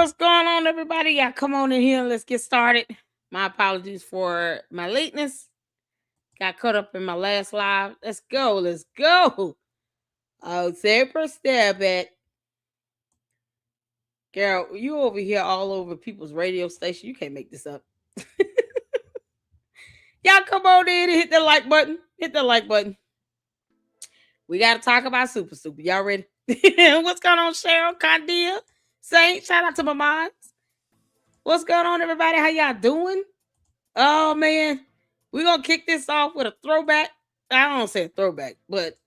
What's going on, everybody? Y'all come on in here and let's get started. My apologies for my lateness. Got caught up in my last live. Let's go. Let's go. Oh, super step it. Girl, you over here all over people's radio station. You can't make this up. Y'all come on in and hit the like button. Hit the like button. We got to talk about Super Stupid. Y'all ready? What's going on, Cheryl? Condia? Saint? Shout out to my moms. What's going on, everybody? How y'all doing? Oh, man. We're going to kick this off with a throwback. I don't say a throwback, but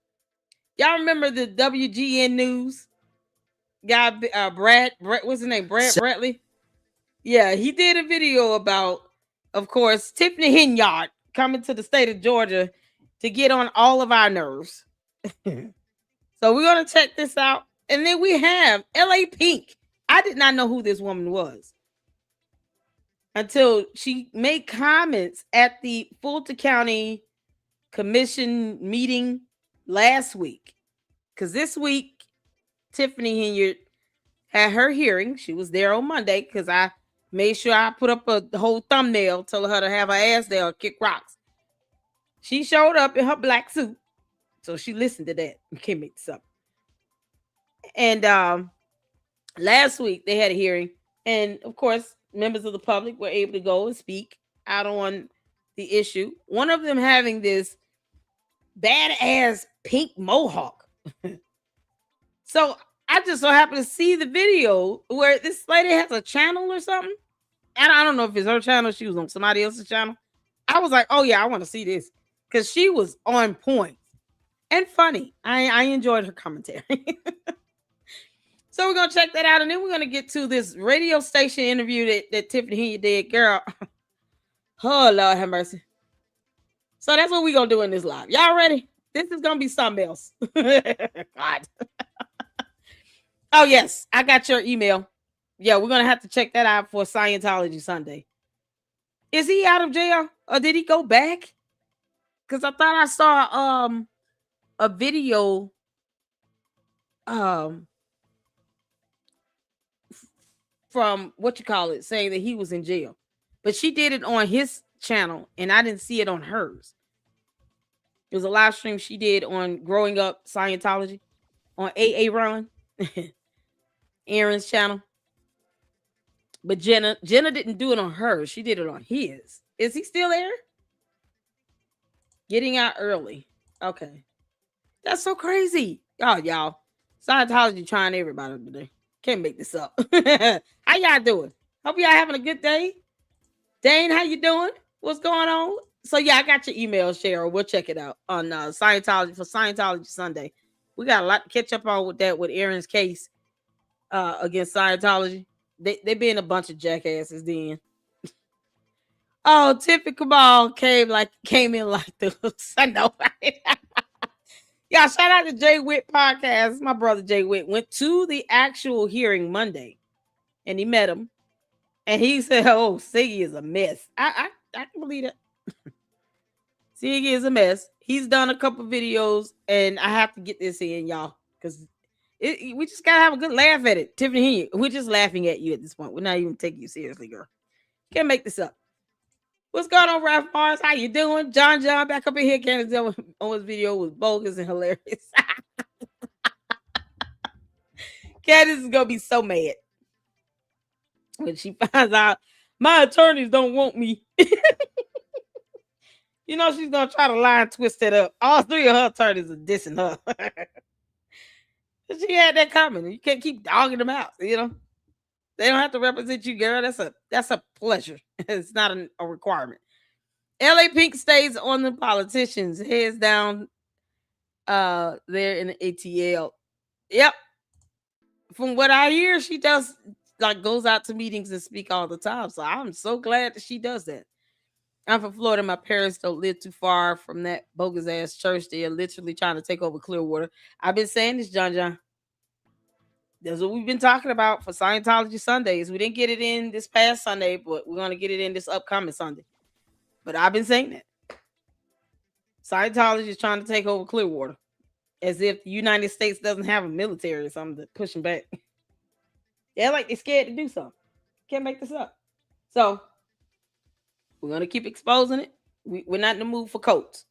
y'all remember the WGN News guy, Brad, what's his name? Brad Bradley? Yeah, he did a video about, of course, Tiffany Henyard coming to the state of Georgia to get on all of our nerves. So we're going to check this out. And then we have LA Pink. I did not know who this woman was until she made comments at the Fulton County Commission meeting last week. Because this week, Tiffany Henyard had her hearing. She was there on Monday because I made sure I put up a whole thumbnail telling her to have her ass there or kick rocks. She showed up in her black suit. So she listened to that. You can't make this up. And last week, they had a hearing. And, of course, members of the public were able to go and speak out on the issue. One of them having this badass pink mohawk. So I just so happened to see the video where this lady has a channel or something. And I don't know if it's her channel. She was on somebody else's channel. I was like, oh, yeah, I want to see this. Because she was on point and funny. I enjoyed her commentary. So we're going to check that out. And then we're going to get to this radio station interview that Tiffany did. Girl. Oh, Lord have mercy. So that's what we're going to do in this live. Y'all ready? This is going to be something else. God. Oh, yes. I got your email. Yeah, we're going to have to check that out for Scientology Sunday. Is he out of jail or did he go back? Because I thought I saw a video from saying that he was in jail. But she did it on his channel and I didn't see it on hers. It was a live stream she did on Growing Up Scientology on AA Run, Aaron's channel. But Jenna didn't do it on hers. She did it on his. Is he still there? Getting out early. Okay. That's so crazy. Oh, y'all. Scientology trying everybody today. Can't make this up. How y'all doing? Hope y'all having a good day. Dane, how you doing? What's going on? So, yeah, I got your email, Cheryl. We'll check it out on Scientology for Scientology Sunday. We got a lot to catch up on with that, with Aaron's case against Scientology. They being a bunch of jackasses then. Oh, Tiffany Cabal came in like this. I know. Y'all, shout out to Jay Witt podcast. My brother Jay Witt went to the actual hearing Monday, and he met him, and he said, "Oh, Siggy is a mess." I can believe it. Siggy is a mess. He's done a couple videos, and I have to get this in, y'all, because we just gotta have a good laugh at it. Tiffany, we're just laughing at you at this point. We're not even taking you seriously, girl. Can't make this up. What's going on, Ralph Mars? How you doing? John back up in here. Candace Owens' video was bogus and hilarious. Candace is gonna be so mad when she finds out my attorneys don't want me. You know she's gonna try to lie and twist it up. All three of her attorneys are dissing her. She had that coming. You can't keep dogging them out. You know they don't have to represent you, girl. That's a pleasure. It's not a requirement. LA Pink stays on the politicians, heads down there in the ATL. Yep. From what I hear, she does goes out to meetings and speak all the time. So I'm so glad that she does that. I'm from Florida. My parents don't live too far from that bogus ass church. They're literally trying to take over Clearwater. I've been saying this, John. That's what we've been talking about for Scientology Sundays. We didn't get it in this past Sunday, but we're going to get it in this upcoming Sunday. But I've been saying that. Scientology is trying to take over Clearwater. As if the United States doesn't have a military or something to push them back. They're like they're scared to do something. Can't make this up. So we're gonna keep exposing it. We're not in the mood for coats.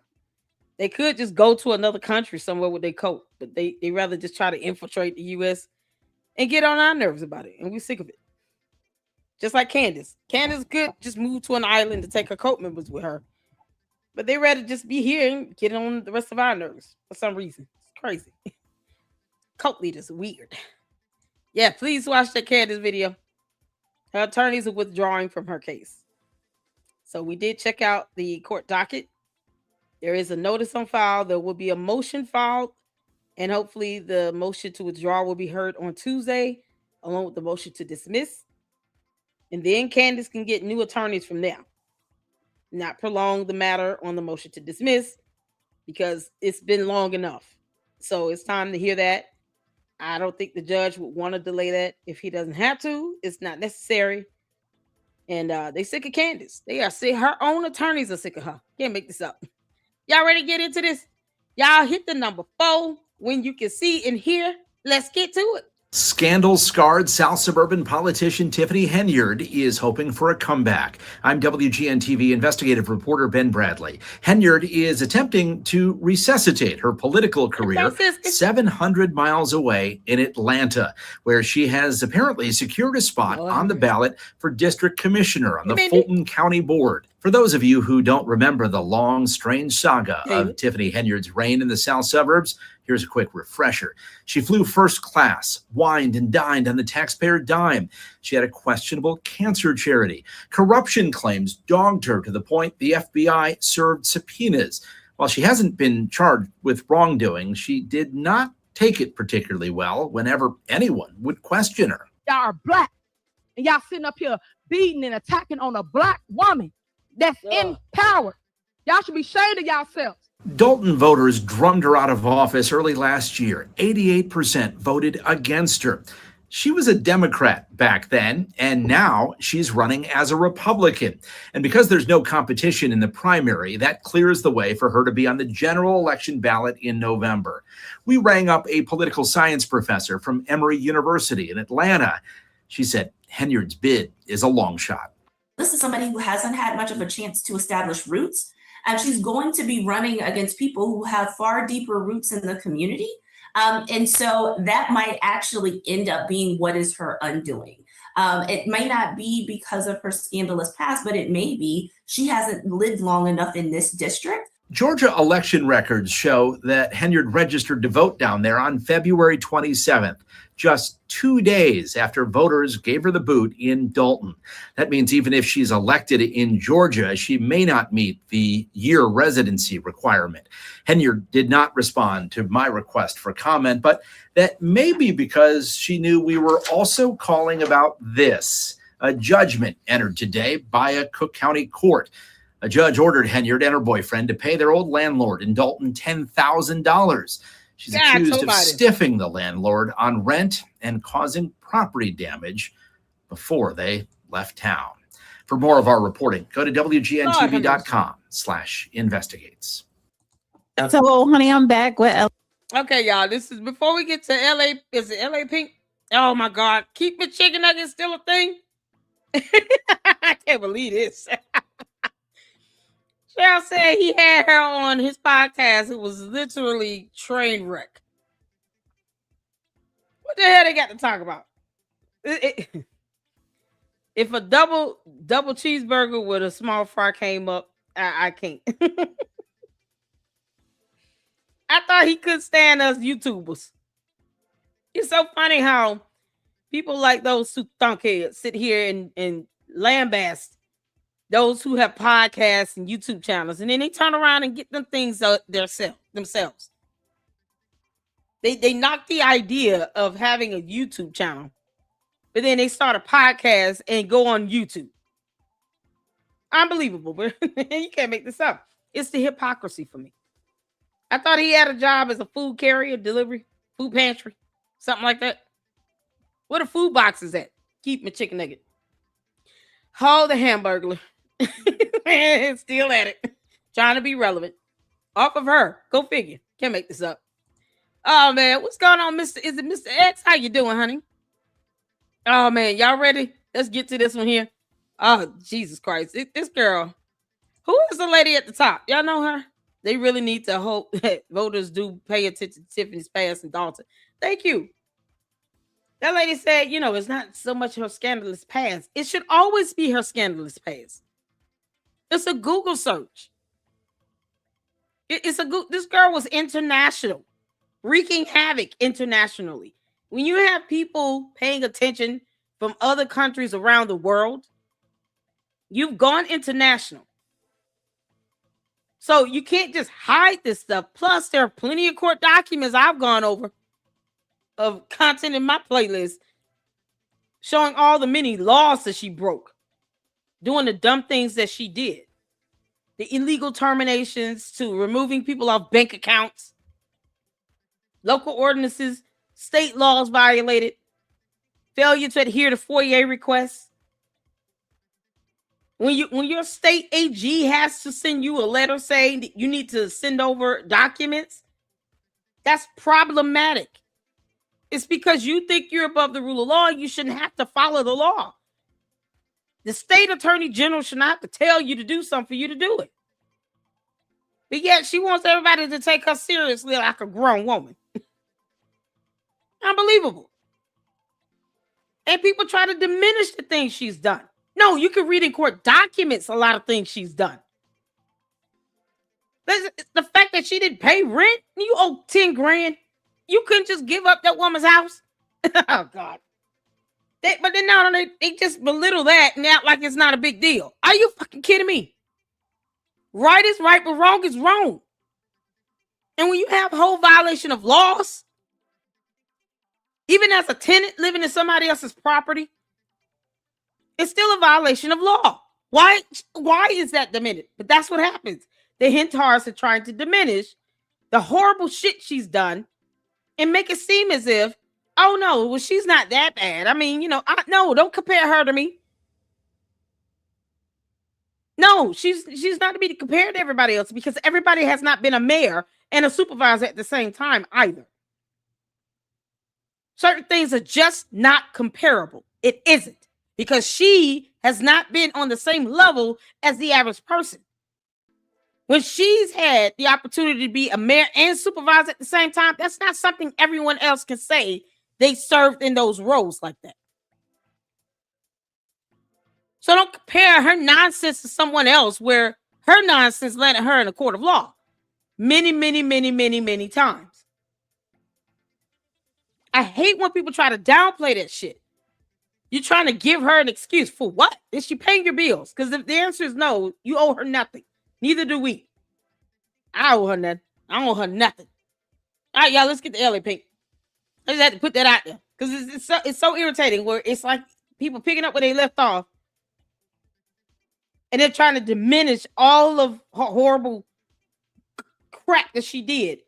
They could just go to another country somewhere with their coat, but they rather just try to infiltrate the U.S. and get on our nerves about it, and we're sick of it. Just like Candace. Candace could just move to an island to take her cult members with her, but they rather just be here and get on the rest of our nerves for some reason. It's crazy. Cult leaders are weird. Yeah, please watch that Candace video. Her attorneys are withdrawing from her case. So we did check out the court docket. There is a notice on file. There will be a motion filed, and hopefully the motion to withdraw will be heard on Tuesday, along with the motion to dismiss. And then Candace can get new attorneys from there. Not prolong the matter on the motion to dismiss, because it's been long enough. So it's time to hear that. I don't think the judge would want to delay that if he doesn't have to. It's not necessary. And they sick of Candace. They are sick. Her own attorneys are sick of her. Can't make this up. Y'all ready to get into this? Y'all hit the number 4 when you can see and hear. Let's get to it. Scandal-scarred South suburban politician Tiffany Henyard is hoping for a comeback. I'm WGN-TV investigative reporter Ben Bradley. Henyard is attempting to resuscitate her political career 700 miles away in Atlanta, where she has apparently secured a spot on the ballot for district commissioner on the Fulton County Board. For those of you who don't remember the long, strange saga of Tiffany Henyard's reign in the South suburbs, here's a quick refresher. She flew first class, wined and dined on the taxpayer dime. She had a questionable cancer charity. Corruption claims dogged her to the point the FBI served subpoenas. While she hasn't been charged with wrongdoing, she did not take it particularly well whenever anyone would question her. Y'all are black, and y'all sitting up here beating and attacking on a black woman that's in power. Y'all should be ashamed of yourselves. Dalton voters drummed her out of office early last year. 88% voted against her. She was a Democrat back then, and now she's running as a Republican. And because there's no competition in the primary, that clears the way for her to be on the general election ballot in November. We rang up a political science professor from Emory University in Atlanta. She said Henyard's bid is a long shot. This is somebody who hasn't had much of a chance to establish roots, and she's going to be running against people who have far deeper roots in the community. And so that might actually end up being what is her undoing. It may not be because of her scandalous past, but it may be she hasn't lived long enough in this district. Georgia election records show that Henyard registered to vote down there on February 27th, just 2 days after voters gave her the boot in Dalton. That means even if she's elected in Georgia, she may not meet the year residency requirement. Henyard did not respond to my request for comment, but that may be because she knew we were also calling about this. A judgment entered today by a Cook County court. A judge ordered Henyard and her boyfriend to pay their old landlord in Dalton $10,000. She's accused of stiffing the landlord on rent and causing property damage before they left town. For more of our reporting, go to WGNTV.com/investigates. So, honey, I'm back with Okay, y'all. This is before we get to LA. Is it LA Pink? Oh my God. Keep the chicken nuggets still a thing? I can't believe this. Cheryl said he had her on his podcast. It was literally train wreck. What the hell they got to talk about? If a double cheeseburger with a small fry came up, I can't. I thought he could stand us YouTubers. It's so funny how people like those two thunkheads sit here and lambast those who have podcasts and YouTube channels, and then they turn around and get them things themselves. They knock the idea of having a YouTube channel, but then they start a podcast and go on YouTube. Unbelievable, but you can't make this up. It's the hypocrisy for me. I thought he had a job as a food carrier, delivery, food pantry, something like that. Where the food boxes at? Keep my chicken nugget. Hold the hamburger. Still at it. Trying to be relevant. Off of her. Go figure. Can't make this up. Oh man, what's going on, Mr. Is it Mr. X? How you doing, honey? Oh man, y'all ready? Let's get to this one here. Oh Jesus Christ! This girl, who is the lady at the top? Y'all know her? They really need to hope that voters do pay attention to Tiffany's past and Dalton. Thank you. That lady said, it's not so much her scandalous past. It should always be her scandalous past. It's a Google search. This girl was international, wreaking havoc internationally. When you have people paying attention from other countries around the world, you've gone international. So you can't just hide this stuff. Plus, there are plenty of court documents I've gone over of content in my playlist showing all the many laws that she broke, doing the dumb things that she did, the illegal terminations to removing people off bank accounts, local ordinances, state laws violated, failure to adhere to FOIA requests. When your state AG has to send you a letter saying that you need to send over documents, that's problematic. It's because you think you're above the rule of law. You shouldn't have to follow the law. The state attorney general should not have to tell you to do something for you to do it. But yet she wants everybody to take her seriously like a grown woman. Unbelievable. And people try to diminish the things she's done. No, you can read in court documents a lot of things she's done. The fact that she didn't pay rent, you owe 10 grand. You couldn't just give up that woman's house. Oh, God. But then now they just belittle that and act like it's not a big deal. Are you fucking kidding me? Right is right, but wrong is wrong. And when you have a whole violation of laws, even as a tenant living in somebody else's property, it's still a violation of law. Why is that diminished? But that's what happens. The Hentards are trying to diminish the horrible shit she's done and make it seem as if, oh no, well, she's not that bad. I mean, no, don't compare her to me. No, she's not to be compared to everybody else because everybody has not been a mayor and a supervisor at the same time either. Certain things are just not comparable. It isn't because she has not been on the same level as the average person. When she's had the opportunity to be a mayor and supervisor at the same time, that's not something everyone else can say they served in those roles like that. So don't compare her nonsense to someone else where her nonsense landed her in a court of law many, many, many, many, many times. I hate when people try to downplay that shit. You're trying to give her an excuse for what? Is she paying your bills? Because if the answer is no, you owe her nothing. Neither do we. I owe her nothing. I don't owe her nothing. All right, y'all, let's get the LA Pink. I just had to put that out there because it's so irritating where it's like people picking up where they left off and they're trying to diminish all of her horrible crap that she did.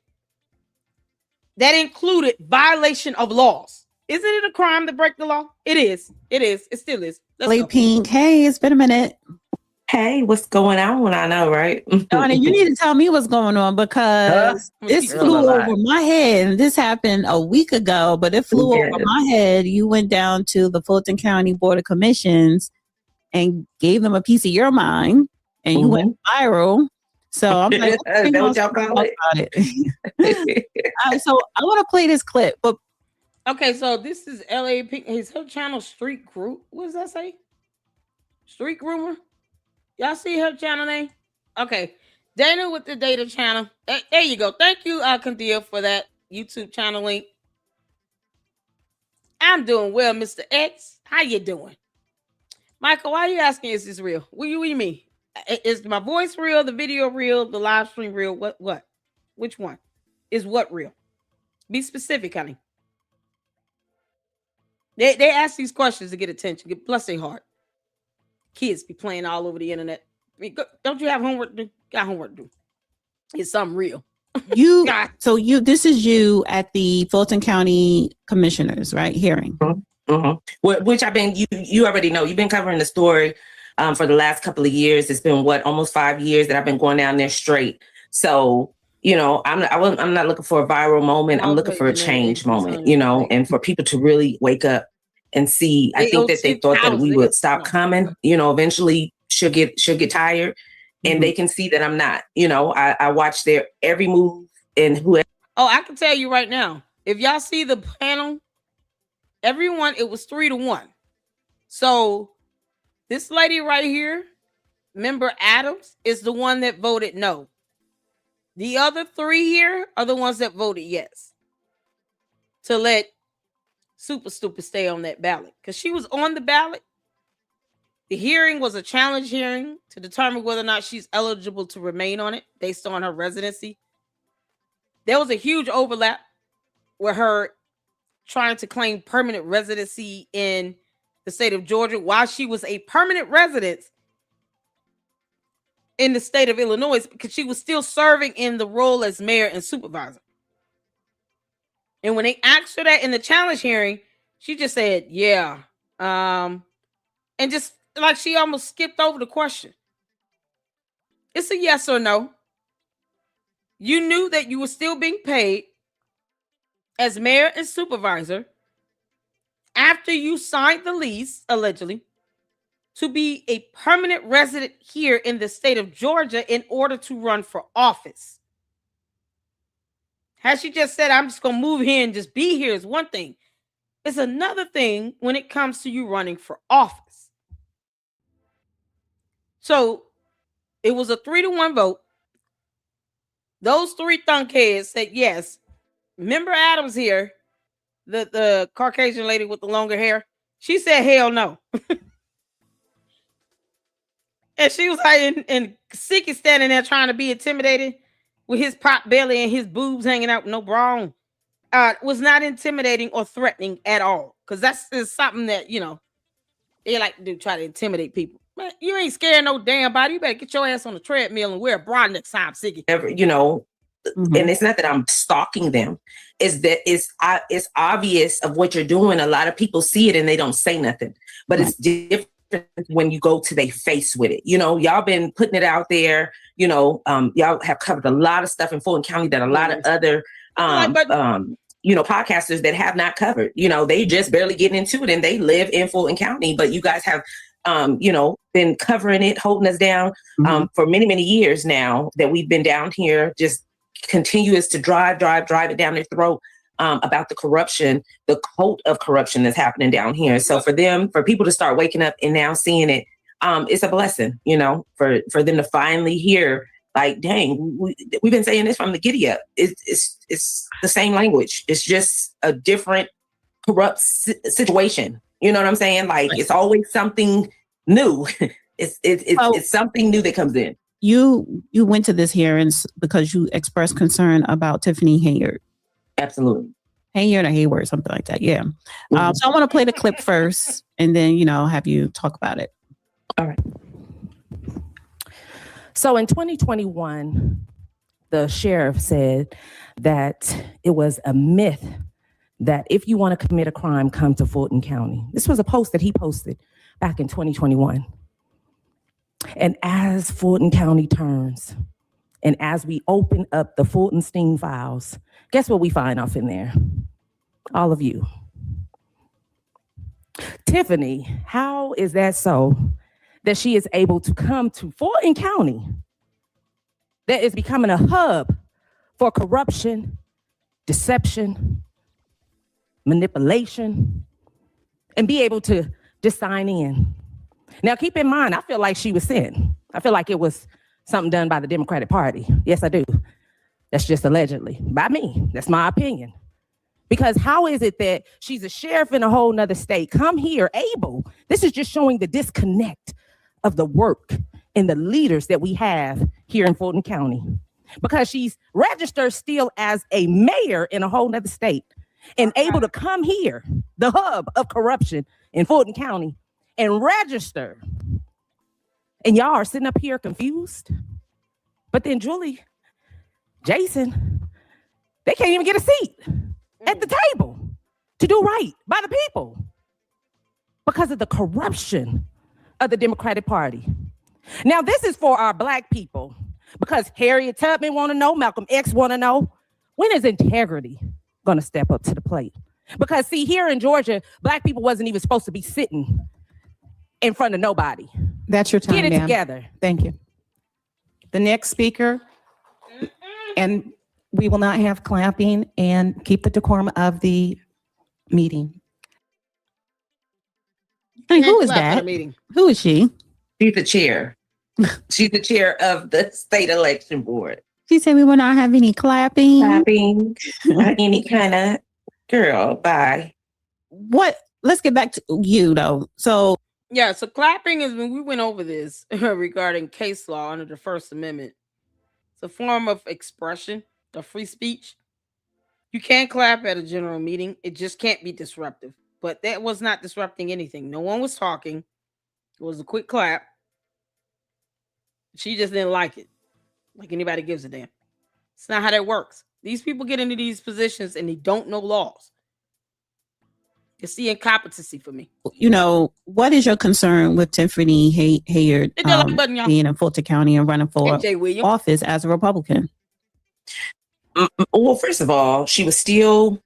That included violation of laws. Isn't it a crime to break the law? It is. It is. It still is. LA Pink, hey, it's been a minute. Hey, what's going on? I know, right? Donna, you need to tell me what's going on because this flew over my head. And this happened a week ago, but it flew over my head. You went down to the Fulton County Board of Commissions and gave them a piece of your mind, and you went viral. So I'm like, what y'all call it? So I want to play this clip. But okay, so this is LA Pink. Is her channel Street Group? What does that say? Street Groomer? Y'all see her channel name? Okay. Dana with the data channel. There you go. Thank you, Kandia, for that YouTube channel link. I'm doing well, Mr. X. How you doing? Michael, why are you asking is this real? What do you mean? Is my voice real, the video real, the live stream real? What? Which one? Is what real? Be specific, honey. They ask these questions to get attention. Bless their heart. Kids be playing all over the internet. I mean, don't you have homework to do? Got homework to do. It's something real. This is you at the Fulton County Commissioners, right? Hearing. Which I've been, you already know, you've been covering the story for the last couple of years. It's been almost 5 years that I've been going down there straight. So, I'm not looking for a viral moment. I'm looking for a change moment, and for people to really wake up and see. I think that they thought that we would stop coming. Eventually she'll get tired, and they can see that I'm not. I watch their every move and who. Oh, I can tell you right now, if y'all see the panel, everyone, it was 3-1. So this lady right here, Member Adams, is the one that voted no. The other 3 here are the ones that voted yes to let Super Stupid stay on that ballot, because she was on the ballot. The hearing was a challenge hearing to determine whether or not she's eligible to remain on it based on her residency. There was a huge overlap with her trying to claim permanent residency in the state of Georgia while she was a permanent resident in the state of Illinois, because she was still serving in the role as mayor and supervisor. And when they asked her that in the challenge hearing, she just said, yeah. And just like she almost skipped over the question. It's a yes or no. You knew that you were still being paid as mayor and supervisor after you signed the lease, allegedly, to be a permanent resident here in the state of Georgia in order to run for office. Had she just said, I'm just going to move here and just be here, is one thing. It's another thing when it comes to you running for office. So it was a 3-1 vote. Those 3 thunkheads said yes. Member Adams here, the Caucasian lady with the longer hair, she said hell no. And she was like, and Sick is standing there trying to be intimidated with his pot belly and his boobs hanging out with no bra on. Was not intimidating or threatening at all. Because that's something that, they like to do, try to intimidate people. Man, you ain't scared no damn body. You better get your ass on the treadmill and wear a bra next time, Siggy. And it's not that I'm stalking them. It's that it's obvious of what you're doing. A lot of people see it and they don't say nothing. But it's different when you go to their face with it. Y'all been putting it out there. Y'all have covered a lot of stuff in Fulton County that a lot of other podcasters that have not covered. They just barely getting into it and they live in Fulton County. But you guys have been covering it, holding us down for many, many years now that we've been down here, just continuous to drive it down their throat about the corruption, the cult of corruption that's happening down here. So for people to start waking up and now seeing it, it's a blessing, for them to finally hear, like, dang, we've been saying this from the giddy up. It's the same language. It's just a different corrupt situation. You know what I'm saying? Like, it's always something new. It's something new that comes in. You went to this hearing because you expressed concern about Tiffany Henyard. Absolutely. Henyard or Hayward, something like that. Yeah. So I want to play the clip first and then, have you talk about it. All right. So in 2021, the sheriff said that it was a myth that if you want to commit a crime, come to Fulton County. This was a post that he posted back in 2021. And as Fulton County turns, and as we open up the Fulton Sting files, guess what we find off in there? All of you. Tiffany, how is that so that she is able to come to Fulton County that is becoming a hub for corruption, deception, manipulation, and be able to just sign in? Now, keep in mind, I feel like she was sent. I feel like it was something done by the Democratic Party. Yes, I do. That's just allegedly by me. That's my opinion. Because how is it that she's a sheriff in a whole nother state, come here able? This is just showing the disconnect of the work and the leaders that we have here in Fulton County. Because she's registered still as a mayor in a whole nother state and able to come here, the hub of corruption in Fulton County, and register. And y'all are sitting up here confused. But then Julie, Jason, they can't even get a seat at the table to do right by the people because of the corruption of the Democratic Party. Now, this is for our Black people because Harriet Tubman want to know, Malcolm X want to know, when is integrity going to step up to the plate? Because see, here in Georgia, Black people wasn't even supposed to be sitting in front of nobody. That's your time, Get it ma'am. together. Thank you. The next speaker, and we will not have clapping, and keep the decorum of the meeting. Hey, who Can't is clap at a that? meeting. Who is she? She's the chair. She's the chair of the state election board. She said we will not have any clapping. Clapping, any kind of girl. Bye. What? Let's get back to you though. So Yeah, so clapping is when we went over this regarding case law under the First Amendment. It's a form of expression, the free speech. You can't clap at a general meeting. It just can't be disruptive. But that was not disrupting anything. No one was talking. It was a quick clap. She just didn't like it. Like anybody gives a damn. It's not how that works. These people get into these positions and they don't know laws. It's the incompetency for me. you know, what is your concern with Tiffany Henyard Hit that like button, y'all. being in Fulton County and running for AJ Williams. office as a Republican? Well, first of all, she was still.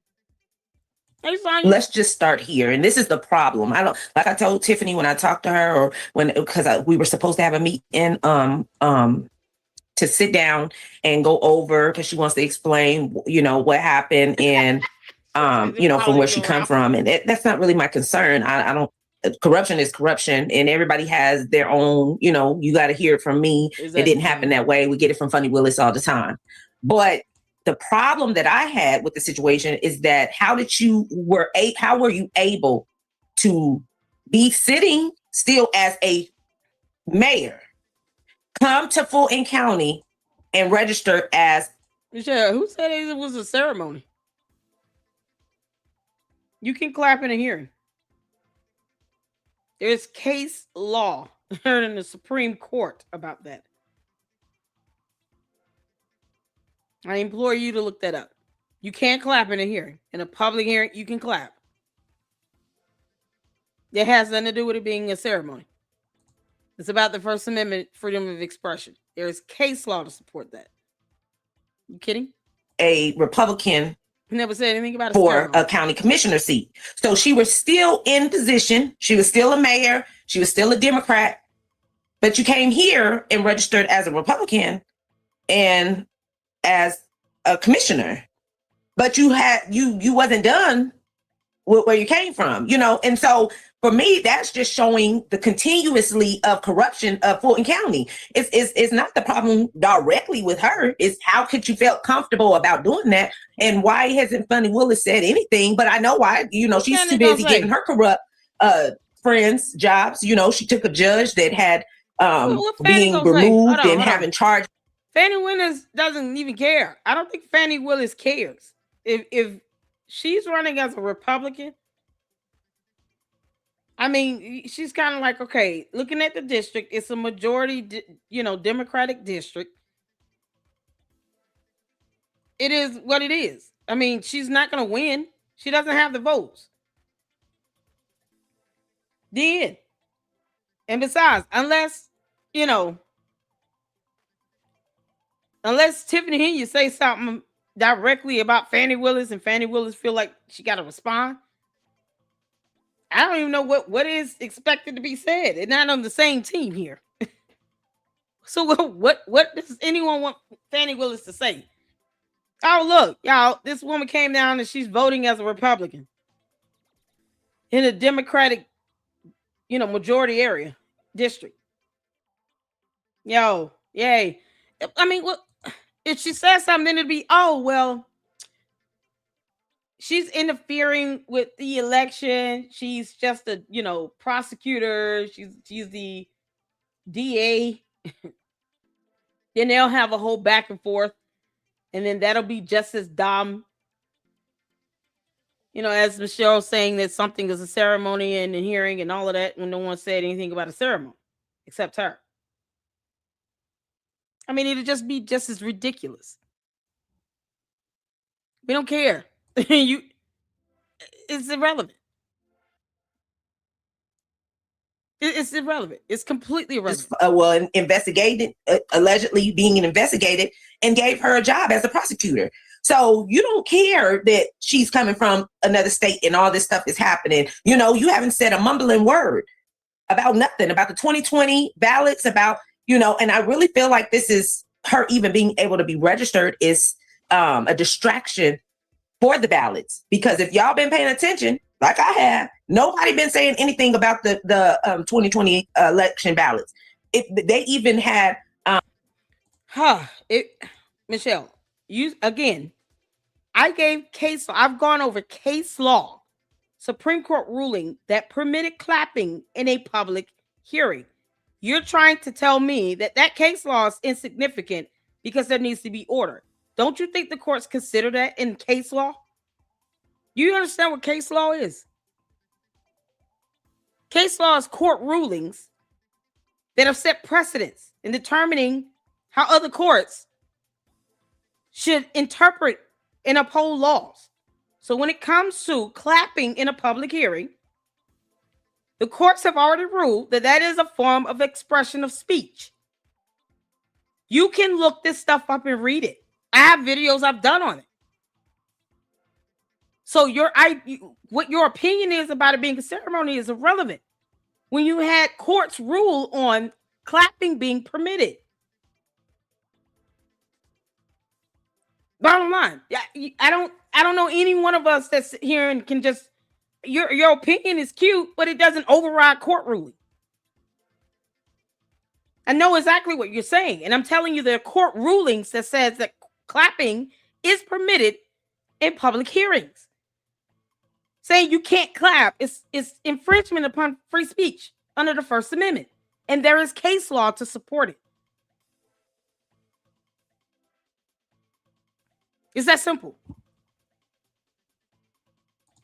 Hey, Sonya. Let's just start here, and this is the problem. I don't like. I told Tiffany when I talked to her, or when because we were supposed to have a meeting, to sit down and go over because she wants to explain, you know, what happened and, you know, from where she come from, and that's not really my concern. I don't. Corruption is corruption, and everybody has their own. You know, you got to hear it from me. It didn't happen that way. We get it from Funny Willis all the time, but. The problem that I had with the situation is that how were you able to be sitting still as a mayor, come to Fulton County and register as Michelle, who said it was a ceremony? You can clap in a hearing. There's case law heard in the Supreme Court about that. I implore you to look that up. You can't clap in a hearing. In a public hearing, you can clap. It has nothing to do with it being a ceremony. It's about the First Amendment, freedom of expression. There is case law to support that. You kidding? a Republican Never said anything about for a county commissioner seat. So she was still in position. She was still a mayor. She was still a Democrat. But you came here and registered as a Republican and as a commissioner. But you wasn't done with where you came from, you know? And so for me, that's just showing the continuously of corruption of Fulton County. It's not the problem directly with her. It's how could you feel comfortable about doing that? And why hasn't Funny Willis said anything? But I know why. You know, she's too busy getting her corrupt friends jobs. You know, she took a judge that had being removed and having charged. Fannie Willis doesn't even care. I don't think Fannie Willis cares. If she's running as a Republican, I mean, she's kind of like, okay, looking at the district, it's a majority, Democratic district. It is what it is. I mean, she's not going to win. She doesn't have the votes. The end. And besides, unless Tiffany Henyard say something directly about Fannie Willis and Fannie Willis feel like she got to respond, I don't even know what is expected to be said. They're not on the same team here. So what does anyone want Fannie Willis to say? Oh, look, y'all, this woman came down and she's voting as a Republican in a Democratic, majority area district. Yo, yay. I mean, if she says something, then it'd be, oh, well, she's interfering with the election. She's just a, prosecutor. She's the DA. Then they'll have a whole back and forth. And then that'll be just as dumb. As Michelle saying that something is a ceremony and a hearing and all of that when no one said anything about a ceremony except her. I mean, it'd just be just as ridiculous. We don't care. It's irrelevant. It's irrelevant. It's completely irrelevant. Investigated, allegedly being investigated, and gave her a job as a prosecutor. So you don't care that she's coming from another state and all this stuff is happening. You know, you haven't said a mumbling word about nothing, about the 2020 ballots, about, you know, and I really feel like this is her even being able to be registered is a distraction for the ballots. Because if y'all been paying attention, like I have, nobody been saying anything about the 2020 election ballots. They even had Michelle, you again, I gave case law. I've gone over case law, Supreme Court ruling that permitted clapping in a public hearing. You're trying to tell me that that case law is insignificant because there needs to be order. Don't you think the courts consider that in case law? Do you understand what case law is? Case law is court rulings that have set precedents in determining how other courts should interpret and uphold laws. So when it comes to clapping in a public hearing, the courts have already ruled that that is a form of expression of speech. You can look this stuff up and read it. I have videos I've done on it. So what your opinion is about it being a ceremony is irrelevant. When you had courts rule on clapping being permitted. Bottom line, I don't know any one of us that's here and can just your opinion is cute, but it doesn't override court ruling. I know exactly what you're saying, and I'm telling you there are court rulings that says that clapping is permitted in public hearings. Saying you can't clap is infringement upon free speech under the First Amendment, and there is case law to support it. It's that simple.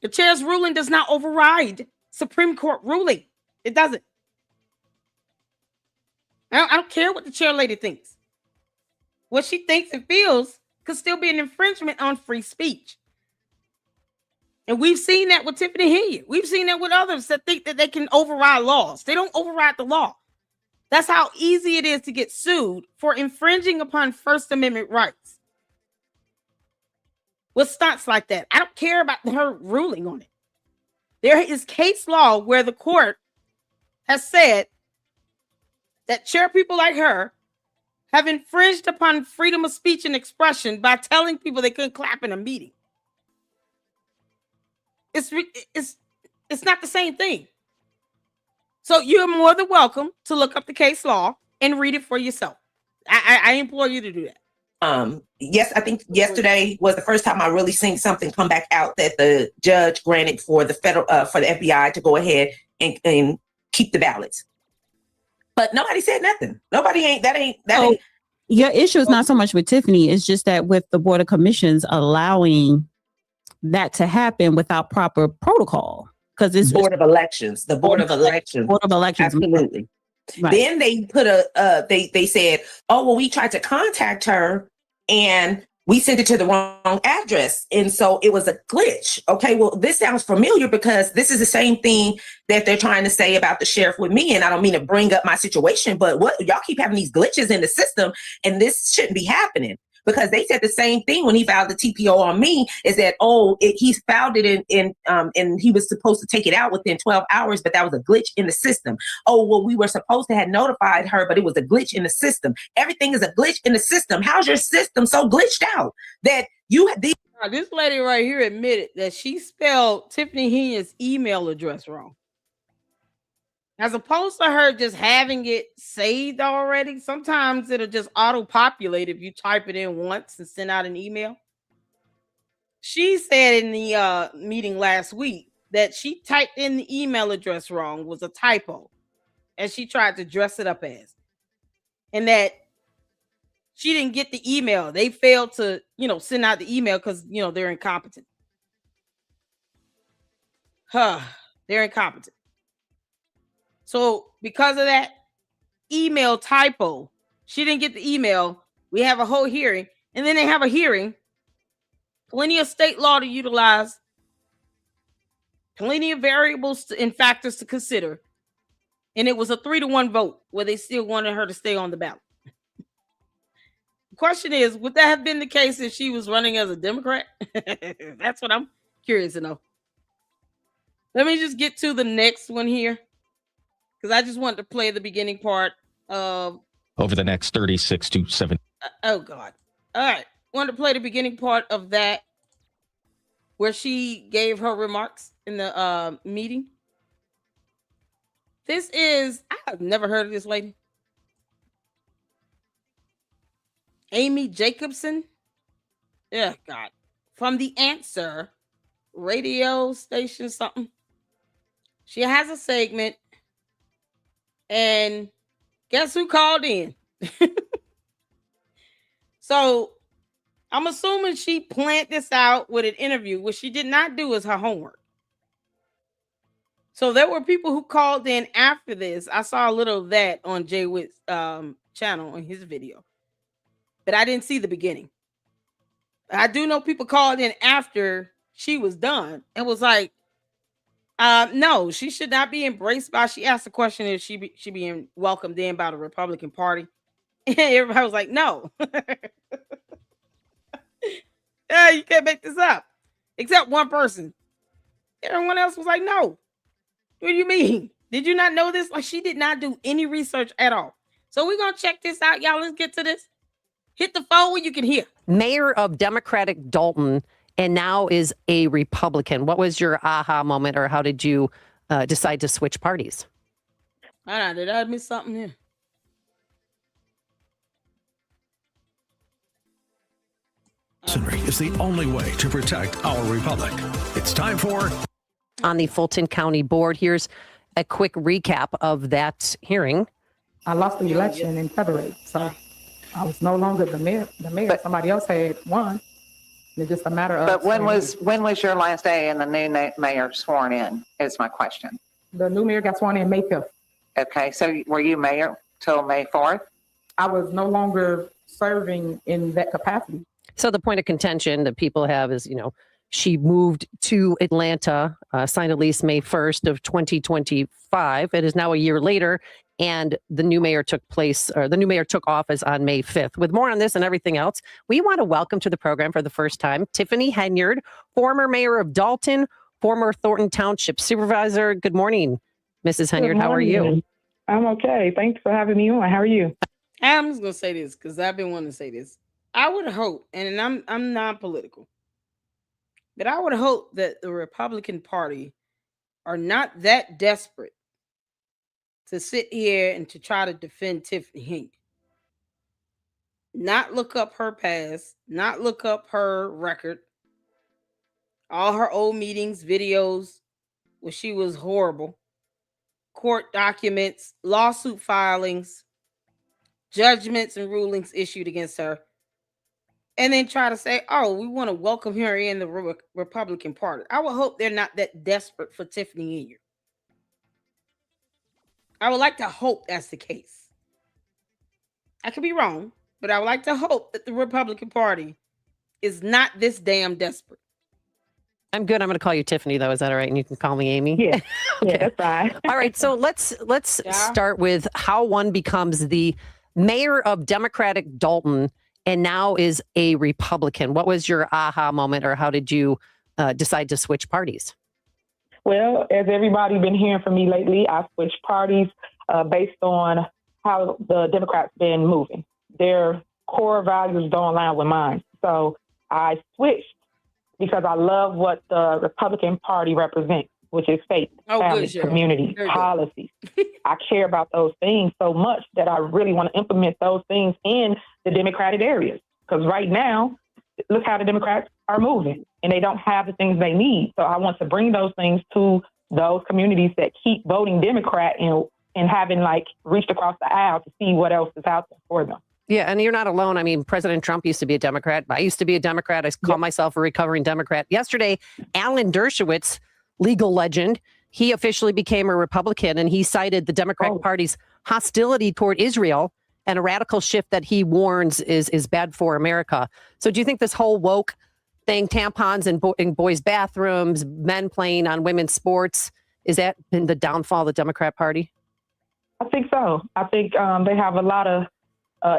The chair's ruling does not override Supreme Court ruling. It doesn't. I don't care what the chair lady thinks. What she thinks and feels could still be an infringement on free speech. And we've seen that with Tiffany Henyard. We've seen that with others that think that they can override laws. They don't override the law. That's how easy it is to get sued for infringing upon First Amendment rights. With stunts like that. I don't care about her ruling on it. There is case law where the court has said that chair people like her have infringed upon freedom of speech and expression by telling people they couldn't clap in a meeting. It's not the same thing. So you're more than welcome to look up the case law and read it for yourself. I implore you to do that. Yes, I think yesterday was the first time I really seen something come back out that the judge granted for the federal for the FBI to go ahead and keep the ballots. But nobody said nothing. Nobody ain't. Your issue is not so much with Tiffany. It's just that with the Board of Commissions allowing that to happen without proper protocol. Because it's Board of Elections. The Board of Elections. Board of Elections. Absolutely. Right. Then they put they said, oh, well, we tried to contact her and we sent it to the wrong address. And so it was a glitch. Okay, well, this sounds familiar because this is the same thing that they're trying to say about the sheriff with me. And I don't mean to bring up my situation, but what y'all keep having these glitches in the system and this shouldn't be happening. Because they said the same thing when he filed the TPO on me is that, he filed it and he was supposed to take it out within 12 hours, but that was a glitch in the system. Oh, well, we were supposed to have notified her, but it was a glitch in the system. Everything is a glitch in the system. How's your system so glitched out that you had these? This lady right here admitted that she spelled Tiffany Henyard's email address wrong. As opposed to her just having it saved already, sometimes it'll just auto-populate if you type it in once and send out an email. She said in the meeting last week that she typed in the email address wrong was a typo, and she tried to dress it up as. And that she didn't get the email. They failed to, send out the email because, they're incompetent. They're incompetent. So because of that email typo, she didn't get the email. We have a whole hearing, and then they have a hearing. Plenty of state law to utilize, plenty of variables and factors to consider. And it was a 3-1 vote where they still wanted her to stay on the ballot. question is, would that have been the case if she was running as a Democrat? That's what I'm curious to know. Let me just get to the next one here, because I just wanted to play the beginning part of over the next 36 to 7. Oh God! All right, wanted to play the beginning part of that, where she gave her remarks in the meeting. This is, I've never heard of this lady. Amy Jacobson. Yeah, God. From The Answer radio station something. She has a segment. And guess who called in? So I'm assuming she planned this out with an interview. What she did not do is her homework. So there were people who called in after this. I saw a little of that on Jay Witt's channel in his video, but I didn't see the beginning. I do know people called in after she was done and was like, no, she should not be embraced by. She asked the question if she being welcomed in by the Republican Party. And everybody was like, no. Yeah, you can't make this up. Except one person. Everyone else was like, no. What do you mean? Did you not know this? Like, she did not do any research at all. So we're going to check this out, y'all. Let's get to this. Hit the phone when you can hear. Mayor of Democratic Dalton and now is a Republican. What was your aha moment, or how did you decide to switch parties? I don't know. Did I miss something here? Is the only way to protect our republic. It's time for On the Fulton County Board. Here's a quick recap of that hearing. I lost the election in February, so I was no longer the mayor. But Somebody else had won. It's just a matter of. But when was your last day and the new mayor sworn in? Is my question. The new mayor got sworn in May 5th. Okay, so were you mayor till May 4th? I was no longer serving in that capacity. So the point of contention that people have is, she moved to Atlanta, signed a lease May 1st of 2025. It is now a year later, and the new mayor took office on May 5th. With more on this and everything else, we want to welcome to the program for the first time Tiffany Henyard, former mayor of Dalton, former Thornton Township supervisor. Good morning, Mrs. Henyard. How are you? I'm okay. Thanks for having me on. How are you? I'm just going to say this because I've been wanting to say this. I would hope, and I'm non-political, but I would hope that the Republican Party are not that desperate to sit here and to try to defend Tiffany Henyard. Not look up her past, not look up her record, all her old meetings, videos where she was horrible, court documents, lawsuit filings, judgments and rulings issued against her. And then try to say, oh, we want to welcome her in the Republican Party. I would hope they're not that desperate for Tiffany Henyard. I would like to hope that's the case. I could be wrong, but I would like to hope that the Republican Party is not this damn desperate. I'm good. I'm going to call you Tiffany, though. Is that all right? And you can call me Amy? Yeah. Okay. Yeah, that's fine. All right. So let's start with how one becomes the mayor of Democratic Dalton and now is a Republican. What was your aha moment, or how did you decide to switch parties? Well, as everybody been hearing from me lately, I switched parties based on how the Democrats been moving. Their core values don't align with mine. So I switched because I love what the Republican Party represents, which is faith, family, community, policies. I care about those things so much that I really want to implement those things in the Democratic areas. Because right now, look how the Democrats are moving, and they don't have the things they need. So I want to bring those things to those communities that keep voting Democrat and having reached across the aisle to see what else is out there for them. Yeah, and you're not alone. I mean, President Trump used to be a Democrat. I used to be a Democrat. I call myself a recovering Democrat. Yesterday, Alan Dershowitz, legal legend, he officially became a Republican, and he cited the Democratic Party's hostility toward Israel and a radical shift that he warns is bad for America. So do you think this whole woke thing, tampons in boys' bathrooms, men playing on women's sports, is that been the downfall of the Democrat Party? I think so. I think they have a lot of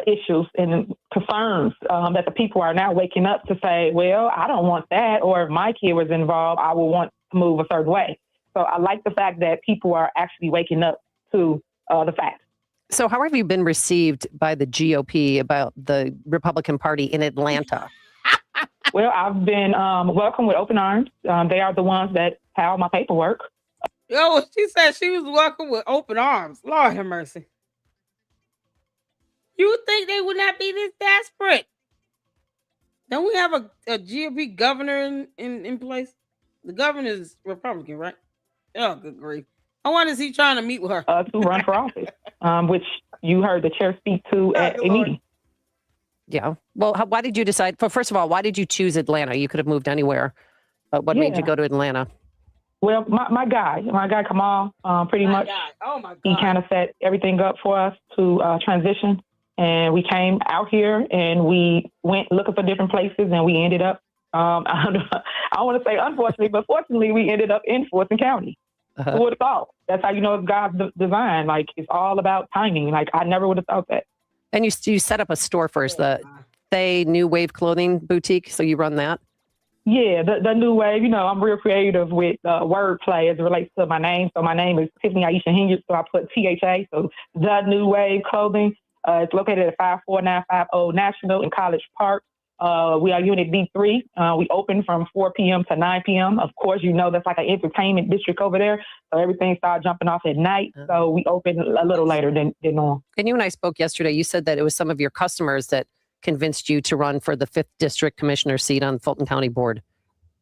issues and concerns that the people are now waking up to say, well, I don't want that. Or if my kid was involved, I would want to move a certain way. So I like the fact that people are actually waking up to the facts. So how have you been received by the GOP about the Republican Party in Atlanta? Well, I've been welcomed with open arms. They are the ones that have my paperwork. Yo, she said she was welcomed with open arms. Lord have mercy. You would think they would not be this desperate. Don't we have a GOP governor in place? The governor is Republican, right? Oh, good grief. I wonder is he trying to meet with her? To run for office, which you heard the chair speak to at a meeting. Yeah. Well, why did you decide? First of all, why did you choose Atlanta? You could have moved anywhere. But what made you go to Atlanta? Well, my guy Kamal, pretty much, oh my God, he kind of set everything up for us to transition. And we came out here and we went looking for different places and we ended up, I don't want to say unfortunately, but fortunately we ended up in Fulton County. Who would have thought? That's how you know it's God's design. Like, it's all about timing. Like, I never would have thought that. And you set up a store first, the They New Wave Clothing Boutique. So you run that? Yeah, the New Wave. You know, I'm real creative with wordplay as it relates to my name. So my name is Tiffany Henyard, so I put THA. So The New Wave Clothing. It's located at 54950 National in College Park. We are Unit B3. We open from 4 p.m. to 9 p.m. Of course, you know that's like an entertainment district over there. So everything started jumping off at night. So we open a little later than normal. And you and I spoke yesterday. You said that it was some of your customers that convinced you to run for the 5th District Commissioner seat on the Fulton County Board.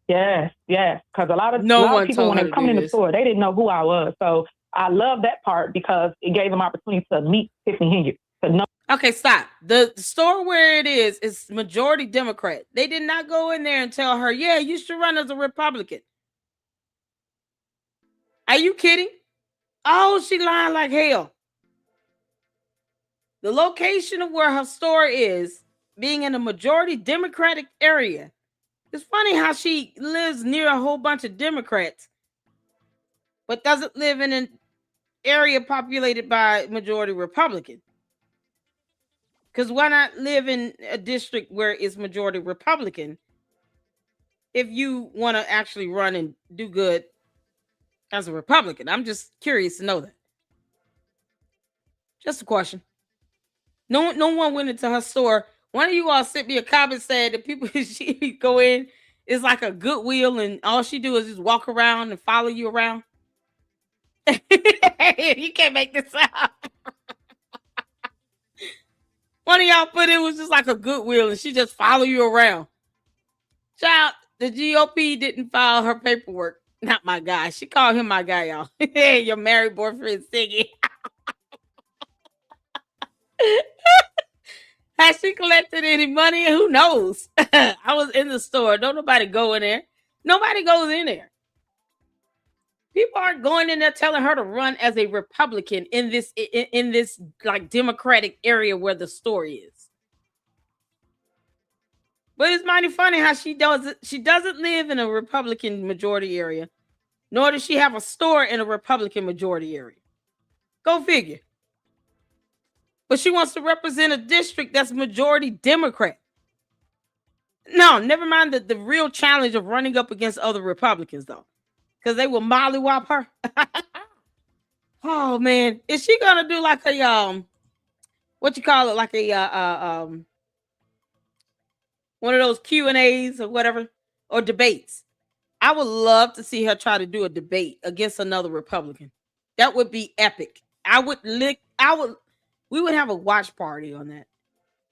Yes. Because a lot of people, when they come in the store, they didn't know who I was. So I love that part because it gave them opportunity to meet Tiffany Henyard. Okay, stop. The store where it is majority Democrat. They did not go in there and tell her, yeah, you should run as a Republican. Are you kidding? Oh, she lying like hell. The location of where her store is, being in a majority Democratic area. It's funny how she lives near a whole bunch of Democrats, but doesn't live in an area populated by majority Republican. Because why not live in a district where it's majority Republican if you want to actually run and do good as a Republican? I'm just curious to know that. Just a question. No one went into her store. One of you all sent me a comment saying that people she go in, it's like a Goodwill and all she do is just walk around and follow you around. You can't make this up. One of y'all put it was just like a Goodwill and she just follow you around. Child, the GOP didn't file her paperwork. Not my guy. She called him my guy, y'all. Your married boyfriend, Siggy. Has she collected any money? Who knows? I was in the store. Don't nobody go in there. Nobody goes in there. People aren't going in there telling her to run as a Republican in this like Democratic area where the store is. But it's mighty funny how she doesn't live in a Republican majority area, nor does she have a store in a Republican majority area. Go figure. But she wants to represent a district that's majority Democrat. No, never mind the real challenge of running up against other Republicans, though. Because they will mollywop her. Oh, man. Is she going to do like a, what you call it? Like a, one of those Q&As or whatever, or debates. I would love to see her try to do a debate against another Republican. That would be epic. We would have a watch party on that.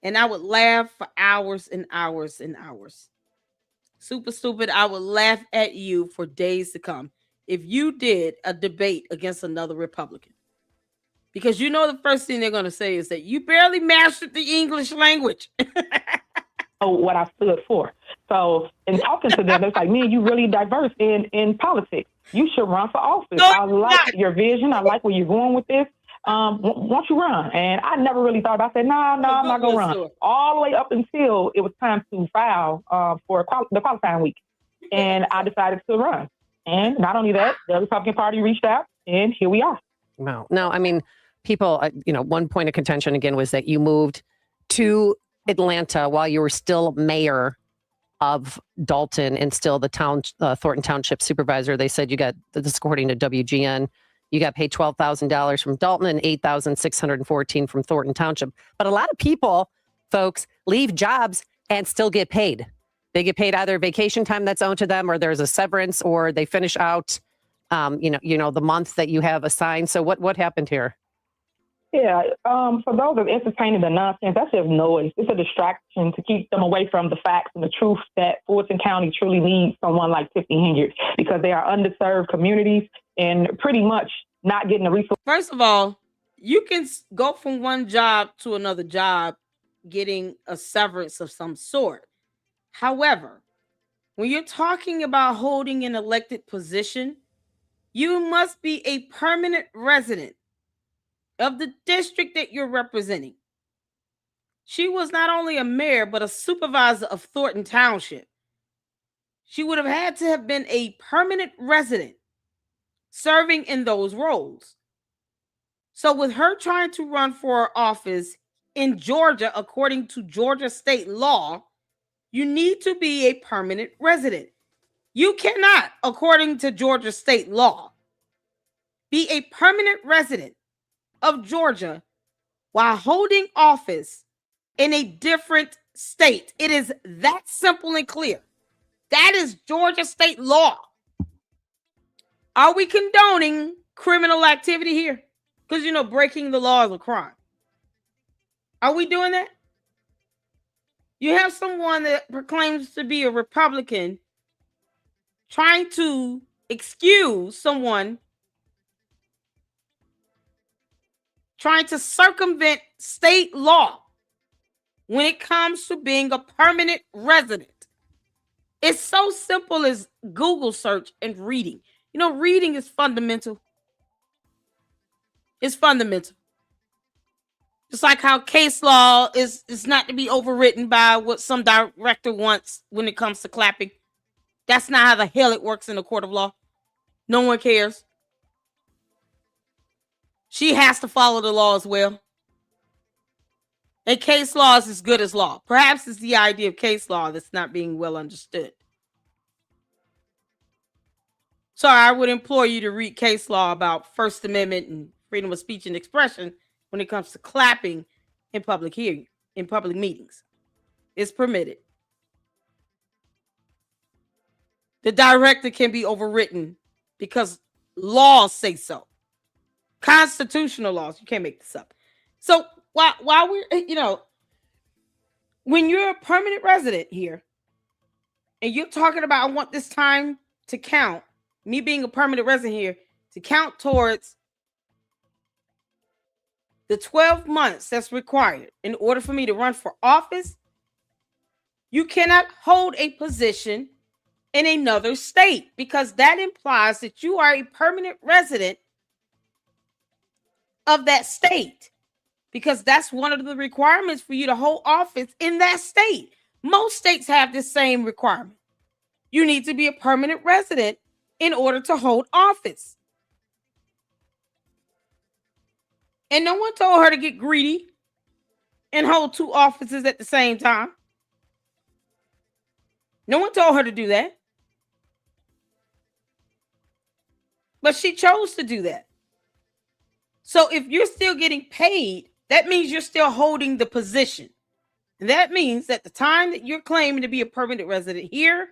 And I would laugh for hours and hours and hours. Super stupid. I would laugh at you for days to come if you did a debate against another Republican. Because you know the first thing they're going to say is that you barely mastered the English language. What I stood for. So in talking to them, it's like, man, you really diverse in politics. You should run for office. I like your vision. I like where you're going with this. Won't you run? And I never really thought about that. No, I'm not going to run. All the way up until it was time to file for the qualifying week. And I decided to run. And not only that, the Republican Party reached out, and here we are. Wow. No, I mean, people, one point of contention again was that you moved to Atlanta while you were still mayor of Dalton and still the town Thornton Township supervisor. They said you got, this according to WGN, you got paid $12,000 from Dalton and $8,614 from Thornton Township. But a lot of people, folks, leave jobs and still get paid. They get paid either vacation time that's owed to them, or there's a severance, or they finish out, the month that you have assigned. So what happened here? Yeah, for those that are entertaining the nonsense, that's just noise. It's a distraction to keep them away from the facts and the truth that Fulton County truly needs someone like Tiffany Henyard, because they are underserved communities and pretty much not getting the resources. First of all, you can go from one job to another job getting a severance of some sort. However, when you're talking about holding an elected position, you must be a permanent resident of the district that you're representing. She was not only a mayor, but a supervisor of Thornton Township. She would have had to have been a permanent resident serving in those roles. So with her trying to run for office in Georgia, according to Georgia state law, you need to be a permanent resident. You cannot, according to Georgia state law, be a permanent resident of Georgia while holding office in a different state. It is that simple and clear. That is Georgia state law. Are we condoning criminal activity here? Because, breaking the law is a crime. Are we doing that? You have someone that proclaims to be a Republican trying to excuse someone trying to circumvent state law when it comes to being a permanent resident. It's so simple as Google search and reading. Reading is fundamental. It's fundamental. Just like how case law is not to be overwritten by what some director wants when it comes to clapping. That's not how the hell it works in the court of law. No one cares. She has to follow the law as well. And case law is as good as law. Perhaps it's the idea of case law that's not being well understood. So I would implore you to read case law about First Amendment and freedom of speech and expression when it comes to clapping in public hearing, in public meetings. It's permitted. The director can be overwritten because laws say so. Constitutional laws. You can't make this up. So while we're, when you're a permanent resident here and you're talking about, I want this time to count, me being a permanent resident here, to count towards the 12 months that's required in order for me to run for office, you cannot hold a position in another state, because that implies that you are a permanent resident of that state, because that's one of the requirements for you to hold office in that state. Most states have this same requirement. You need to be a permanent resident in order to hold office. And no one told her to get greedy and hold two offices at the same time. No one told her to do that. But she chose to do that. So if you're still getting paid, that means you're still holding the position. And that means that the time that you're claiming to be a permanent resident here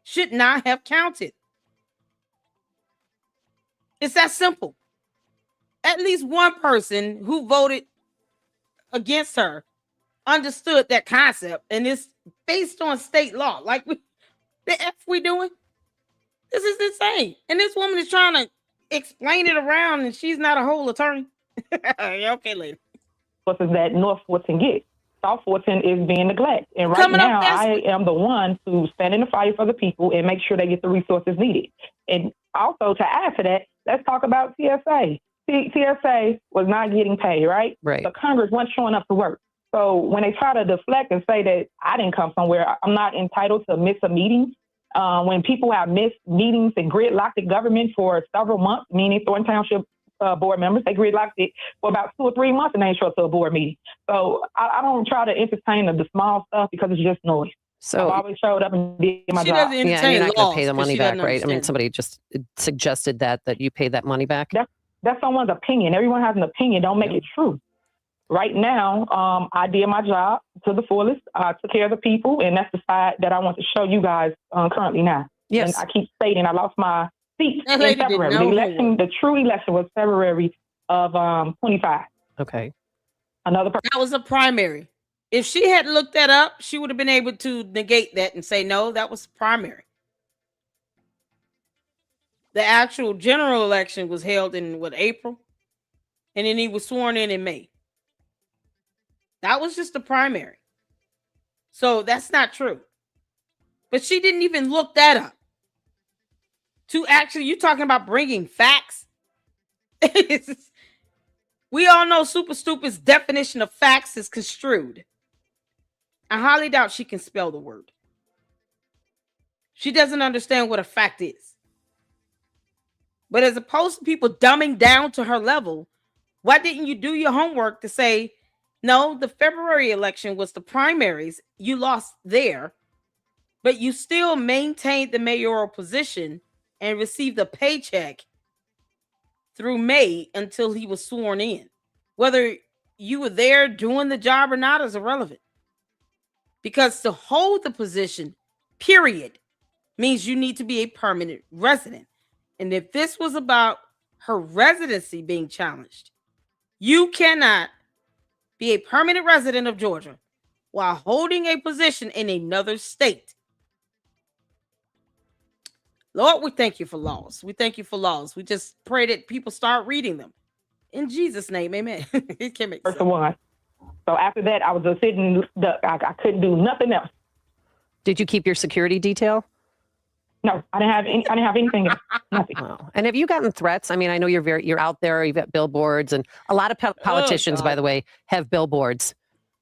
should not have counted. It's that simple. At least one person who voted against her understood that concept, and it's based on state law. Like, the F we doing? This is insane. And this woman is trying to explain it around, and she's not a whole attorney. Okay, later. What is that North Fulton get? South Fulton is being neglected. And right now, I am the one to stand in the fight for the people and make sure they get the resources needed. And also, to add to that, let's talk about TSA. TSA was not getting paid, right? Right. So Congress wasn't showing up to work. So when they try to deflect and say that I didn't come somewhere, I'm not entitled to miss a meeting. When people have missed meetings and gridlocked the government for several months, meaning Thornton Township board members. They gridlocked it for about 2 or 3 months and they ain't show up to a board meeting. So I don't try to entertain the small stuff because it's just noise. So I've always showed up and did my She job. doesn't yeah, and you're not going to pay the laws 'cause money she back, doesn't right? I mean, understand. somebody just suggested that you pay that money back. That's someone's opinion. Everyone has an opinion. Don't make it true. Right now, I did my job to the fullest. I took care of the people, and that's the side that I want to show you guys currently now. Yes. And I keep stating I lost my seat That in lady did February. no The election, homework. the true election was February of 25. Okay. Another person. That was a primary. If she had looked that up, she would have been able to negate that and say, no, that was primary. The actual general election was held in April? And then he was sworn in May. That was just the primary. So that's not true. But she didn't even look that up. To actually, you're talking about bringing facts. We all know Super Stupid's definition of facts is construed. I highly doubt she can spell the word. She doesn't understand what a fact is. But as opposed to people dumbing down to her level, why didn't you do your homework to say, no, the February election was the primaries. You lost there, but you still maintained the mayoral position and received a paycheck through May until he was sworn in. Whether you were there doing the job or not is irrelevant. Because to hold the position, period, means you need to be a permanent resident. And if this was about her residency being challenged, you cannot be a permanent resident of Georgia while holding a position in another state. Lord, we thank you for laws. We thank you for laws. We just pray that people start reading them. In Jesus' name, amen. It can't make sense. One. So after that, I was just sitting duck. I couldn't do nothing else. Did you keep your security detail? No, I didn't have anything else. Nothing. Wow. And have you gotten threats? I mean, I know you're out there, you've got billboards, and a lot of politicians, by the way, have billboards.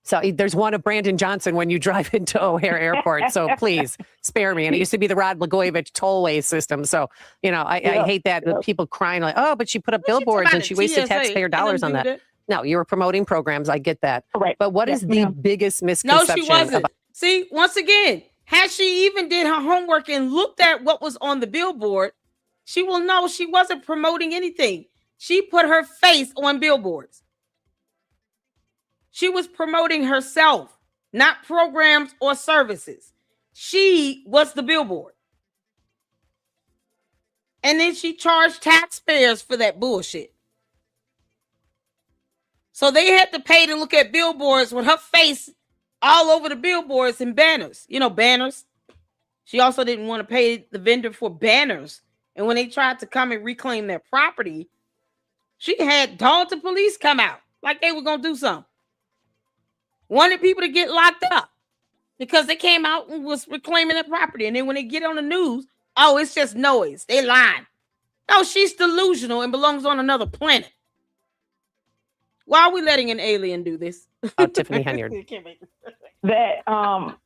So there's one of Brandon Johnson when you drive into O'Hare Airport. So please spare me. And it used to be the Rod Blagojevich tollway system. So, I hate that people crying like, oh, but she put up billboards and she wasted taxpayer dollars on that. No, you were promoting programs. I get that. Right. But what is the biggest misconception? No, she wasn't. See, once again, had she even did her homework and looked at what was on the billboard, she will know she wasn't promoting anything. She put her face on billboards. She was promoting herself, not programs or services. She was the billboard. And then she charged taxpayers for that bullshit. So they had to pay to look at billboards with her face all over the billboards and banners. Banners. She also didn't want to pay the vendor for banners. And when they tried to come and reclaim their property, she had Dalton police come out like they were going to do something. Wanted people to get locked up because they came out and was reclaiming their property. And then when they get on the news, oh, it's just noise. They lying. No, she's delusional and belongs on another planet. Why are we letting an alien do this? Tiffany Henyard. That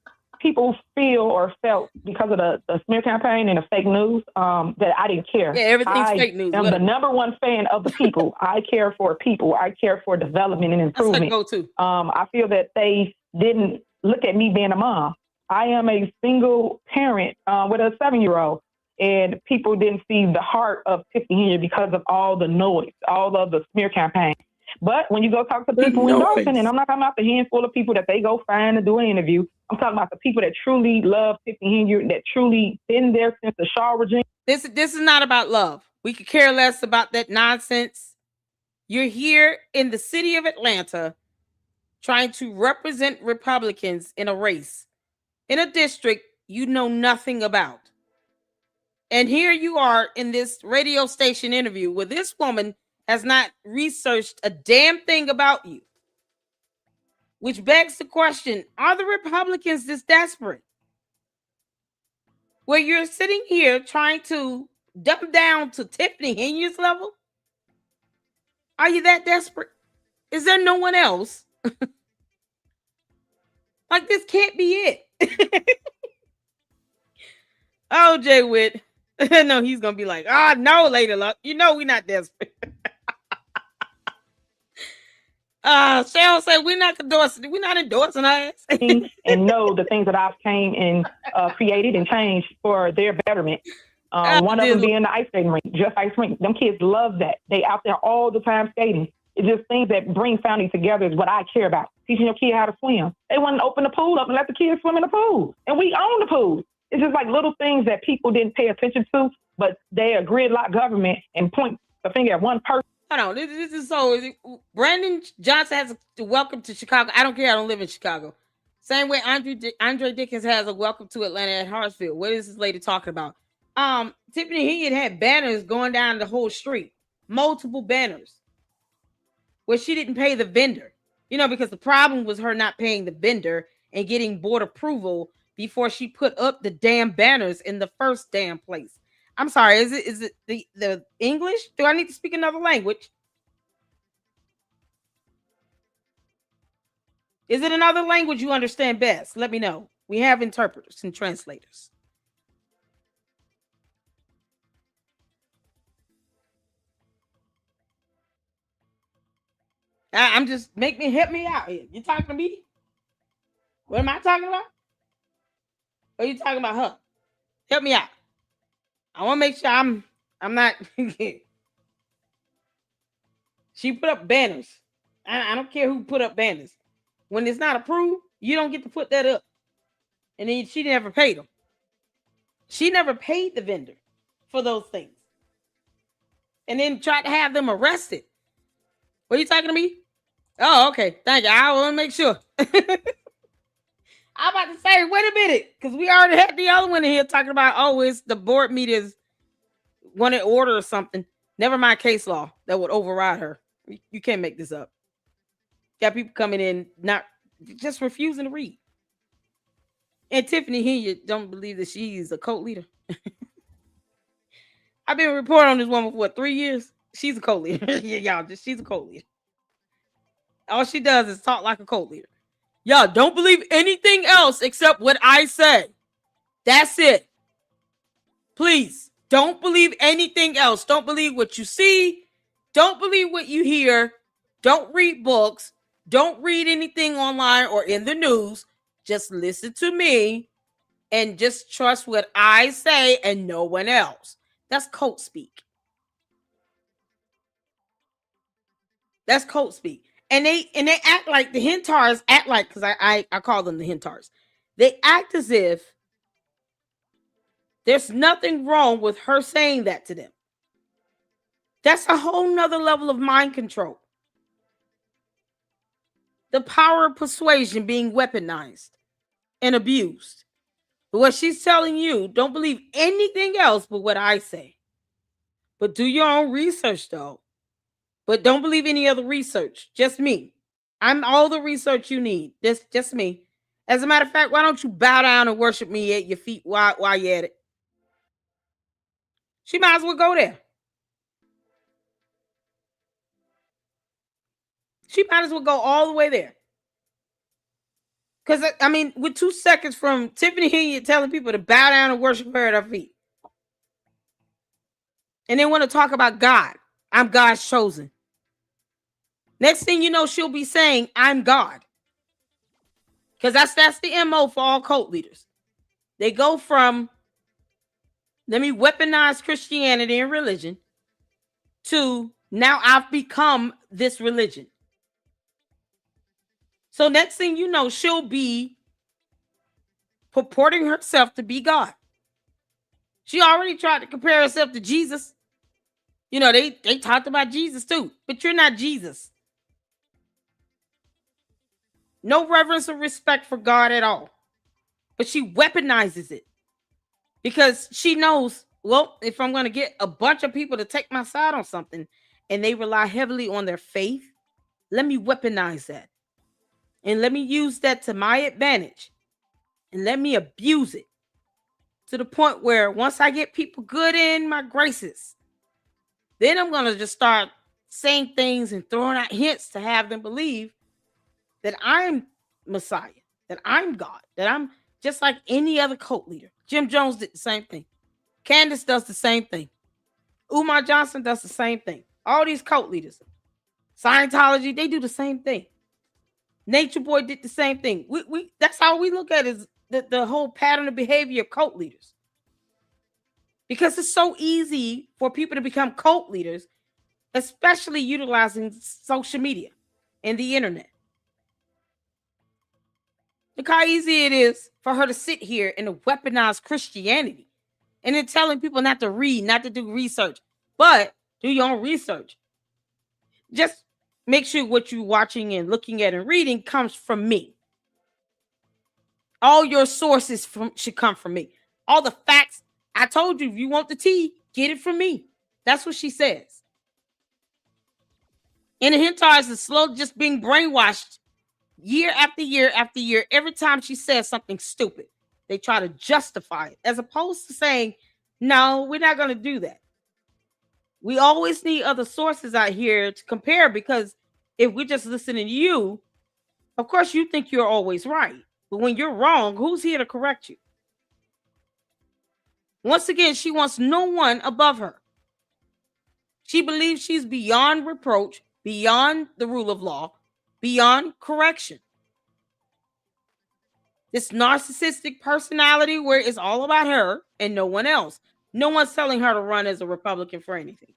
people feel or felt because of the smear campaign and the fake news that I didn't care. Yeah, everything's fake news. I'm the number one fan of the people. I care for people. I care for development and improvement. That's a go-to. I feel that they didn't look at me being a mom. I am a single parent with a 7-year-old, and people didn't see the heart of Tiffany here because of all the noise, all of the smear campaign. But when you go talk to people in Dalton, and I'm not talking about the handful of people that they go find to do an interview, I'm talking about the people that truly love Tiffany Henyard, that truly been there since the Shaw regime. This is not about love. We could care less about that nonsense. You're here in the city of Atlanta trying to represent Republicans in a race, in a district you know nothing about. And here you are in this radio station interview where this woman has not researched a damn thing about you. Which begs the question, are the Republicans this desperate? Where you're sitting here trying to dumb down to Tiffany Henyard's level? Are you that desperate? Is there no one else? Like, this can't be it. Oh, Jay Witt. No, he's going to be like, oh, no, Lady Luck. We're not desperate. Cheryl said we're not endorsing her ass. And know the things that I've came and created and changed for their betterment. One of them being the ice skating rink, just ice rink. Them kids love that. They out there all the time skating. It's just things that bring families together is what I care about. Teaching your kid how to swim. They want to open the pool up and let the kids swim in the pool. And we own the pool. It's just like little things that people didn't pay attention to, but they are gridlock government and point the finger at one person. Hold on. This is so. Brandon Johnson has a welcome to Chicago. I don't care. I don't live in Chicago. Same way Andre Dickens has a welcome to Atlanta at Hartsfield. What is this lady talking about? Tiffany Henyard had banners going down the whole street. Multiple banners. Where she didn't pay the vendor. You know, because the problem was her not paying the vendor and getting board approval before she put up the damn banners in the first damn place. I'm sorry, is it the English? Do I need to speak another language? Is it another language you understand best? Let me know. We have interpreters and translators. I'm just help me out here. You talking to me? What am I talking about? Or are you talking about her? Help me out. I want to make sure I'm not. She put up banners. I don't care who put up banners. When it's not approved, you don't get to put that up. And then she never paid them. She never paid the vendor for those things. And then tried to have them arrested. What are you talking to me? Oh, okay. Thank you. I want to make sure. I'm about to say, wait a minute, because we already had the other one in here talking about, oh, it's the board meters wanted order or something. Never mind case law that would override her. You can't make this up. Got people coming in not just refusing to read. And Tiffany Henyard don't believe that she's a cult leader. I've been reporting on this woman for what, 3 years? She's a cult leader. Y'all, she's a cult leader. All she does is talk like a cult leader. Y'all don't believe anything else except what I say. That's it. Please don't believe anything else. Don't believe what you see. Don't believe what you hear. Don't read books. Don't read anything online or in the news. Just listen to me and just trust what I say and no one else. That's cult speak. That's cult speak. And they act like the Hentards act like, because I call them the Hentards. They act as if there's nothing wrong with her saying that to them. That's a whole nother level of mind control. The power of persuasion being weaponized and abused. But what she's telling you, don't believe anything else but what I say. But do your own research, though. But don't believe any other research. Just me. I'm all the research you need. Just me. As a matter of fact, why don't you bow down and worship me at your feet while you're at it? She might as well go there. She might as well go all the way there. Because, I mean, with 2 seconds from Tiffany Henyard telling people to bow down and worship her at her feet. And they want to talk about God. I'm God's chosen. Next thing you know, she'll be saying, I'm God. Because that's the MO for all cult leaders. They go from, let me weaponize Christianity and religion, to now I've become this religion. So next thing you know, she'll be purporting herself to be God. She already tried to compare herself to Jesus. You know, they talked about Jesus too, but you're not Jesus. No reverence or respect for God at all. But she weaponizes it because she knows, well, if I'm going to get a bunch of people to take my side on something and they rely heavily on their faith, let me weaponize that. And let me use that to my advantage. And let me abuse it to the point where once I get people good in my graces, then I'm going to just start saying things and throwing out hints to have them believe that I'm Messiah, that I'm God, that I'm just like any other cult leader. Jim Jones did the same thing. Candace does the same thing. Umar Johnson does the same thing. All these cult leaders. Scientology, they do the same thing. Nature Boy did the same thing. We that's how we look at it, is the whole pattern of behavior of cult leaders. Because it's so easy for people to become cult leaders, especially utilizing social media and the internet. Look how easy it is for her to sit here and to weaponize Christianity and then telling people not to read, not to do research, but do your own research. Just make sure what you're watching and looking at and reading comes from me. All your sources should come from me. All the facts, I told you, if you want the tea, get it from me. That's what she says. And the Henyards is slow, just being brainwashed year after year after year. Every time she says something stupid, they try to justify it, as opposed to saying, no, we're not going to do that. We always need other sources out here to compare, because if we're just listening to you, of course you think you're always right. But when you're wrong, who's here to correct you? Once again, she wants no one above her. She believes she's beyond reproach, beyond the rule of law, beyond correction. This narcissistic personality where it's all about her and no one else. No one's telling her to run as a Republican for anything.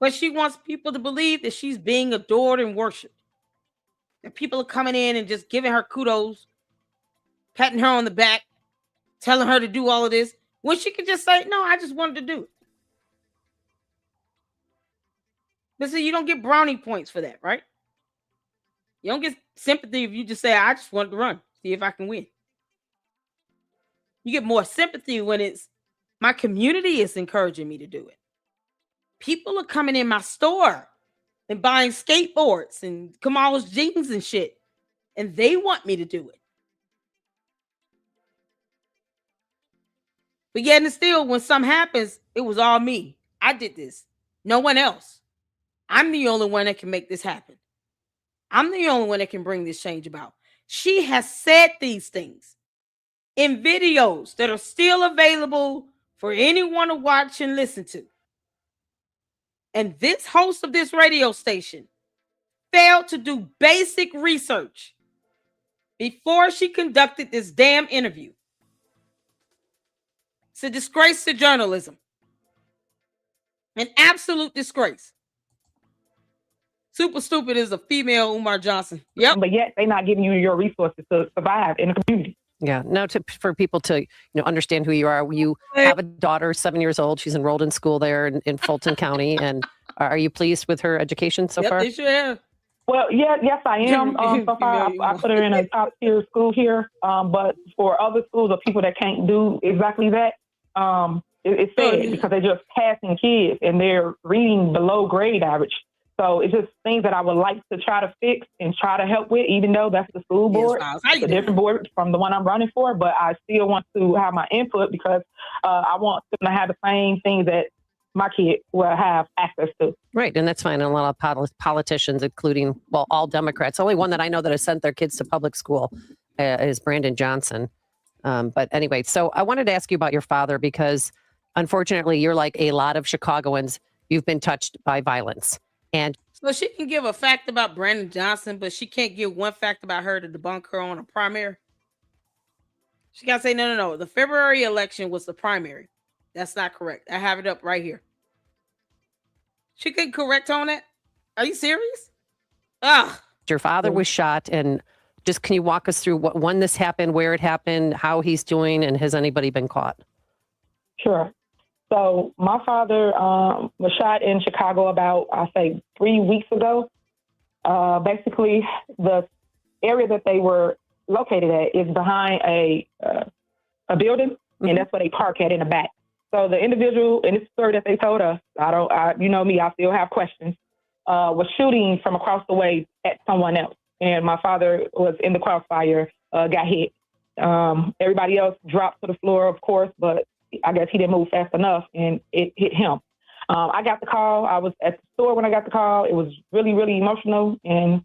But she wants people to believe that she's being adored and worshipped. That people are coming in and just giving her kudos, patting her on the back, telling her to do all of this, when she could just say, no, I just wanted to do it. But see, you don't get brownie points for that, right? You don't get sympathy if you just say, I just wanted to run, see if I can win. You get more sympathy when it's my community is encouraging me to do it. People are coming in my store and buying skateboards and Kamal's jeans and shit, and they want me to do it. But yet and still, when something happens, it was all me. I did this. No one else. I'm the only one that can make this happen. I'm the only one that can bring this change about. She has said these things in videos that are still available for anyone to watch and listen to. And this host of this radio station failed to do basic research before she conducted this damn interview. It's a disgrace to journalism. An absolute disgrace. Super stupid is a female Umar Johnson. Yep. But yet they're not giving you your resources to survive in the community. Yeah, no, for people to understand who you are. You have a daughter, 7 years old. She's enrolled in school there in Fulton County. And are you pleased with her education so far? They sure have. Well, yes, I am. So far, I put her in a top tier school here. But for other schools or people that can't do exactly that, it's sad because they're just passing kids and they're reading below grade average. So it's just things that I would like to try to fix and try to help with, even though that's the school board. It's a different board from the one I'm running for, but I still want to have my input because I want them to have the same things that my kid will have access to. Right, and that's fine. And a lot of politicians, including, well, all Democrats. Only one that I know that has sent their kids to public school is Brandon Johnson. But anyway, so I wanted to ask you about your father because, unfortunately, you're like a lot of Chicagoans. You've been touched by violence. And so she can give a fact about Brandon Johnson, but she can't give one fact about her to debunk her on a primary. She got to say, no. The February election was the primary. That's not correct. I have it up right here. She can correct on that. Are you serious? Your father was shot, and just can you walk us through when this happened, where it happened, how he's doing, and has anybody been caught? Sure. So my father was shot in Chicago about, I say, 3 weeks ago. Basically, the area that they were located at is behind a building, and that's where they park at in the back. So the individual, in this story that they told us, you know me, I still have questions, was shooting from across the way at someone else. And my father was in the crossfire, got hit. Everybody else dropped to the floor, of course, but I guess he didn't move fast enough and it hit him. I got the call. I was at the store when I got the call. It was really, really emotional and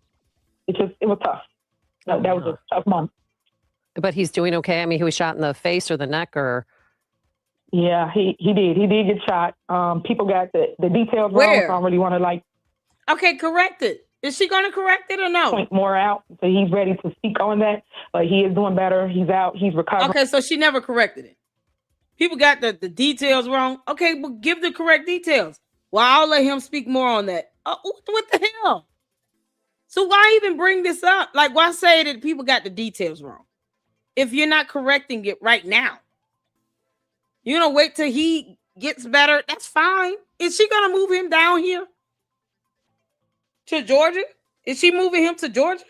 it was tough. That was a tough month. But he's doing okay. I mean, he was shot in the face or the neck or? Yeah, he did. He did get shot. People got the details wrong, Where? so I don't really want to Okay, correct it. Is she going to correct it or no? point more out. So he's ready to speak on that, but he is doing better. He's out. He's recovering. Okay, so she never corrected it. People got the details wrong. Okay, but give the correct details. Well, I'll let him speak more on that. What the hell? So why even bring this up? Like, why say that people got the details wrong if you're not correcting it right now? You know, wait till he gets better. That's fine. Is she gonna move him down here to Georgia? Is she moving him to Georgia?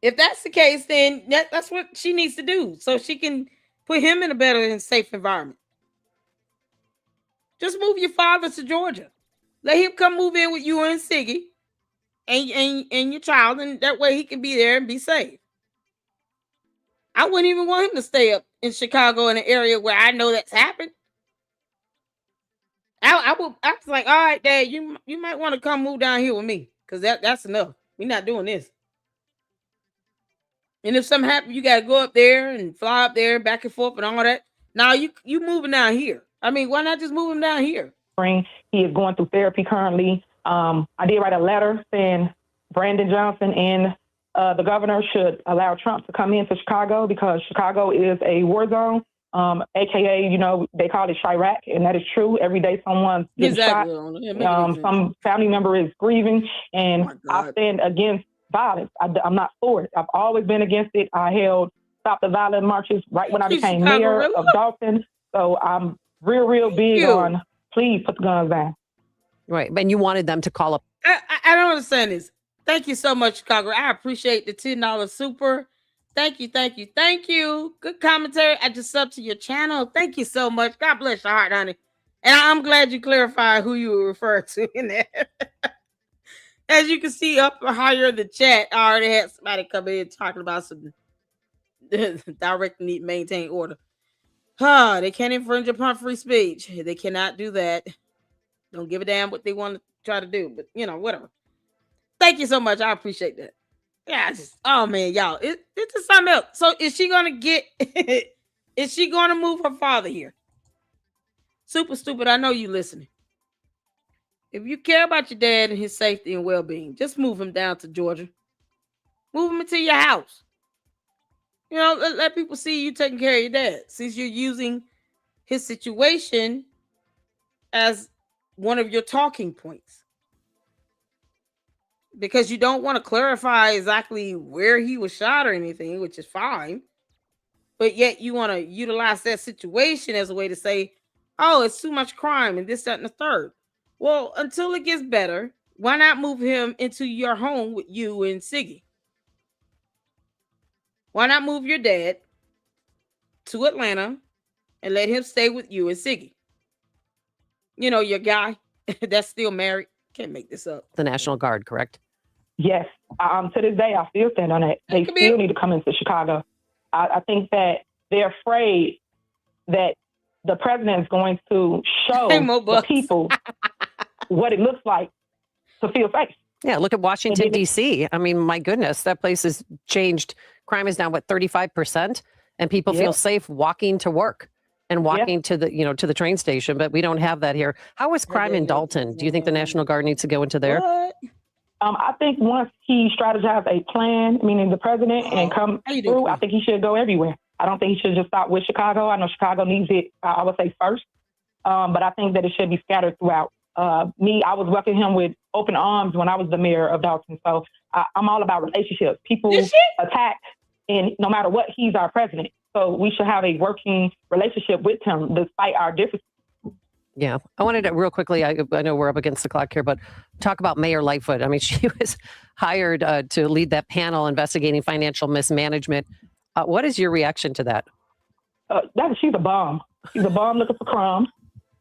If that's the case, then that's what she needs to do so she can put him in a better and safe environment. Just move your father to Georgia. Let him come move in with you and Siggy and your child, and that way he can be there and be safe. I wouldn't even want him to stay up in Chicago in an area where I know that's happened. I was like, all right, Dad, you might want to come move down here with me because that's enough. We're not doing this. And if something happens, you got to go up there and fly up there back and forth and all that. Now you moving down here. I mean, why not just move him down here? He is going through therapy currently. I did write a letter saying Brandon Johnson and the governor should allow Trump to come into Chicago because Chicago is a war zone, AKA, you know, they call it Chirac, and that is true. Every day someone's getting shot. Some family member is grieving, and I stand against violence. I'm not for it. I've always been against it. I held Stop the Violent marches right when I became mayor of Dalton. So I'm real big on please put the guns down. Right. And you wanted them to call up. I don't understand this. Thank you so much, Chicago. I appreciate the $10 super. Thank you. Good commentary. I just subbed to your channel. Thank you so much. God bless your heart, honey. And I'm glad you clarified who you were referring to in there. As you can see up higher in the chat, I already had somebody come in talking about some direct need to maintain order. They can't infringe upon free speech. They cannot do that. Don't give a damn what they want to try to do, but you know, whatever. Thank you so much. I appreciate that. Yeah, oh man, y'all, it's just something else. So is she gonna is she gonna move her father here? Super stupid. I know you listening. If you care about your dad and his safety and well-being, just move him down to Georgia. Move him into your house. You know, let people see you taking care of your dad. Since you're using his situation as one of your talking points. Because you don't want to clarify exactly where he was shot or anything, which is fine. But yet you want to utilize that situation as a way to say, oh, it's too much crime and this, that, and the third. Well, until it gets better, why not move him into your home with you and Siggy? Why not move your dad to Atlanta and let him stay with you and Siggy? You know, your guy that's still married. Can't make this up. The National Guard, correct? Yes. To this day, I still stand on it. They still need to come into Chicago. I think that they're afraid that the president is going to show the people what it looks like to feel safe. Yeah, look at Washington, D.C. I mean, my goodness, that place has changed. Crime is down, 35%? And people feel safe walking to work and walking to the train station. But we don't have that here. How is crime in Dalton? Do you think the National Guard needs to go into there? I think once he strategizes a plan, meaning the president, and come through, I think he should go everywhere. I don't think he should just stop with Chicago. I know Chicago needs it, I would say first. But I think that it should be scattered throughout. I was welcoming him with open arms when I was the mayor of Dalton. So I'm all about relationships. People attack, and no matter what, he's our president. So we should have a working relationship with him despite our differences. Yeah. I wanted to real quickly, I know we're up against the clock here, but talk about Mayor Lightfoot. I mean, she was hired to lead that panel investigating financial mismanagement. What is your reaction to that? She's a bomb. She's a bomb looking for crumbs.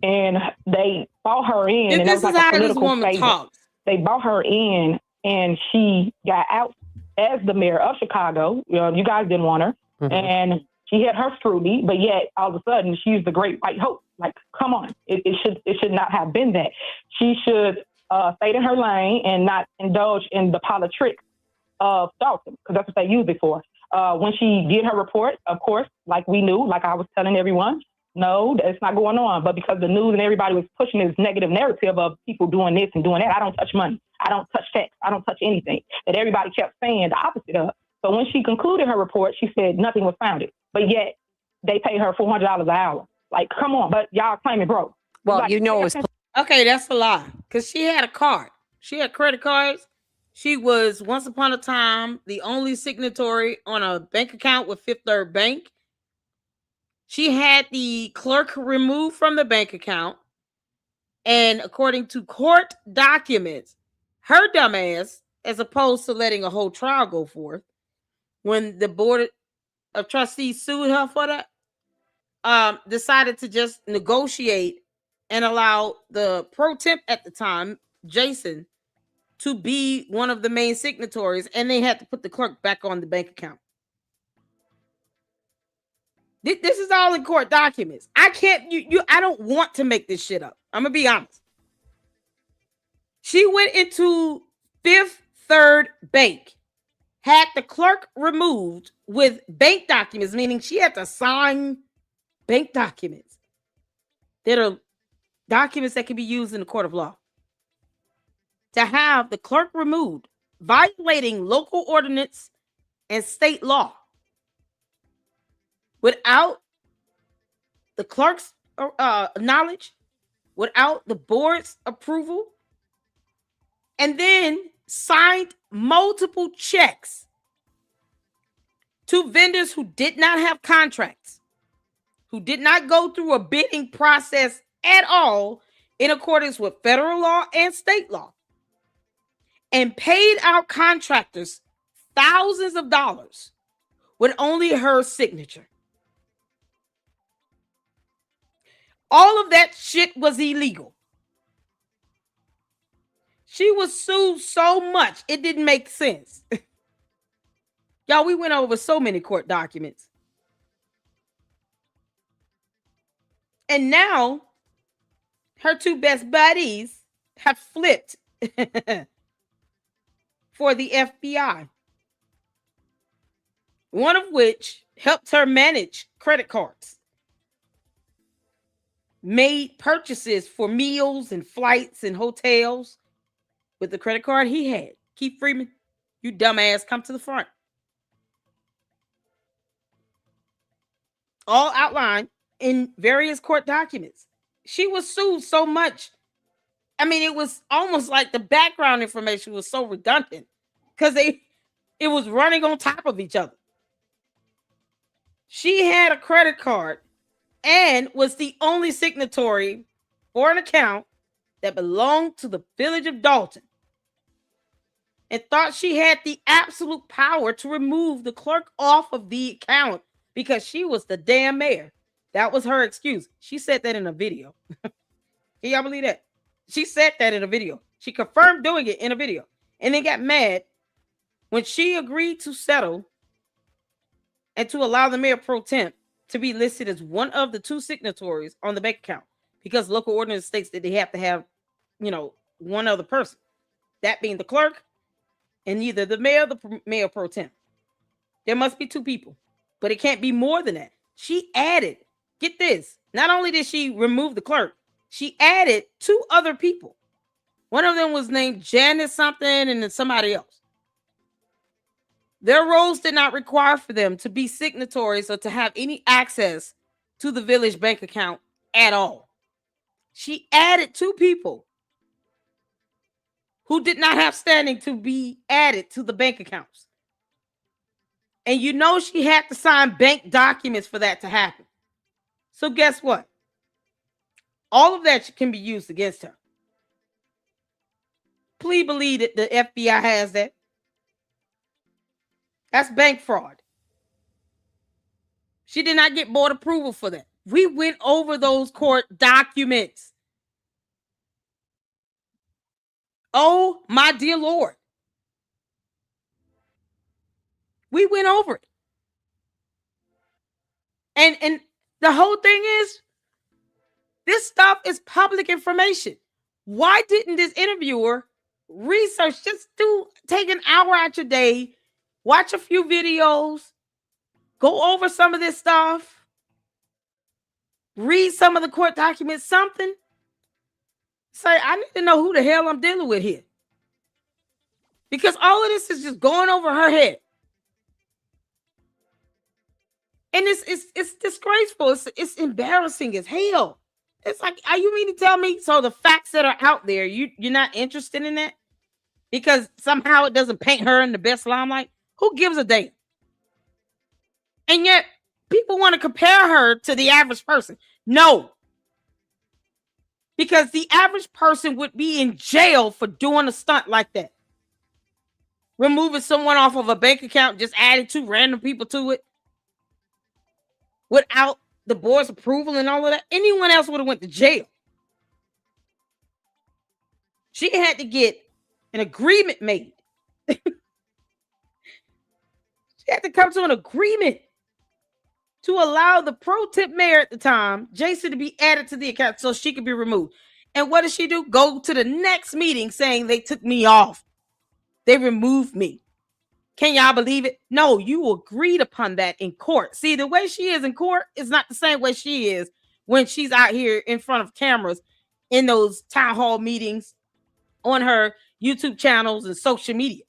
And they bought her in. And this that was is like how a political this woman statement. talks. They bought her in, and she got out as the mayor of Chicago. You guys didn't want her. Mm-hmm. And she had her scrutiny, but yet all of a sudden she's the great white hope. Like, come on. It should not have been that. She should stay in her lane and not indulge in the politics of Dalton, because that's what they use it for. When she did her report, of course, like we knew, like I was telling everyone, no, that's not going on. But because the news and everybody was pushing this negative narrative of people doing this and doing that, I don't touch money. I don't touch checks. I don't touch anything. That everybody kept saying the opposite of. So when she concluded her report, she said nothing was founded. But yet they pay her $400 an hour. Like, come on, but y'all claiming broke. Well, like, you know, okay, that's a lie. Because she had a card. She had credit cards. She was once upon a time the only signatory on a bank account with Fifth Third Bank. She had the clerk removed from the bank account. And according to court documents, her dumbass, as opposed to letting a whole trial go forth, when the board of trustees sued her for that, decided to just negotiate and allow the pro temp at the time, Jason, to be one of the main signatories, and they had to put the clerk back on the bank account. This is all in court documents. I can't, I don't want to make this shit up. I'm gonna be honest. She went into Fifth Third Bank, had the clerk removed with bank documents, meaning she had to sign bank documents that are documents that can be used in the court of law. To have the clerk removed, violating local ordinance and state law without the clerk's knowledge, without the board's approval, and then signed multiple checks to vendors who did not have contracts, who did not go through a bidding process at all in accordance with federal law and state law, and paid out contractors thousands of dollars with only her signature. All of that shit was illegal. She was sued so much, it didn't make sense. Y'all, we went over so many court documents. And now, her two best buddies have flipped for the FBI. One of which helped her manage credit cards, made purchases for meals and flights and hotels with the credit card he had. Keith Freeman, you dumbass, come to the front. All outlined in various court documents. She was sued so much. I mean, it was almost like the background information was so redundant because it was running on top of each other. She had a credit card and was the only signatory for an account that belonged to the village of Dalton, and thought she had the absolute power to remove the clerk off of the account because she was the damn mayor. That was her excuse. She said that in a video. Can y'all believe that? She said that in a video. She confirmed doing it in a video, and then got mad when she agreed to settle and to allow the mayor pro temp to be listed as one of the two signatories on the bank account, because local ordinance states that they have to have, one other person, that being the clerk and either the mayor or the mayor pro temp. There must be two people, but it can't be more than that. She added, get this, not only did she remove the clerk, she added two other people. One of them was named Janice something, and then somebody else. Their roles did not require for them to be signatories or to have any access to the village bank account at all. She added two people who did not have standing to be added to the bank accounts. And she had to sign bank documents for that to happen. So guess what? All of that can be used against her. Please believe that the FBI has that. That's bank fraud. She did not get board approval for that. We went over those court documents. Oh, my dear Lord. We went over it. And the whole thing is, this stuff is public information. Why didn't this interviewer research, take an hour out your day, watch a few videos, go over some of this stuff, read some of the court documents, something. Say, I need to know who the hell I'm dealing with here. Because all of this is just going over her head. And it's disgraceful. It's embarrassing as hell. It's like, are you mean to tell me? So the facts that are out there, you're not interested in that? Because somehow it doesn't paint her in the best limelight? Who gives a damn? And yet people want to compare her to the average person. No. Because the average person would be in jail for doing a stunt like that. Removing someone off of a bank account, just adding 2 random people to it without the board's approval and all of that. Anyone else would have went to jail. She had to get an agreement made. She had to come to an agreement to allow the pro temp mayor at the time, Jason, to be added to the account so she could be removed. And what does she do? Go to the next meeting saying they took me off. They removed me. Can y'all believe it? No, you agreed upon that in court. See, the way she is in court is not the same way she is when she's out here in front of cameras in those town hall meetings on her YouTube channels and social media.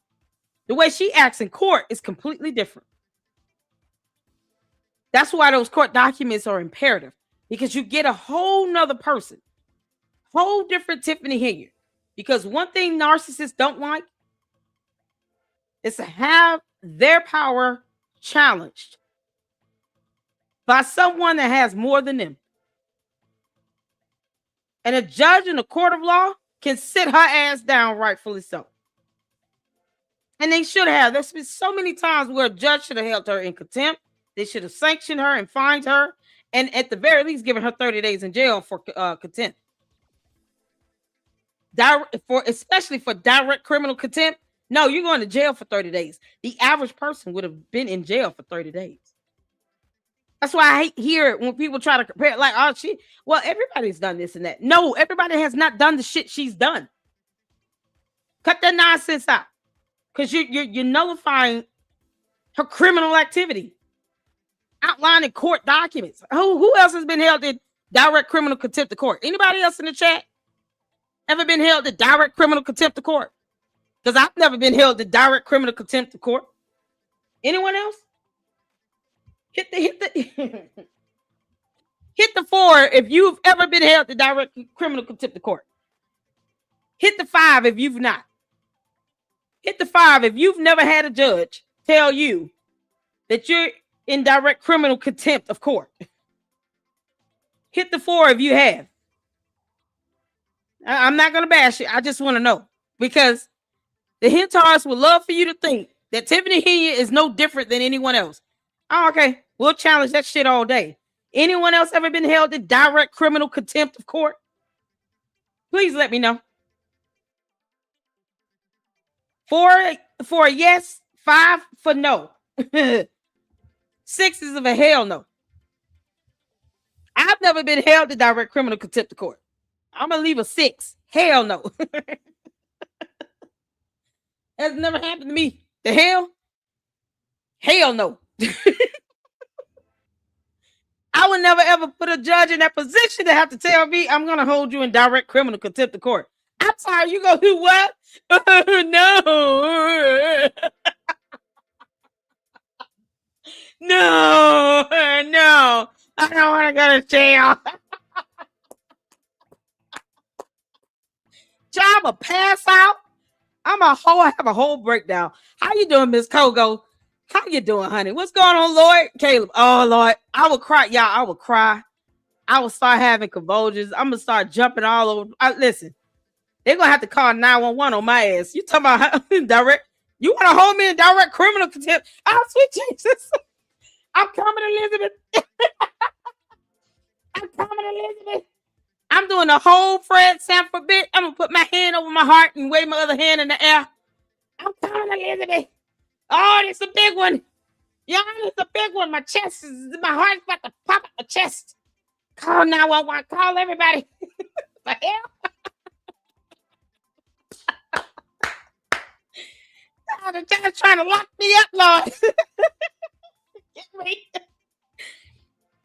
The way she acts in court is completely different. That's why those court documents are imperative, because you get a whole nother person, whole different Tiffany Henyard. Because one thing narcissists don't like is to have their power challenged by someone that has more than them. And a judge in a court of law can sit her ass down, rightfully so. And they should have. There's been so many times where a judge should have held her in contempt. They should have sanctioned her and fined her, and at the very least given her 30 days in jail for contempt. Especially for direct criminal contempt. No, you're going to jail for 30 days. The average person would have been in jail for 30 days. That's why I hear it when people try to compare, like, oh, well, everybody's done this and that. No, everybody has not done the shit she's done. Cut that nonsense out. Because you're nullifying her criminal activity. Outlined in court documents. Who else has been held in direct criminal contempt of court? Anybody else in the chat ever been held in direct criminal contempt of court? Because I've never been held in direct criminal contempt of court. Anyone else? Hit the 4 if you've ever been held in direct criminal contempt of court. Hit the 5 if you've not. Hit the 5 if you've never had a judge tell you that you're in direct criminal contempt of court. Hit the 4 if you have. I'm not going to bash it. I just want to know. Because the Hentards would love for you to think that Tiffany Henyard is no different than anyone else. Oh, okay. We'll challenge that shit all day. Anyone else ever been held in direct criminal contempt of court? Please let me know. 4 for a yes, 5 for no. 6 is of a hell no. I've never been held in direct criminal contempt of court. I'm going to leave a 6. Hell no. That's never happened to me. The hell? Hell no. I would never ever put a judge in that position to have to tell me I'm going to hold you in direct criminal contempt of court. I'm sorry, you go do what? No. No. I don't want to go to jail. I'm going to pass out. I'm a have a whole breakdown. How you doing, Miss Kogo? How you doing, honey? What's going on, Lord? Caleb. Oh, Lord. I will cry. Y'all, I will cry. I will start having convulsions. I'm going to start jumping all over. Listen, they're going to have to call 911 on my ass. You talking about direct? You want to hold me in direct criminal contempt? Oh, sweet Jesus. I'm coming, Elizabeth. I'm coming, Elizabeth. I'm doing the whole Fred Sanford bit. I'm going to put my hand over my heart and wave my other hand in the air. I'm coming, Elizabeth. Oh, it's a big one. Yeah, it's a big one. My heart's about to pop out my chest. Call 911. Call everybody. The hell? Oh, the judge trying to lock me up, Lord.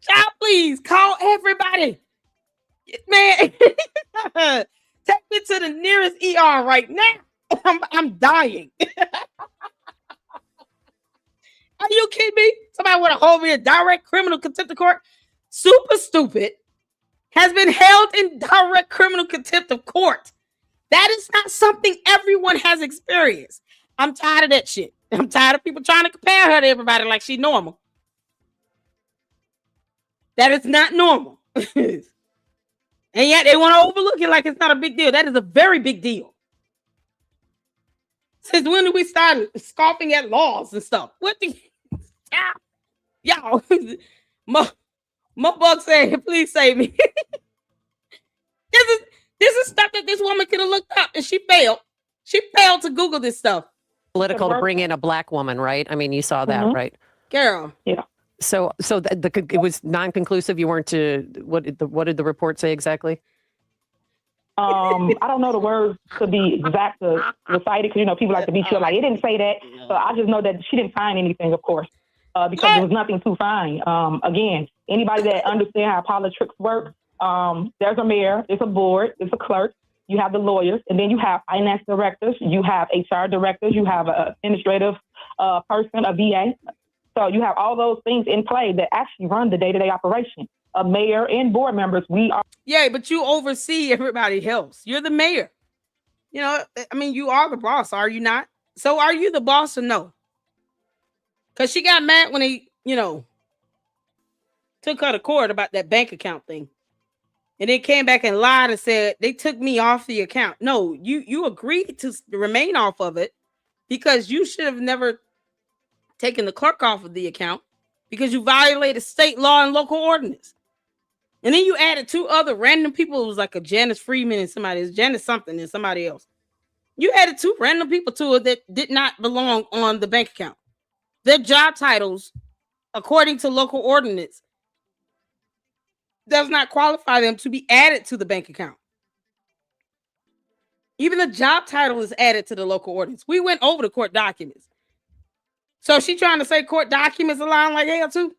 Child, please call everybody. Man, take me to the nearest ER right now. I'm dying. Are you kidding me? Somebody want to hold me in direct criminal contempt of court? Super stupid has been held in direct criminal contempt of court. That is not something everyone has experienced. I'm tired of that shit. I'm tired of people trying to compare her to everybody like she's normal. That is not normal. And yet they want to overlook it like it's not a big deal. That is a very big deal. Since when did we start scoffing at laws and stuff? What the... Y'all, my buck said, please save me. This is stuff that this woman could have looked up, and she failed. She failed to Google this stuff. Political to bring in a black woman, right? I mean, you saw that, right? Girl. Yeah. So it was non-conclusive. You weren't to what did the report say exactly? I don't know the words to be exact to recite it because people like to be sure. Like it didn't say that, so I just know that she didn't find anything, of course, because there was nothing to find. Again, anybody that understands how politics work, there's a mayor, there's a board, there's a clerk, you have the lawyers, and then you have finance directors, you have HR directors, you have an administrative person, a VA. So you have all those things in play that actually run the day-to-day operation. A mayor and board members, we are. Yeah, but you oversee everybody else. You're the mayor. I mean, you are the boss, are you not? So are you the boss or no? Because she got mad when they, took her to court about that bank account thing. And then came back and lied and said, they took me off the account. No, you agreed to remain off of it because you should have never taken the clerk off of the account because you violated state law and local ordinance. And then you added two other random people. It was like a Janice Freeman and Janice something and somebody else. You added two random people to it that did not belong on the bank account. Their job titles, according to local ordinance, does not qualify them to be added to the bank account. Even the job title is added to the local ordinance. We went over the court documents. So she trying to say court documents align like hell too?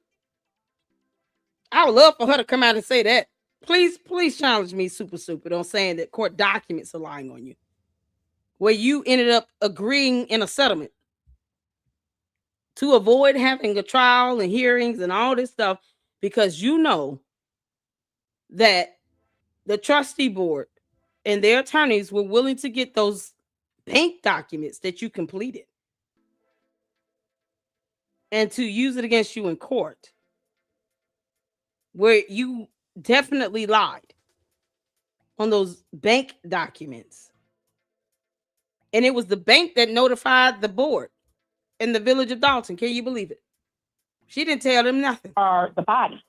I would love for her to come out and say that. Please challenge me, super on saying that court documents are lying on you. Where you ended up agreeing in a settlement to avoid having a trial and hearings and all this stuff because you know that the trustee board and their attorneys were willing to get those bank documents that you completed and to use it against you in court, where you definitely lied on those bank documents. And it was the bank that notified the board in the village of Dalton. Can you believe it? She didn't tell them nothing. Are the body.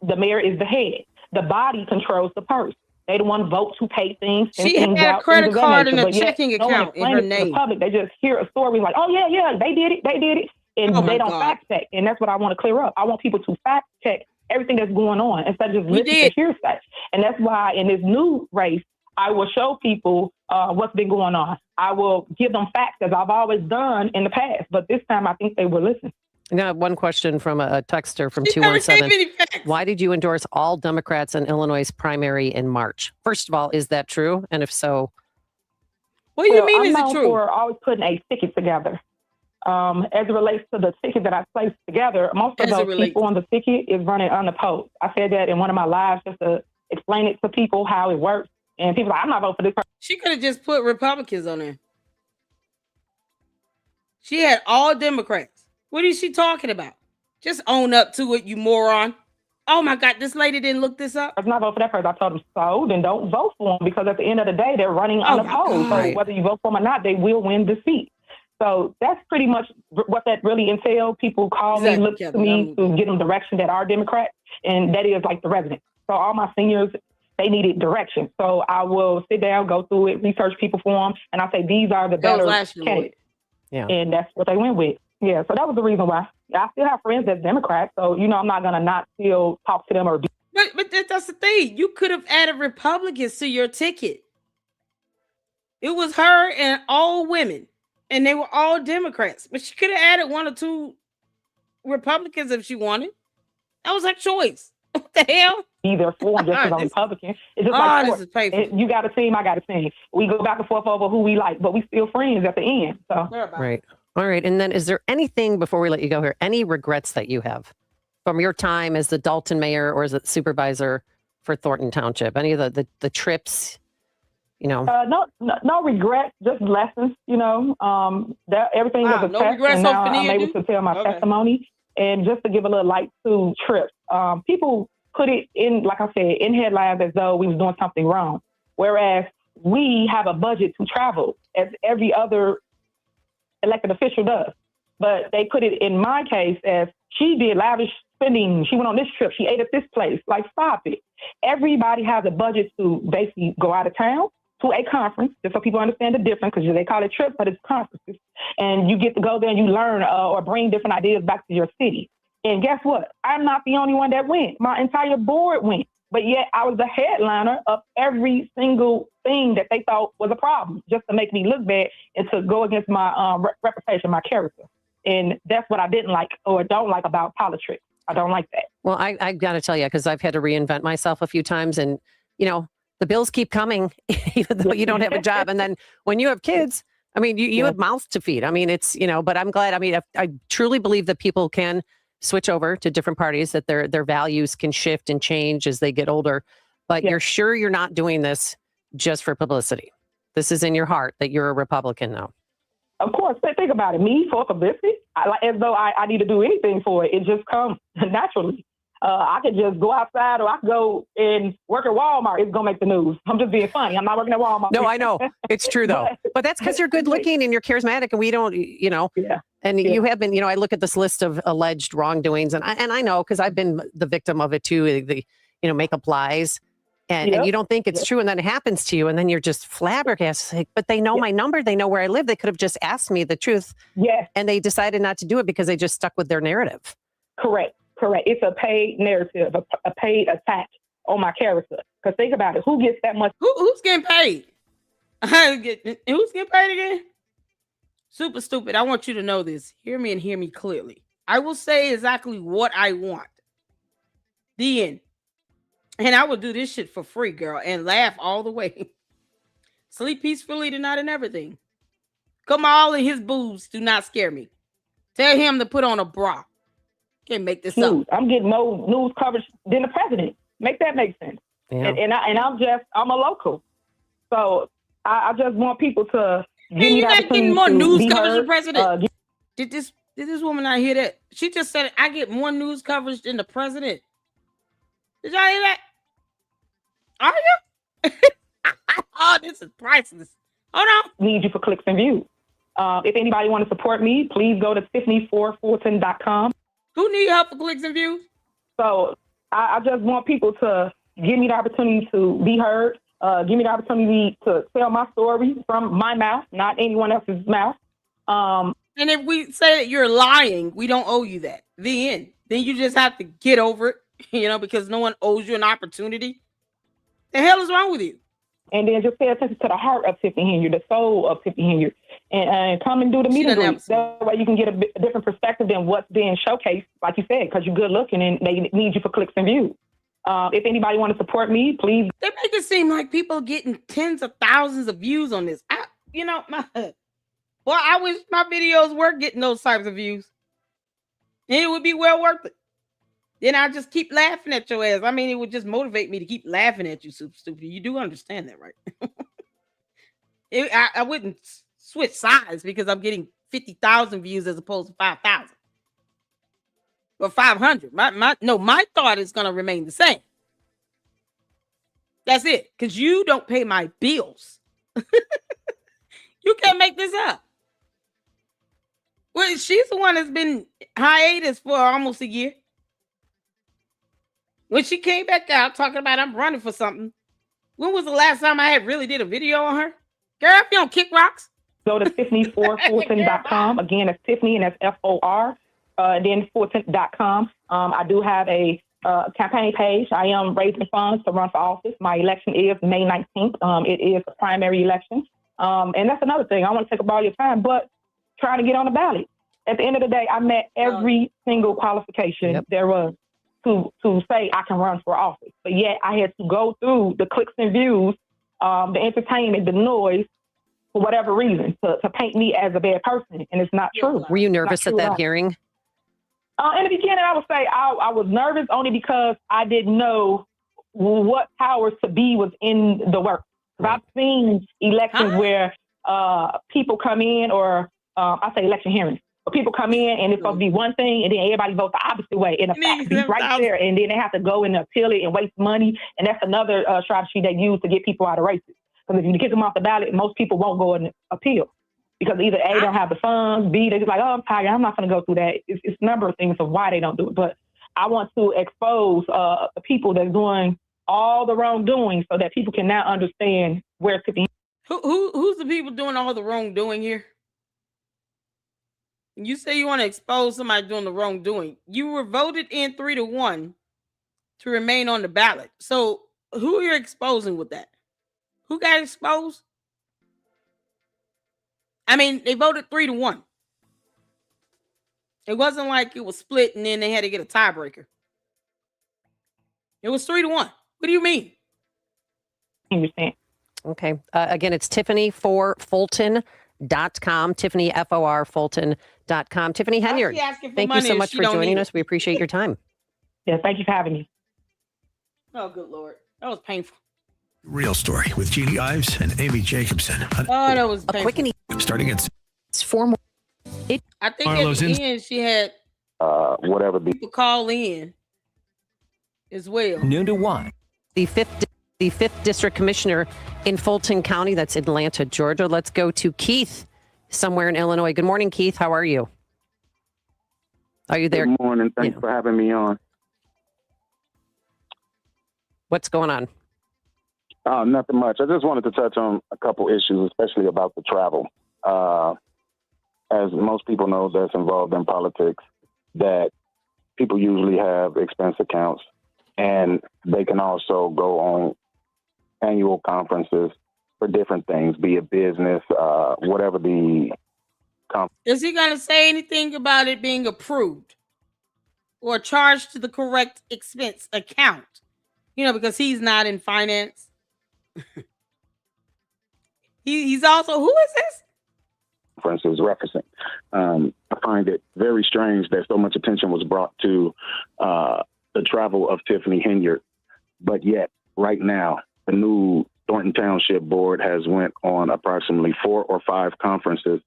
The mayor is the head. The body controls the purse. They the one vote to pay things. She had a credit card and a checking account in her name. The public, they just hear a story like, oh yeah, they did it. And they don't fact check. And that's what I want to clear up. I want people to fact check everything that's going on instead of just listening to hearsay. And that's why in this new race, I will show people what's been going on. I will give them facts as I've always done in the past. But this time I think they will listen. Now, one question from a texter from 217. Why did you endorse all Democrats in Illinois' primary in March? First of all, is that true? And if so, what do you mean is it true? For always putting a ticket together. As it relates to the ticket that I placed together, most of those people on the ticket is running unopposed. I said that in one of my lives just to explain it to people how it works. And people are like, I'm not voting for this person. She could have just put Republicans on there. She had all Democrats. What is she talking about? Just own up to it, you moron. Oh my God, this lady didn't look this up. I'm not voting for that person. I told them so, then don't vote for them because at the end of the day, they're running unopposed. So whether you vote for them or not, they will win the seat. So that's pretty much what that really entails. People call me, look to me to give them direction that are Democrats, and that is like the residents. So all my seniors, they needed direction. So I will sit down, go through it, research people for them, and I say, these are the better candidates. Yeah. And that's what they went with. Yeah, so that was the reason why. I still have friends that's Democrats, so, I'm not going to not still talk to them or... But that's the thing. You could have added Republicans to your ticket. It was her and all women, and they were all Democrats. But she could have added one or two Republicans if she wanted. That was her choice. What the hell? Either for just because I'm Republican. It's just like this is painful. you got a team, I got a team. We go back and forth over who we like, but we still friends at the end. So right. All right. And then is there anything before we let you go here, any regrets that you have from your time as the Dalton mayor or as a supervisor for Thornton Township? Any of the trips, you know? No regrets, just lessons, you know. That everything was a test, and now I'm able to tell my testimony. And just to give a little light to trips, people put it in, like I said, in headlines as though we was doing something wrong. Whereas we have a budget to travel as every other elected official does. But they put it in my case as she did lavish spending. She went on this trip. She ate at this place. Like, stop it. Everybody has a budget to basically go out of town to a conference, just so people understand the difference, because they call it trips, but it's conferences. And you get to go there and you learn or bring different ideas back to your city. And guess what? I'm not the only one that went. My entire board went. But yet I was the headliner of every single thing that they thought was a problem, just to make me look bad and to go against my reputation, my character. And that's what I didn't like or don't like about politics. I don't like that. Well, I got to tell you, because I've had to reinvent myself a few times, and, you know, the bills keep coming, even though you don't have a job. And then when you have kids, I mean, you have mouths to feed. I mean, it's, you know, but I'm glad. I mean, I truly believe that people can switch over to different parties, that their values can shift and change as they get older. But you're sure you're not doing this just for publicity. This is in your heart that you're a Republican now. Of course, think about it. Me for publicity, as though I need to do anything for it. It just comes naturally. I could just go outside, or I could go and work at Walmart. It's going to make the news. I'm just being funny. I'm not working at Walmart. No, I know. It's true, though. But that's because you're good looking and you're charismatic, and we don't, you know. Yeah. And you have been, you know, I look at this list of alleged wrongdoings, and I know, because I've been the victim of it too, the you know, makeup lies. And you don't think it's true, and then it happens to you, and then you're just flabbergasted. Like, but they know my number. They know where I live. They could have just asked me the truth. Yes. And they decided not to do it because they just stuck with their narrative. Correct. It's a paid narrative, a paid attack on my character. Because think about it. Who gets that much? Who's getting paid? Who's getting paid again? Super stupid. I want you to know this. Hear me and hear me clearly. I will say exactly what I want. The end. And I will do this shit for free, girl, and laugh all the way. Sleep peacefully tonight and everything. Kamal and his boobs do not scare me. Tell him to put on a bra. Can't make this up. I'm getting more news coverage than the president. Make that make sense. Yeah. And I'm a local. So I just want people to give me you're the not getting more news coverage than the president. Did this woman not hear that? She just said I get more news coverage than the president. Did y'all hear that? Are you? Oh, this is priceless. Hold on. Need you for clicks and views. If anybody want to support me, please go to Tiffany4Fulton.com. Who need help for clicks and views? So I just want people to give me the opportunity to be heard. Give me the opportunity to tell my story from my mouth, not anyone else's mouth. And if we say that you're lying, we don't owe you that. The end. Then you just have to get over it, you know, because no one owes you an opportunity. The hell is wrong with you? And then just pay attention to the heart of Tiffany Henyard, the soul of Tiffany Henyard, and come and do the meet and greet. That way you can get a different perspective than what's being showcased, like you said, because you're good looking and they need you for clicks and views. If anybody want to support me, please. They make it seem like people are getting tens of thousands of views on this. I wish my videos were getting those types of views. And it would be well worth it. Then I just keep laughing at your ass. I mean, it would just motivate me to keep laughing at you, super stupid. You do understand that, right? I wouldn't switch sides because I'm getting 50,000 views as opposed to 5,000 or 500. My thought is going to remain the same. That's it. Because you don't pay my bills. You can't make this up. Well, she's the one that's been hiatus for almost a year. When she came back out talking about I'm running for something, when was the last time I really did a video on her? Girl, if you don't kick rocks. Go to Tiffany4Fulton.com. Again, that's Tiffany and that's FOR. Then Fulton.com. I do have a campaign page. I am raising funds to run for office. My election is May 19th. It is a primary election. And that's another thing. I don't want to take up all your time, but trying to get on the ballot. At the end of the day, I met every single qualification there was to say I can run for office. But yet I had to go through the clicks and views, the entertainment, the noise, for whatever reason, to paint me as a bad person. And it's not true. Were you nervous at that hearing? In the beginning, I would say I was nervous only because I didn't know what powers to be was in the work. I've seen elections where people come in, or I say election hearings, where people come in and it's supposed to be one thing, and then everybody votes the opposite way, and the fact be right there, and then they have to go and appeal it and waste money, and that's another strategy they use to get people out of races. Because if you kick them off the ballot, most people won't go and appeal. Because either A, don't have the funds, B, they're just like, oh, I'm tired, I'm not going to go through that. It's a number of things of why they don't do it. But I want to expose the people that's doing all the wrongdoing so that people can now understand where to be. Who's the people doing all the wrongdoing here? You say you want to expose somebody doing the wrongdoing. You were voted in 3-1 to remain on the ballot. So who are you exposing with that? Who got exposed? I mean, they voted 3-1. It wasn't like it was split and then they had to get a tiebreaker. It was 3-1. What do you mean? Okay. Again, it's Tiffany for Fulton.com. Tiffany, F-O-R, Fulton.com. Tiffany Henyard, thank you so much for joining us. We appreciate your time. Yeah, thank you for having me. Oh, good Lord. That was painful. Real Story with Jeannie Ives and Amy Jacobson. Oh, that was painful. A quick and starting at 4 more. I think at the end she had whatever people call in as well. Noon to 1. The fifth district commissioner in Fulton County, that's Atlanta, Georgia. Let's go to Keith somewhere in Illinois. Good morning, Keith. How are you? Are you there? Good morning. Thanks for having me on. What's going on? Nothing much. I just wanted to touch on a couple issues, especially about the travel. As most people know that's involved in politics, that people usually have expense accounts, and they can also go on annual conferences for different things, be it business, whatever the conference. Is he going to say anything about it being approved or charged to the correct expense account? You know, because he's not in finance. He's also, who is this? Conferences referencing. I find it very strange that so much attention was brought to the travel of Tiffany Henyard, but yet right now the new Thornton Township Board has went on approximately 4 or 5 conferences,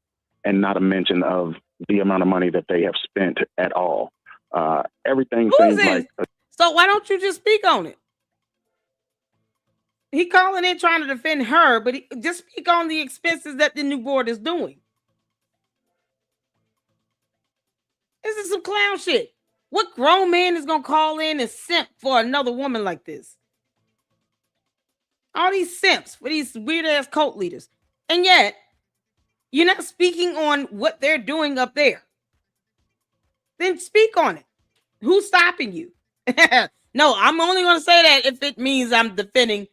and not a mention of the amount of money that they have spent at all. Everything seems like. So why don't you just speak on it? He calling in trying to defend her, but just speak on the expenses that the new board is doing. This is some clown shit. What grown man is going to call in and simp for another woman like this? All these simps for these weird-ass cult leaders. And yet, you're not speaking on what they're doing up there. Then speak on it. Who's stopping you? No, I'm only going to say that if it means I'm defending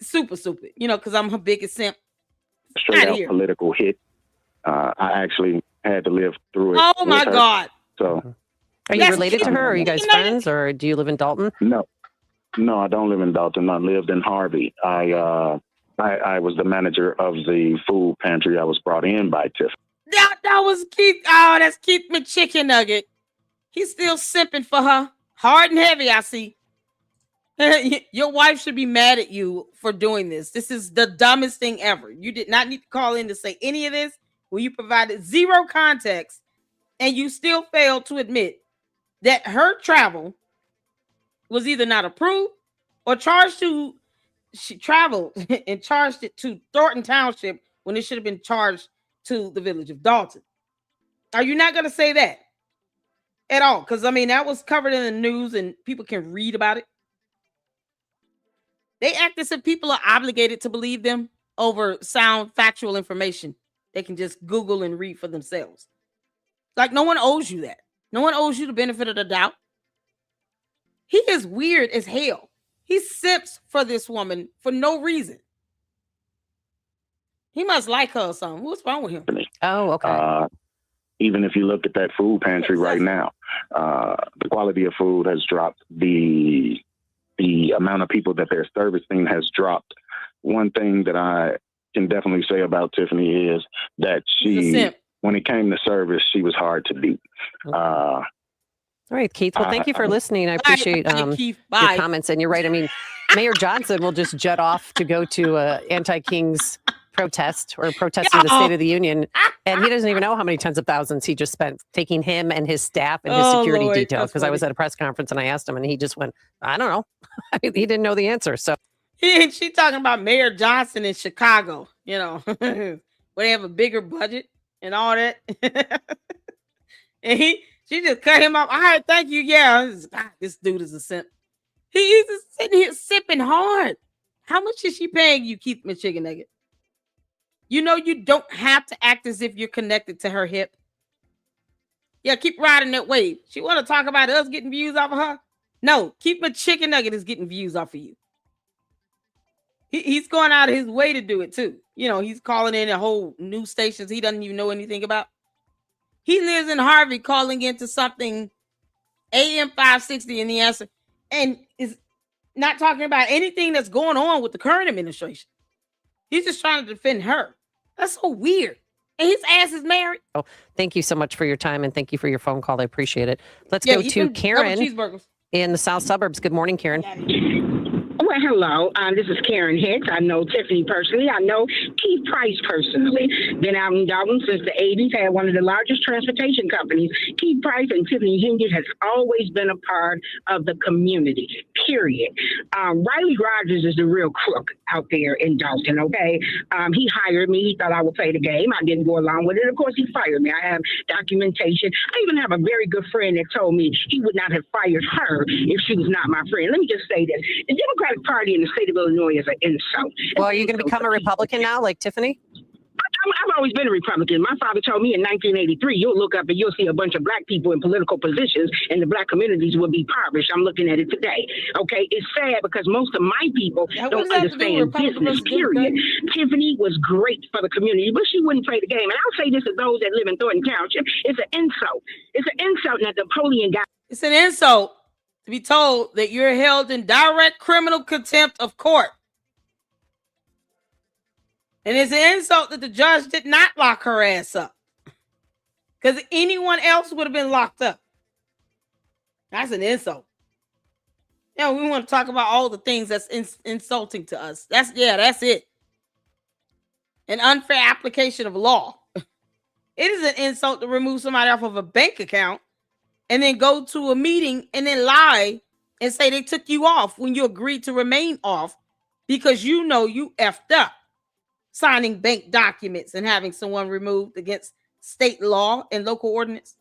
super, you know, because I'm her biggest simp. Straight out political hit. I actually had to live through it. Oh my God. So, are you related to her? Are you guys friends, or do you live in Dalton? No, I don't live in Dalton. I lived in Harvey. I was the manager of the food pantry. I was brought in by Tiffany. That was Keith. Oh, that's Keith McChicken Nugget. He's still simping for her. Hard and heavy, I see. Your wife should be mad at you for doing this. This is the dumbest thing ever. You did not need to call in to say any of this when you provided zero context, and you still failed to admit that her travel was either not approved or charged to. She traveled and charged it to Thornton Township when it should have been charged to the village of Dalton. Are you not going to say that at all? Because, I mean, that was covered in the news and people can read about it. They act as if people are obligated to believe them over sound, factual information. They can just Google and read for themselves. Like, no one owes you that. No one owes you the benefit of the doubt. He is weird as hell. He simps for this woman for no reason. He must like her or something. What's wrong with him? Oh, okay. Even if you look at that food pantry right now, the quality of food has dropped. The amount of people that they're servicing has dropped. One thing that I can definitely say about Tiffany is that when it came to service, she was hard to beat. All right, Keith. Well, thank you for listening. I appreciate your comments. And you're right. I mean, Mayor Johnson will just jet off to go to anti-Kings protest or protesting the State of the Union. And he doesn't even know how many tens of thousands he just spent taking him and his staff and his security details. Because I was at a press conference and I asked him and he just went, I don't know. He didn't know the answer. So she talking about Mayor Johnson in Chicago, where they have a bigger budget and all that. And she just cut him off. All right, thank you. Yeah, this dude is a simp. He's just sitting here sipping hard. How much is she paying you, Keith McChicken Nugget? You don't have to act as if you're connected to her hip. Yeah, keep riding that wave. She want to talk about us getting views off of her? No, Keith McChicken Nugget is getting views off of you. He's going out of his way to do it too. He's calling in a whole news stations he doesn't even know anything about. He lives in Harvey calling into something AM 560 in the answer and is not talking about anything that's going on with the current administration. He's just trying to defend her. That's so weird. And his ass is married. Oh, thank you so much for your time and thank you for your phone call. I appreciate it. Let's go to Karen in the South Suburbs. Good morning, Karen. Well, hello. This is Karen Hicks. I know Tiffany personally. I know Keith Price personally. Been out in Dublin since the 80s. Had one of the largest transportation companies. Keith Price and Tiffany Henyard has always been a part of the community, period. Riley Rogers is the real crook out there in Dalton, okay? He hired me. He thought I would play the game. I didn't go along with it. Of course, he fired me. I have documentation. I even have a very good friend that told me he would not have fired her if she was not my friend. Let me just say this. The Democratic Party in the state of Illinois is an insult. Well, are you going to become a Republican now, like Tiffany? I've always been a Republican. My father told me in 1983, you'll look up and you'll see a bunch of black people in political positions and the black communities will be impoverished. I'm looking at it today. Okay, it's sad because most of my people don't understand business, period. Tiffany was great for the community, but she wouldn't play the game. And I'll say this to those that live in Thornton Township. It's an insult. It's an insult that Napoleon got. It's an insult to be told that you're held in direct criminal contempt of court. And it's an insult that the judge did not lock her ass up. Because anyone else would have been locked up. That's an insult. We want to talk about all the things that's insulting to us. That's it. An unfair application of law. It is an insult to remove somebody off of a bank account and then go to a meeting and then lie and say they took you off when you agreed to remain off because you effed up. Signing bank documents and having someone removed against state law and local ordinance.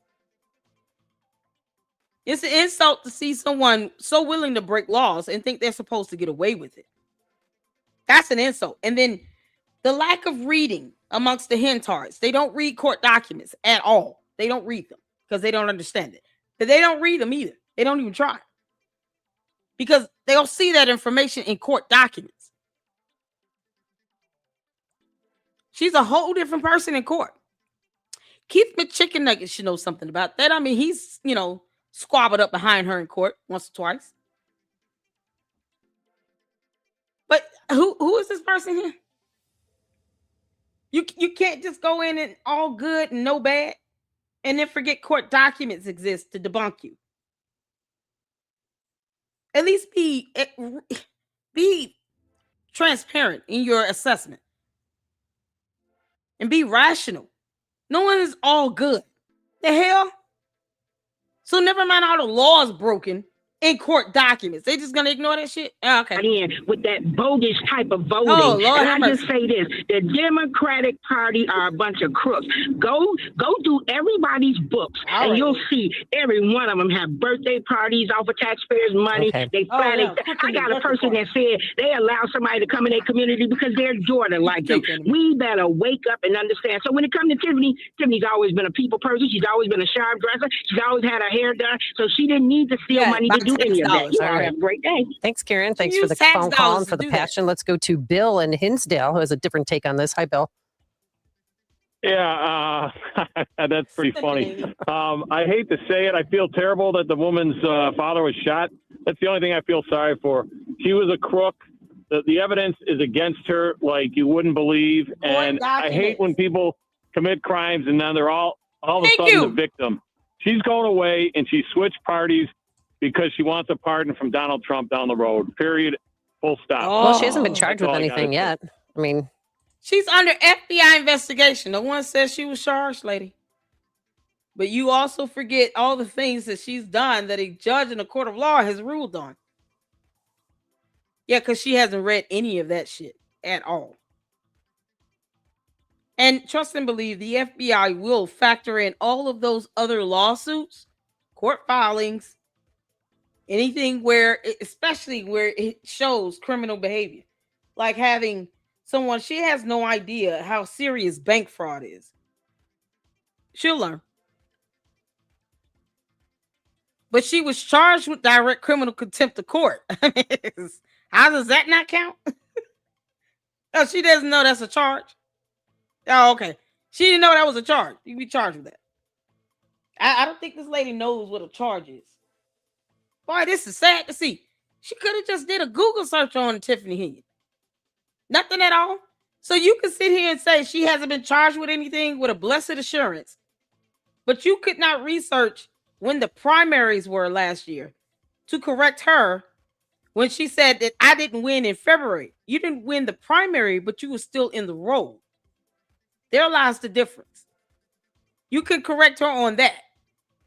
It's an insult to see someone so willing to break laws and think they're supposed to get away with it. That's an insult. And then the lack of reading amongst the Hentards. They don't read court documents at all. They don't read them because they don't understand it. But they don't read them either. They don't even try. Because they'll see that information in court documents. She's a whole different person in court. Keith McChicken Nugget should know something about that. I mean, he's, squabbled up behind her in court once or twice. But who is this person here? You can't just go in and all good and no bad and then forget court documents exist to debunk you. At least be transparent in your assessment. And be rational. No one is all good. The hell? So never mind all the laws broken in court documents. They just gonna ignore that shit? Oh, okay. With that bogus type of voting. Oh, Lord, and I just say this. The Democratic Party are a bunch of crooks. Go do everybody's books and you'll see every one of them have birthday parties off of taxpayers' money. Okay. They Friday. I got a person that said they allow somebody to come in their community because their daughter liked them. We better wake up and understand. So when it comes to Tiffany, Tiffany's always been a people person. She's always been a sharp dresser. She's always had her hair done. So she didn't need to steal money to do any of that. You all have a great day. Thanks, Karen. Thanks for the phone call and for the passion. Let's go to Bill in Hinsdale, who has a different take on this. Hi, Bill. Yeah, that's pretty funny. I hate to say it. I feel terrible that the woman's father was shot. That's the only thing I feel sorry for. She was a crook. The evidence is against her like you wouldn't believe. And I hate when people commit crimes and then they're all of a sudden the victim. She's going away and she switched parties because she wants a pardon from Donald Trump down the road. Period. Full stop. Well, she hasn't been charged with anything yet. I mean, she's under FBI investigation. No one says she was charged, lady. But you also forget all the things that she's done that a judge in a court of law has ruled on. Yeah, because she hasn't read any of that shit at all. And trust and believe the FBI will factor in all of those other lawsuits, court filings, anything where, especially where it shows criminal behavior. Like having someone, she has no idea how serious bank fraud is. She'll learn. But she was charged with direct criminal contempt of court. How does that not count? Oh, she doesn't know that's a charge. Oh, okay. She didn't know that was a charge. You can be charged with that. I don't think this lady knows what a charge is. Boy, this is sad to see. She could have just did a Google search on Tiffany Henyard. Nothing at all. So you can sit here and say she hasn't been charged with anything with a blessed assurance. But you could not research when the primaries were last year to correct her when she said that I didn't win in February. You didn't win the primary, but you were still in the role. There lies the difference. You can correct her on that.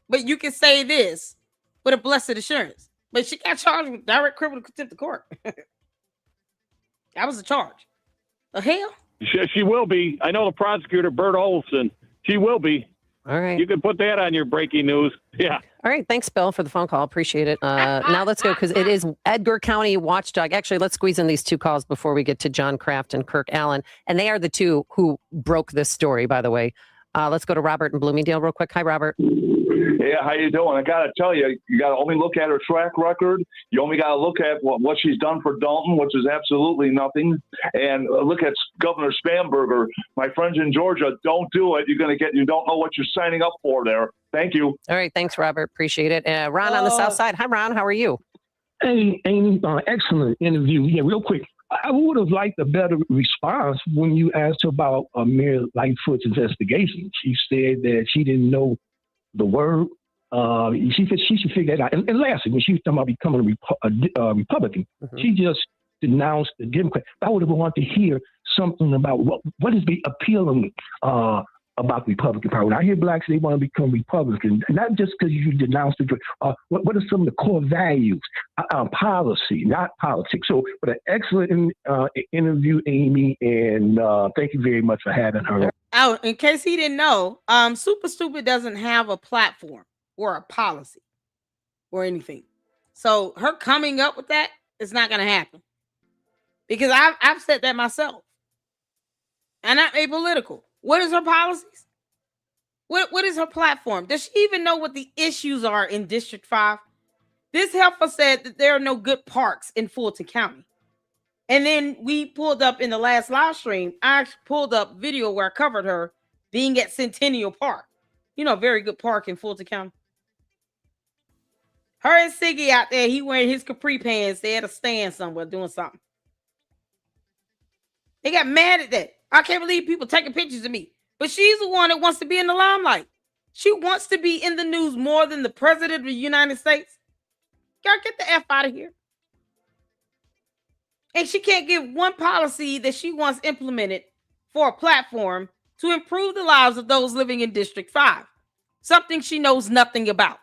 But you can say this with a blessed assurance. But she got charged with direct criminal contempt of court. That was a charge. The hell? She will be. I know the prosecutor, Bert Olson. She will be. All right. You can put that on your breaking news. Yeah. All right. Thanks, Bill, for the phone call. Appreciate it. Now let's go because it is Edgar County Watchdog. Actually, let's squeeze in these two calls before we get to John Kraft and Kirk Allen. And they are the two who broke this story, by the way. Let's go to Robert in Bloomingdale real quick. Hi, Robert. Yeah, how you doing? I got to tell you, you got to only look at her track record. You only got to look at what she's done for Dalton, which is absolutely nothing. And look at Governor Spamberger. My friends in Georgia, don't do it. You don't know what you're signing up for there. Thank you. All right. Thanks, Robert. Appreciate it. Ron on the South Side. Hi, Ron. How are you? Hey, Amy, excellent interview. Yeah, real quick. I would have liked a better response when you asked her about Mayor Lightfoot's investigation. She said that she didn't know the word. She should figure that out. And lastly, when she was talking about becoming a Republican, she just denounced the Democrat. I would have wanted to hear something about what is the appealing about the Republican Party. When I hear blacks, they want to become Republicans, not just because you denounce the what are some of the core values, policy, not politics. So, but an excellent interview, Amy, and thank you very much for having her. Oh, in case he didn't know, Super Stupid doesn't have a platform or a policy or anything. So her coming up with that is not going to happen. Because I've said that myself. And I'm apolitical. What is her policies? What is her platform? Does she even know what the issues are in District 5? This helper said that there are no good parks in Fulton County. And then we pulled up in the last live stream, I pulled up video where I covered her being at Centennial Park. You know, very good park in Fulton County. Her and Siggy out there, he wearing his capri pants. They at a stand somewhere doing something. They got mad at that. I can't believe people taking pictures of me. But she's the one that wants to be in the limelight. She wants to be in the news more than the president of the United States. Girl, get the F out of here. And she can't give one policy that she wants implemented for a platform to improve the lives of those living in District 5. Something she knows nothing about.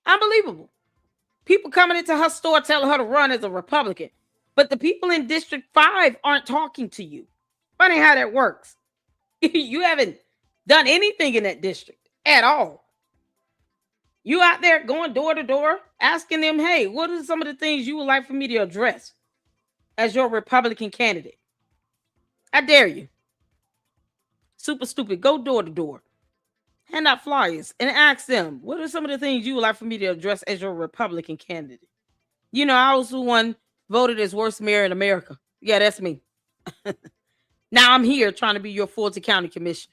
Unbelievable. People coming into her store telling her to run as a Republican. But the people in District 5 aren't talking to you. Funny how that works. You haven't done anything in that district at all. You out there going door to door, asking them, hey, what are some of the things you would like for me to address as your Republican candidate? I dare you. Super Stupid, go door to door. Hand out flyers and ask them, what are some of the things you would like for me to address as your Republican candidate? You know, I was the one voted as worst mayor in America. Yeah, that's me. Now I'm here trying to be your Fulton County Commissioner.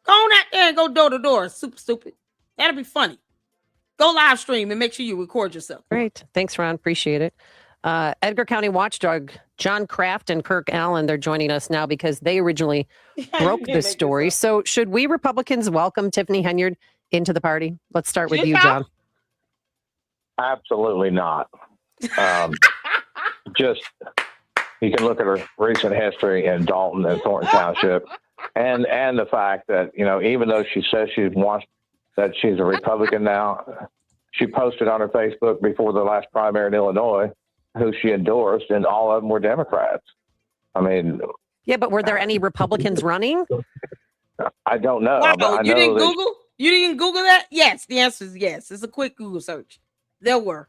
Go on out there and go door to door. Super stupid. That'll be funny. Go live stream and make sure you record yourself. Great. Thanks, Ron. Appreciate it. Edgar County Watchdog, John Kraft and Kirk Allen, they're joining us now because they originally broke this story. So should we Republicans welcome Tiffany Henyard into the party? Let's start with you, John. Absolutely not. Just, you can look at her recent history in Dalton and Thornton Township and the fact that, even though she says that she's a Republican now, she posted on her Facebook before the last primary in Illinois who she endorsed, and all of them were Democrats. I mean, yeah, but were there any Republicans running? I don't know. Wow, but I you know didn't that Google? You didn't Google that? Yes, the answer is yes. It's a quick Google search. There were.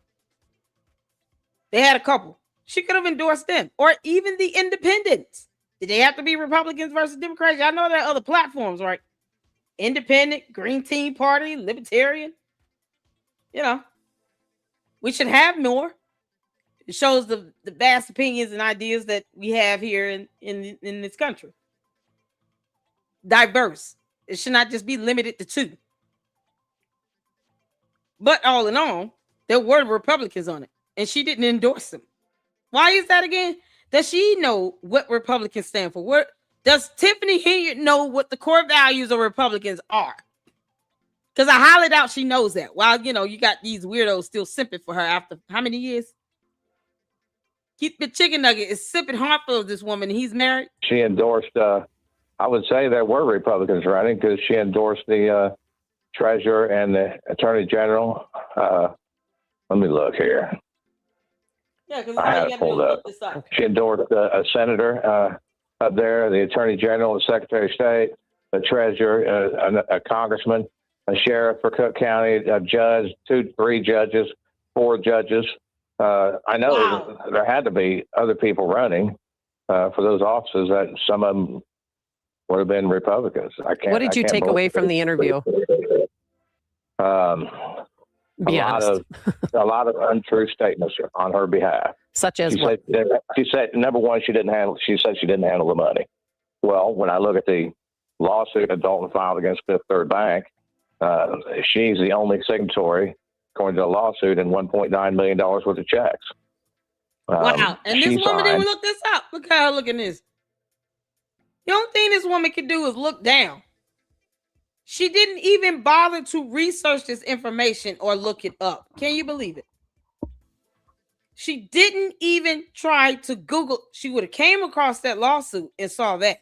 They had a couple. She could have endorsed them, or even the independents. Did they have to be Republicans versus Democrats? Y'all know there are other platforms, right? Independent, Green Team Party, Libertarian. We should have more. It shows the vast opinions and ideas that we have here in this country. Diverse. It should not just be limited to two. But all in all, there were Republicans on it, and she didn't endorse them. Why is that again? Does she know what Republicans stand for? What does Tiffany Henyard know what the core values of Republicans are? Because I highly doubt she knows that. While you got these weirdos still simping for her after how many years? Keep the chicken nugget is sipping harmful of this woman. And he's married. she endorsed, I would say there were Republicans running because she endorsed the treasurer and the attorney general. Let me look here. Yeah, because I had it pulled up. She endorsed a senator up there, the attorney general, the secretary of state, the treasurer, a congressman, a sheriff for Cook County, a judge, 3 judges, 4 judges. I know there had to be other people running for those offices that some of them would have been Republicans. What did you take away from the interview? A lot of untrue statements on her behalf. Such as what? She said number one, she said she didn't handle the money. Well, when I look at the lawsuit that Dalton filed against Fifth Third Bank, she's the only signatory, according to the lawsuit, in $1.9 million worth of checks. Wow. And this woman didn't look this up. Look how her looking this. The only thing this woman can do is look down. She didn't even bother to research this information or look it up. Can you believe it? She didn't even try to Google. She would have came across that lawsuit and saw that.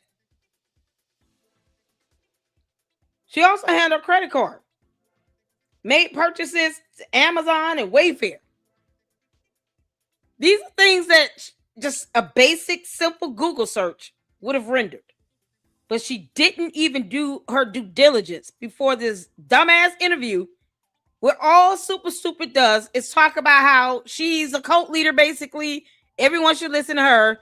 She also had her credit card. Made purchases to Amazon and Wayfair. These are things that just a basic, simple Google search would have rendered. But she didn't even do her due diligence before this dumbass interview where all Super Stupid does is talk about how she's a cult leader, basically. Everyone should listen to her,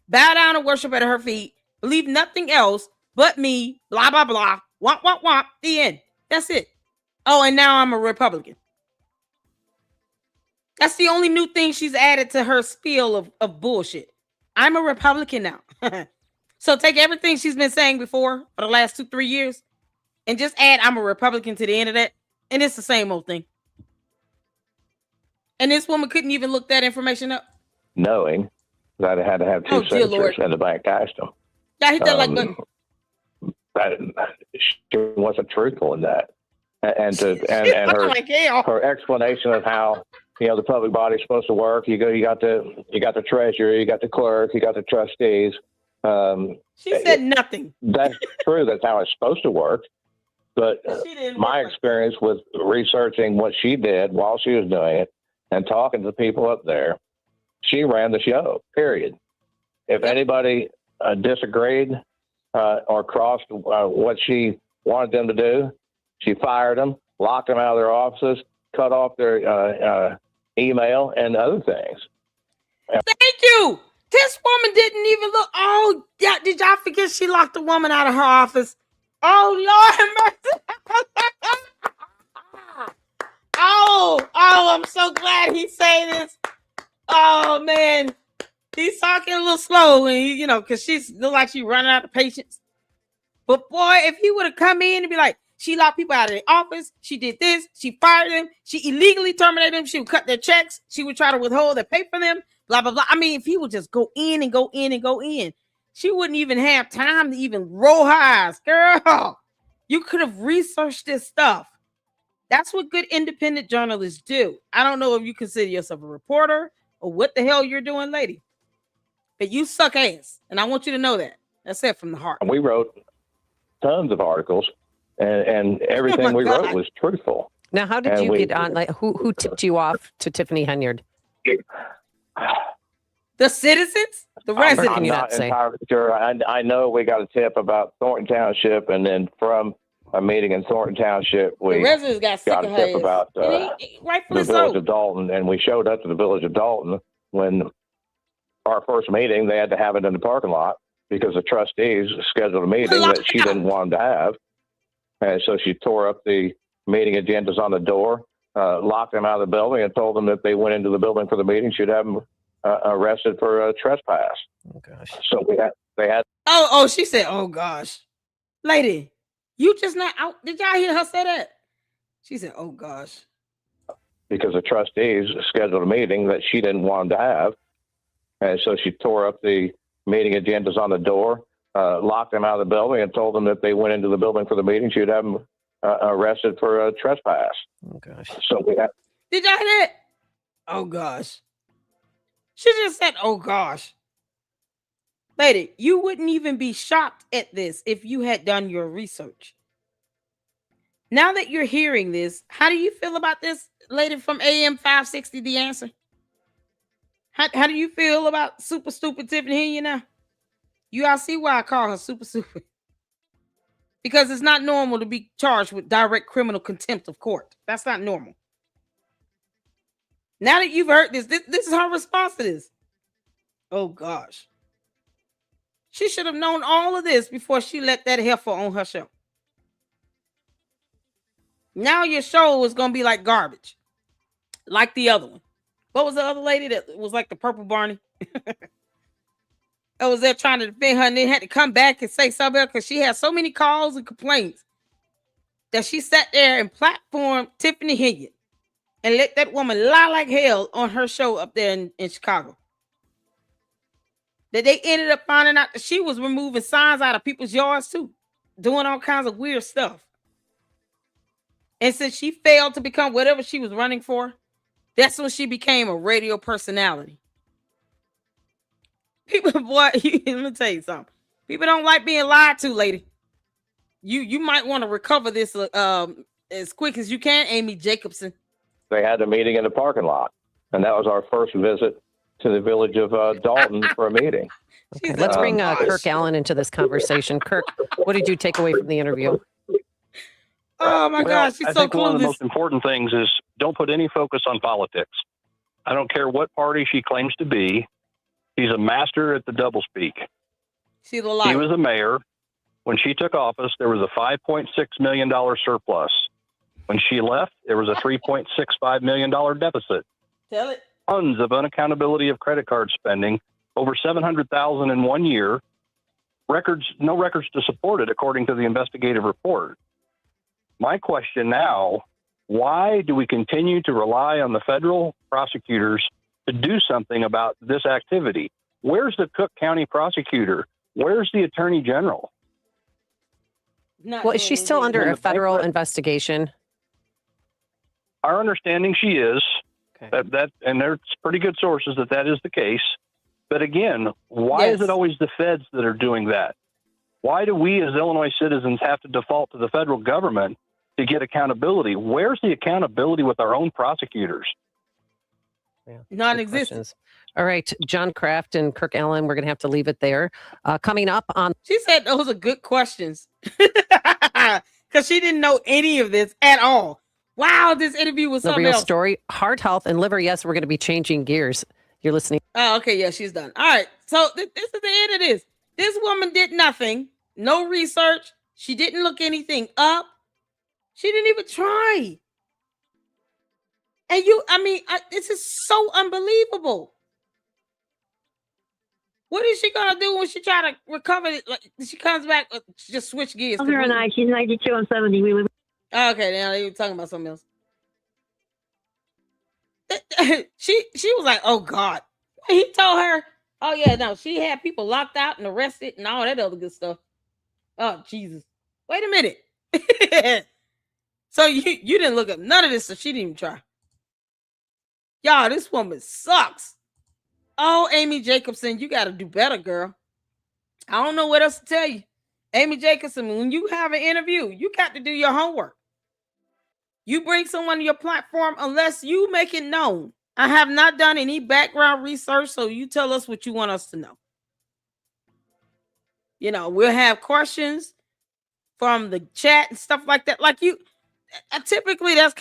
bow down and worship at her feet, believe nothing else but me, blah, blah, blah, womp, womp, womp, the end. That's it. Oh, and now I'm a Republican. That's the only new thing she's added to her spiel of bullshit. I'm a Republican now. So take everything she's been saying before for the last 2-3 years and just add I'm a Republican to the end of that. And it's the same old thing. And this woman couldn't even look that information up. Knowing that it had to have 2 senators and the bank cashed them. Yeah, hit that like button. She wasn't truthful in that. And her, like her explanation of how the public body is supposed to work. You got the treasurer, you got the clerk, you got the trustees. She said nothing. That's true. That's how it's supposed to work. But my experience with researching what she did while she was doing it and talking to people up there, she ran the show, period. If anybody disagreed or crossed what she wanted them to do, she fired them, locked them out of their offices, cut off their email and other things. Thank you. This woman didn't even look. Oh, yeah. Did y'all forget she locked a woman out of her office? Oh, Lord mercy. Oh, I'm so glad he said this. Oh, man. He's talking a little slow, and because she's look like she's running out of patience. But boy, if he would have come in and be like, she locked people out of the office, she did this, she fired them, she illegally terminated them, she would cut their checks, she would try to withhold their pay for them, blah blah blah. I mean, if he would just go in and go in and go in, she wouldn't even have time to even roll her eyes. Girl, you could have researched this stuff. That's what good independent journalists do. I don't know if you consider yourself a reporter or what the hell you're doing, lady, but you suck ass, and I want you to know that. That's it from the heart. We wrote tons of articles, and everything we wrote was truthful. Now, how did you get on? Like, who tipped you off to Tiffany Henyard? The citizens, the residents. I'm not entirely sure. I know we got a tip about Thornton Township, and then from a meeting in Thornton Township, we the residents got sick got of a tip her about rightfully the village so. of Dalton, and we showed up to the village of Dalton when our first meeting. They had to have it in the parking lot because the trustees scheduled a meeting that she didn't want to have. And so she tore up the meeting agendas on the door, locked them out of the building, and told them that they went into the building for the meeting, she'd have them arrested for trespass. Oh, gosh. So they had. Oh, she said, oh, gosh. Lady, you just not out. Did y'all hear her say that? She said, oh, gosh. Because the trustees scheduled a meeting that she didn't want to have. And so she tore up the meeting agendas on the door, locked them out of the building, and told them that they went into the building for the meeting, she'd have them arrested for trespass. Oh, gosh. So Did y'all hear that? Oh, gosh. She just said, oh, gosh. Lady, you wouldn't even be shocked at this if you had done your research. Now that you're hearing this, how do you feel about this, lady from AM 560, The Answer? How do you feel about super stupid Tiffany here now? You all see why I call her super stupid. Because it's not normal to be charged with direct criminal contempt of court. That's not normal. Now that you've heard this is her response to this. Oh, gosh. She should have known all of this before she let that heifer on her show. Now your show is going to be like garbage. Like the other one. What was the other lady that was like the purple Barney? I was there trying to defend her and then had to come back and say something because she had so many calls and complaints that she sat there and platformed Tiffany Henyard and let that woman lie like hell on her show up there in Chicago. That they ended up finding out that she was removing signs out of people's yards too, doing all kinds of weird stuff. And since she failed to become whatever she was running for, that's when she became a radio personality. People, boy, let me tell you something. People don't like being lied to, lady. You might want to recover this as quick as you can, Amy Jacobson. They had a meeting in the parking lot, and that was our first visit to the village of Dalton for a meeting. Okay, let's bring Kirk Allen into this conversation. Kirk, what did you take away from the interview? Oh my gosh, she's I so think one of the clueless. most important things is don't put any focus on politics. I don't care what party she claims to be. He's a master at the doublespeak. She's a liar. He was a mayor. When she took office, there was a $5.6 million surplus. When she left, there was a $3.65 million deficit. Tell it. Tons of unaccountability of credit card spending, over $700,000 in 1 year. No records to support it, according to the investigative report. My question now, why do we continue to rely on the federal prosecutors to do something about this activity? Where's the Cook County prosecutor? Where's the attorney general? Well, is she still under a federal investigation? Our understanding she is, that and there's pretty good sources that is the case. But again, why is it always the feds that are doing that? Why do we as Illinois citizens have to default to the federal government to get accountability? Where's the accountability with our own prosecutors? Non-existent. All right, John Kraft and Kirk Allen, we're going to have to leave it there. Coming up on... She said those are good questions because she didn't know any of this at all. Wow, this interview was The something Real else. Story, heart health and liver. Yes, we're going to be changing gears. You're listening. Oh, okay, yeah, she's done. All right, so this is the end of this. This woman did nothing, no research. She didn't look anything up. She didn't even try. And this is so unbelievable. What is she gonna do when she try to recover? Like she comes back, just switch gears. Her and I, she's 92, I'm 70. We live. Okay, now they were talking about something else. She was like, "Oh God," he told her, "Oh yeah, no, she had people locked out and arrested and all that other good stuff." Oh Jesus! Wait a minute. So you didn't look up none of this, so she didn't even try. Y'all, this woman sucks. Oh, Amy Jacobson, you got to do better, girl. I don't know what else to tell you. Amy Jacobson, when you have an interview, you got to do your homework. You bring someone to your platform unless you make it known. I have not done any background research, so you tell us what you want us to know. You know, we'll have questions from the chat and stuff like that. Like you, typically that's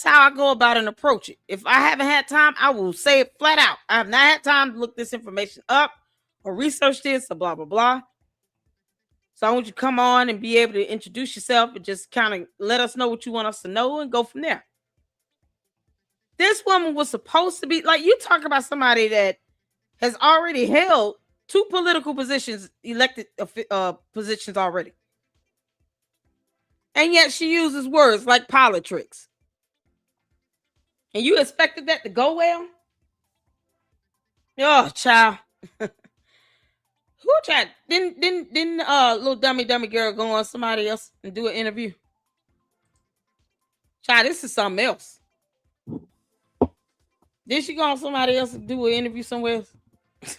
how I go about and approach it. If I haven't had time, I will say it flat out. I have not had time to look this information up or research this or blah, blah, blah. So I want you to come on and be able to introduce yourself and just kind of let us know what you want us to know and go from there. This woman was supposed to be, like, you talk about somebody that has already held 2 political positions, elected positions already. And yet she uses words like politics. And you expected that to go well? Oh, child. Who tried? Didn't little dummy girl go on somebody else and do an interview? Child, this is something else. Did she go on somebody else and do an interview somewhere else?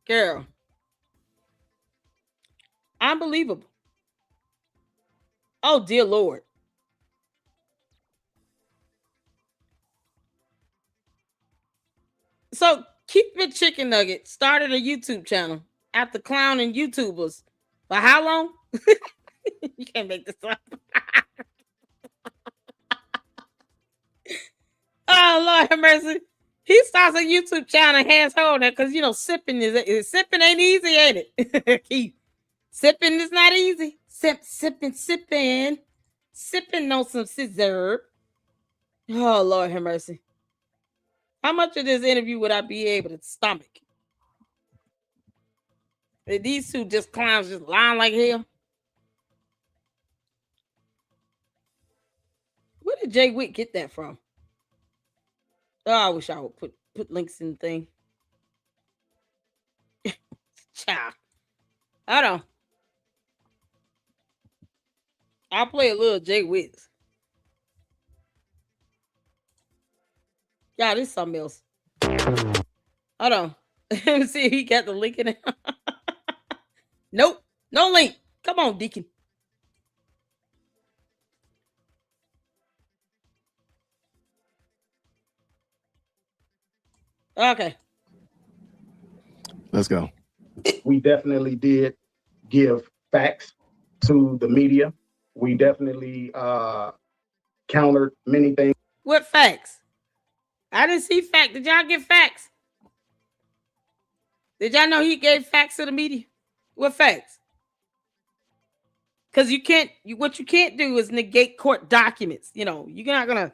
Girl. Unbelievable. Oh, dear Lord. So, Keep It Chicken Nugget started a YouTube channel after clowning YouTubers. For how long? You can't make this up. Oh, Lord have mercy. He starts a YouTube channel and has hold that because, you know, sipping sipping ain't easy, ain't it? Keith, sipping is not easy. Sipping on some scissor. Oh, Lord have mercy. How much of this interview would I be able to stomach? These 2 just clowns just lying like hell. Where did Jay Wick get that from? Oh, I wish I would put links in the thing. Child. I don't. I'll play a little Jay Wick. Yeah, this is something else. Hold on. Let me see if he got the link in it. Nope. No link. Come on, Deacon. Okay. Let's go. We definitely did give facts to the media. We definitely countered many things. What facts? I didn't see facts. Did y'all get facts? Did y'all know he gave facts to the media? What facts? Because what you can't do is negate court documents. You know, you're not gonna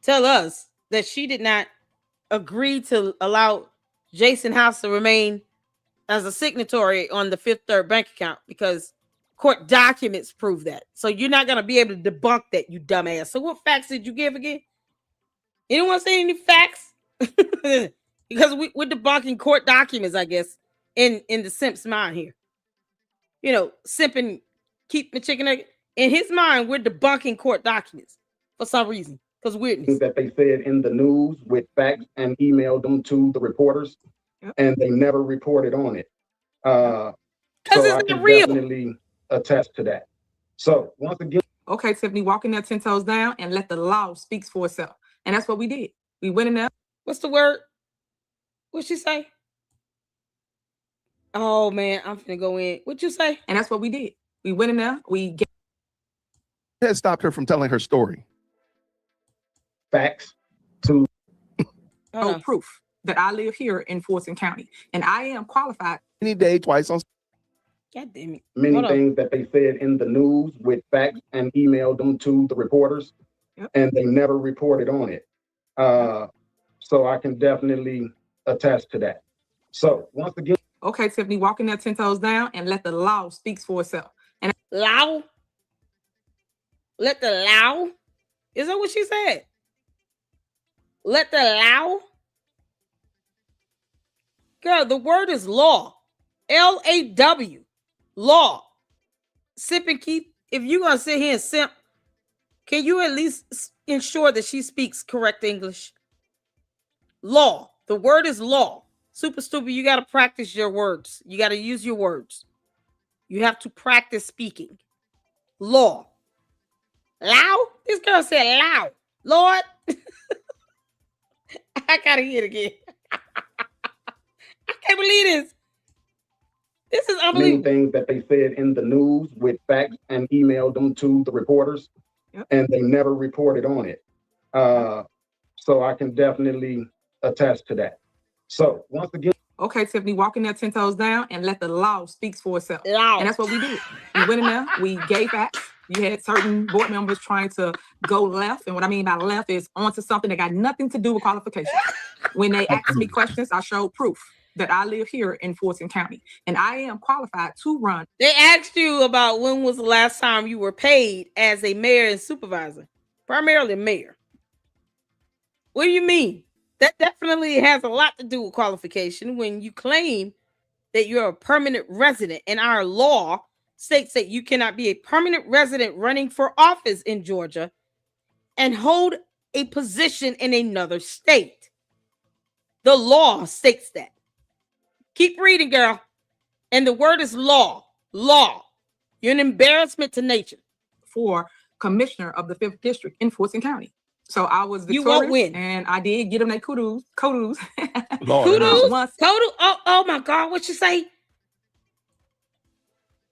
tell us that she did not agree to allow Jason House to remain as a signatory on the Fifth Third bank account because court documents prove that. So you're not gonna be able to debunk that, you dumbass. So what facts did you give again? Anyone say any facts? Because we're debunking court documents, I guess, in the simp's mind here. You know, simping Keep the Chicken Nugget. In his mind, we're debunking court documents for some reason. Because weirdness. That they said in the news with facts and emailed them to the reporters, and they never reported on it. So I can definitely attest to that. So once again. Okay, Tiffany, walking there 10 toes down and let the law speak for itself. And that's what we did. We went in there. What's the word? What'd she say? Oh, man, I'm finna go in. What'd you say? And that's what we did. We went in there. That stopped her from telling her story. Facts to proof that I live here in Fulton County. And I am qualified. Any day, twice on. God damn it. Many things that they said in the news with facts and emailed them to the reporters, and they never reported on it. So I can definitely attest to that. So once again, Okay, Tiffany, walking that 10 toes down and let the law speak for itself. And Law? Let the law? Is that what she said? Let the law? Girl, the word is law. L-A-W. Law. Sip and Keith, if you're going to sit here and simp, can you at least ensure that she speaks correct English? Law. The word is law. Super stupid. You got to practice your words. You got to use your words. You have to practice speaking. Law. Loud? This girl said loud. Lord. I got to hear it again. I can't believe this. This is many unbelievable. things that they said in the news with facts and emailed them to the reporters, and they never reported on it. So I can definitely attest to that. So once again, okay, Tiffany, walking that 10 toes down and let the law speak for itself. Law. And that's what we did. We went in there, we gave facts. You had certain board members trying to go left. And what I mean by left is onto something that got nothing to do with qualifications. When they asked me questions, I showed proof that I live here in Fulton County and I am qualified to run. They asked you about when was the last time you were paid as a mayor and supervisor, primarily mayor. What do you mean? That definitely has a lot to do with qualification when you claim that you're a permanent resident, and our law states that you cannot be a permanent resident running for office in Georgia and hold a position in another state. The law states that. Keep reading, girl. And the word is law. Law. You're an embarrassment to nature. For commissioner of the 5th district in Fulton County. So I was victorious. You won't win. And I did get them their kudos. Kudos. Kudos? Oh my God, what you say?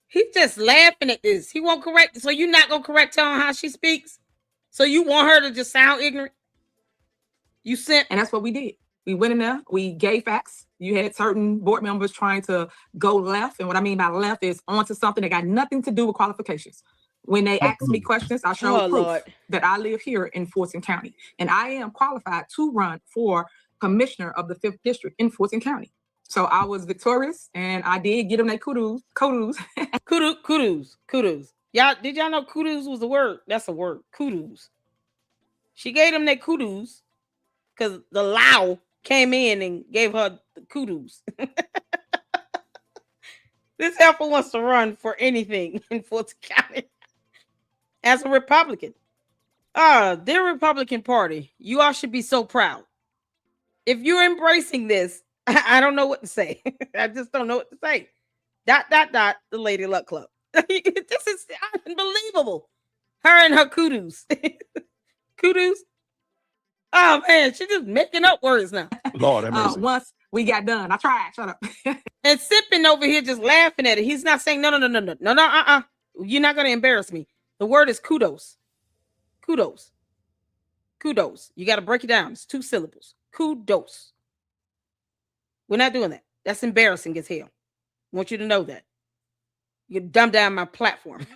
He's just laughing at this. He won't correct. So you're not going to correct her on how she speaks? So you want her to just sound ignorant? You sent. And that's what we did. We went in there. We gave facts. You had certain board members trying to go left. And what I mean by left is onto something that got nothing to do with qualifications. When they asked me questions, I showed proof that I live here in Fulton County. And I am qualified to run for commissioner of the 5th district in Fulton County. So I was victorious and I did get them their kudos. Kudos. Kudos. Y'all, did y'all know kudos was a word? That's a word. Kudos. She gave them their kudos because the Lao came in and gave her the kudos. This heifer wants to run for anything in Fulton County as a Republican. Dear Republican Party, you all should be so proud. If you're embracing this, I don't know what to say. I just don't know what to say. ... The Lady Luck Club. This is unbelievable. Her and her kudos. Kudos. Oh man, she's just making up words now. Lord have mercy. Once we got done, I tried. Shut up. And Sipping over here just laughing at it. He's not saying no. You're not gonna embarrass me. The word is kudos. Kudos. Kudos. You got to break it down. It's 2 syllables. Kudos. We're not doing that. That's embarrassing as hell. I want you to know that. You dumb down my platform.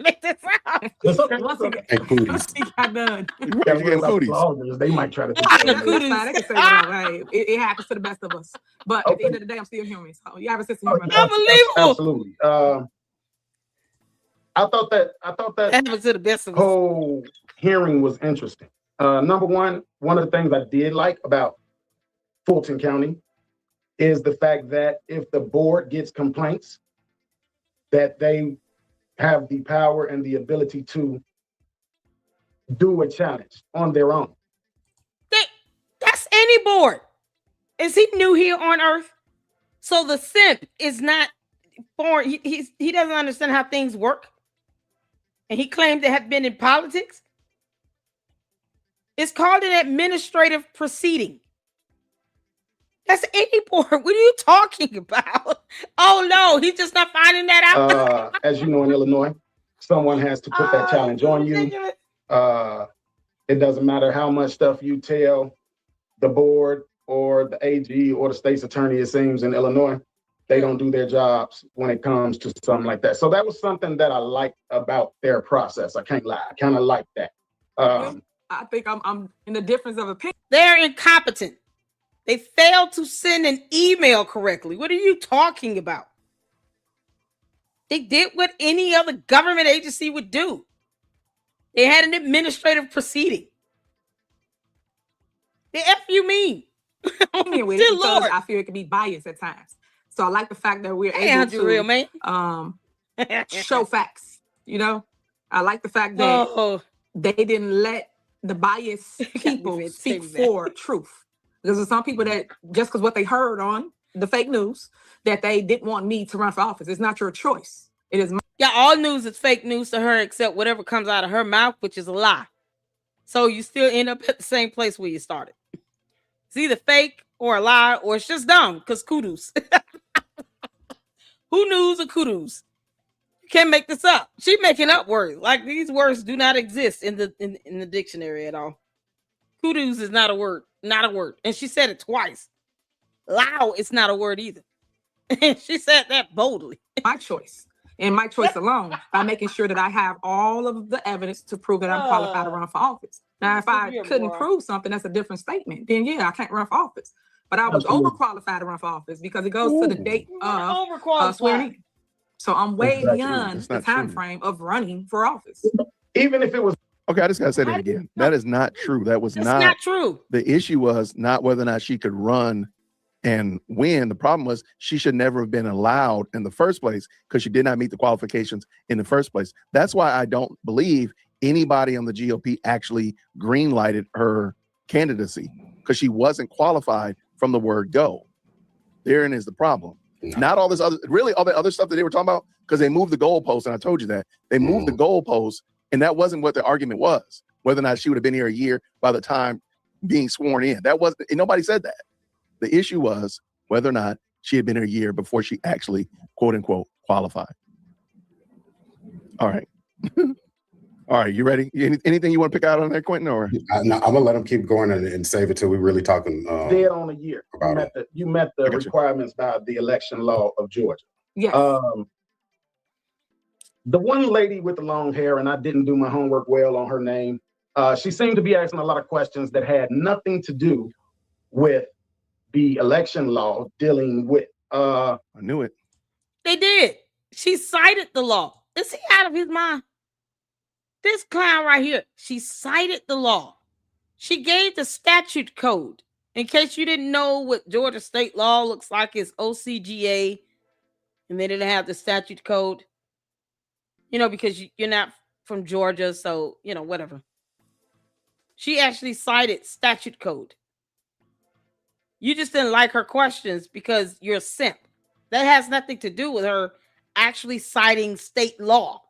Make this out. Once he got done. They might try to They can say whatever, right? It happens to the best of us. But at the end of the day, I'm still human. So you have a sense of humor. Unbelievable. Absolutely. I thought that happens to the best of us. Whole hearing was interesting. Number one of the things I did like about Fulton County is the fact that if the board gets complaints, that they have the power and the ability to do a challenge on their own. That's any board. Is he new here on earth? So the simp is not foreign. He doesn't understand how things work. And he claimed to have been in politics. It's called an administrative proceeding. That's any board. What are you talking about? Oh no, he's just not finding that out. As you know, in Illinois, someone has to put that challenge on you. It doesn't matter how much stuff you tell the board or the AG or the state's attorney, it seems, in Illinois, they don't do their jobs when it comes to something like that. So that was something that I liked about their process. I can't lie. I kind of like that. I think I'm in the difference of opinion. They're incompetent. They failed to send an email correctly. What are you talking about? They did what any other government agency would do. They had an administrative proceeding. The F you mean? With it because I fear it could be biased at times. So I like the fact that we're able to real, man. show facts. You know, I like the fact that they didn't let the biased people speak for truth. Because there's some people that just because what they heard on the fake news that they didn't want me to run for office. It's not your choice. It is. Yeah, all news is fake news to her except whatever comes out of her mouth, which is a lie. So you still end up at the same place where you started. It's either fake or a lie, or it's just dumb because kudos. Who knows or kudos? You can't make this up. She's making up words. Like these words do not exist in the dictionary at all. Kudos is not a word. Not a word. And she said it twice. Loud is not a word either. And she said that boldly. My choice. And my choice alone by making sure that I have all of the evidence to prove that I'm qualified to run for office. Now, if I couldn't prove something, that's a different statement. Then yeah, I can't run for office. But I was overqualified to run for office because it goes to the date of swearing in. So I'm way beyond the time frame of running for office. Even if it was okay, I just gotta say that again. That is not true. That's not true. The issue was not whether or not she could run and win. The problem was she should never have been allowed in the first place because she did not meet the qualifications in the first place. That's why I don't believe anybody on the GOP actually green-lighted her candidacy because she wasn't qualified from the word go. Therein is the problem. Not all this other, really all the other stuff that they were talking about, because they moved the goalpost, and I told you that. They moved the goalpost, and that wasn't what the argument was, whether or not she would have been here a year by the time being sworn in. That wasn't, and nobody said that. The issue was whether or not she had been here a year before she actually, quote unquote, qualified. All right. All right, you ready? Anything you want to pick out on there, Quentin? Or I'm gonna let him keep going and save it till we really talking. Dead on a year. You met the requirements by the election law of Georgia. Yes. The one lady with the long hair, and I didn't do my homework well on her name. She seemed to be asking a lot of questions that had nothing to do with the election law dealing with. I knew it. They did. She cited the law. Is he out of his mind? This clown right here, she cited the law. She gave the statute code. In case you didn't know what Georgia state law looks like, it's OCGA, and they didn't have the statute code. You know, because you're not from Georgia, so, you know, whatever. She actually cited statute code. You just didn't like her questions because you're a simp. That has nothing to do with her actually citing state law.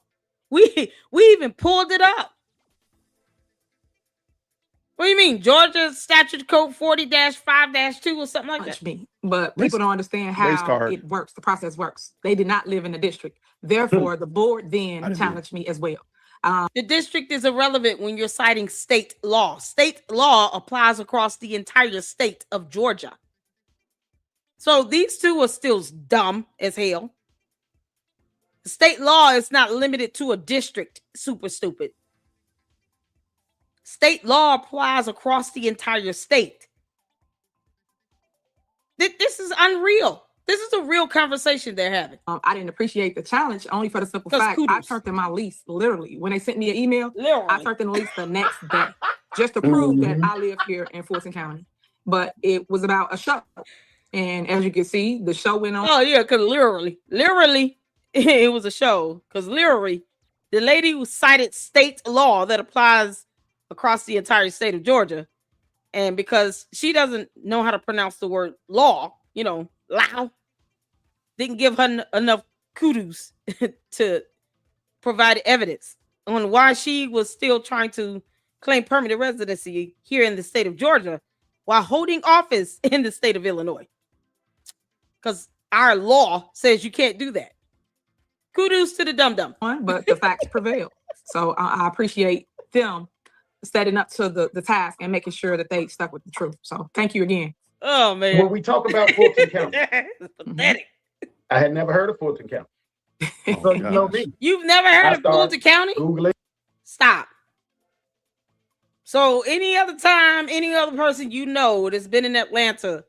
We even pulled it up. What do you mean? Georgia statute code 40-5-2 or something like that? But people don't understand how it works. The process works. They did not live in the district. Therefore, the board then challenged me as well. The district is irrelevant when you're citing state law. State law applies across the entire state of Georgia. So these two are still dumb as hell. State law is not limited to a district. Super stupid. State law applies across the entire state. This is unreal. This is a real conversation they're having. I didn't appreciate the challenge only for the simple fact I turned in my lease literally. When they sent me an email, I turned in the lease the next day just to prove that I live here in Fulton County. But it was about a show. And as you can see, the show went on. Oh, yeah, because literally, it was a show. Because literally, the lady who cited state law that applies across the entire state of Georgia, and because she doesn't know how to pronounce the word law, you know, law, didn't give her enough kudos to provide evidence on why she was still trying to claim permanent residency here in the state of Georgia while holding office in the state of Illinois. Because our law says you can't do that. Kudos to the dum-dum. But the facts prevail. So I appreciate them setting up to the task and making sure that they stuck with the truth. So thank you again. Oh, man. When we talk about Fulton County, pathetic. I had never heard of Fulton County. So you know me. You've never heard of Fulton County? Google it. Stop. So any other time, any other person you know that's been in Atlanta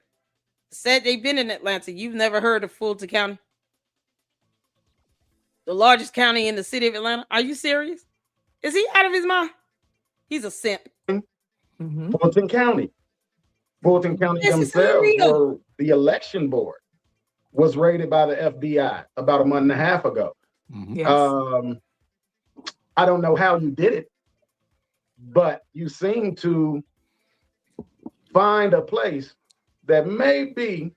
said they've been in Atlanta, you've never heard of Fulton County? The largest county in the city of Atlanta. Are you serious? Is he out of his mind? He's a simp. Fulton County. Fulton County This is themselves unreal. were the election board was raided by the FBI about a month and a half ago. Yes. I don't know how you did it, but you seem to find a place that may be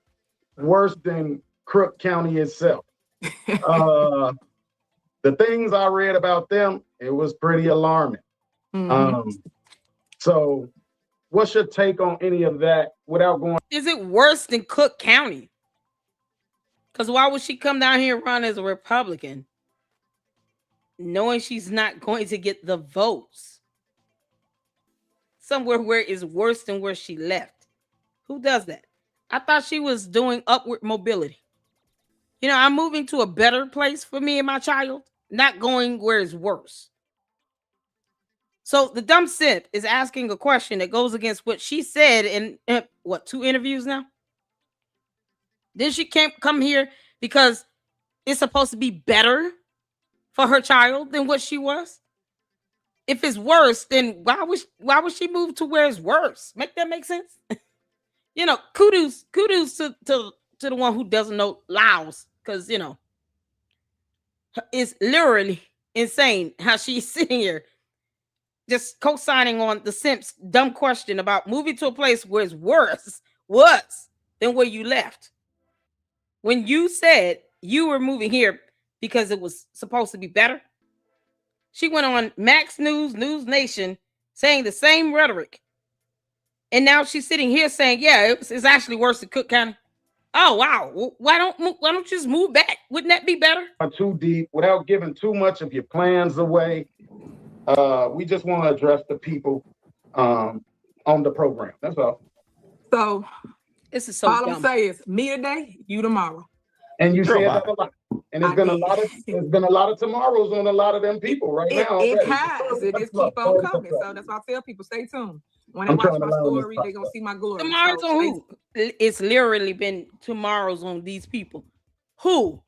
worse than Crook County itself. The things I read about them, it was pretty alarming. So what's your take on any of that without going? Is it worse than Cook County? Because why would she come down here and run as a Republican, knowing she's not going to get the votes? Somewhere where it's worse than where she left. Who does that? I thought she was doing upward mobility. You know, I'm moving to a better place for me and my child, not going where it's worse. So the dumb simp is asking a question that goes against what she said in what, 2 interviews now? Then she can't come here because it's supposed to be better for her child than what she was. If it's worse, then why would she move to where it's worse? Make that make sense? You know, kudos to the one who doesn't know Laos, because you know it's literally insane how she's sitting here just co-signing on the simp's dumb question about moving to a place where it's worse than where you left. When you said you were moving here because it was supposed to be better, she went on Max News, News Nation, saying the same rhetoric. And now she's sitting here saying, yeah, it's actually worse than Cook County. Oh, wow. Well, why don't you just move back? Wouldn't that be better? Too deep without giving too much of your plans away. We just want to address the people on the program. That's all. So this is so all dumb. I'm saying is me today, you tomorrow. And you said that a lot. And it's been a lot of tomorrows on a lot of them people right now. It has. It just keep on coming. So that's why I tell people, stay tuned. When they watch my story, they're gonna see my glory. Tomorrow's on who? It's literally been tomorrow's on these people. Who?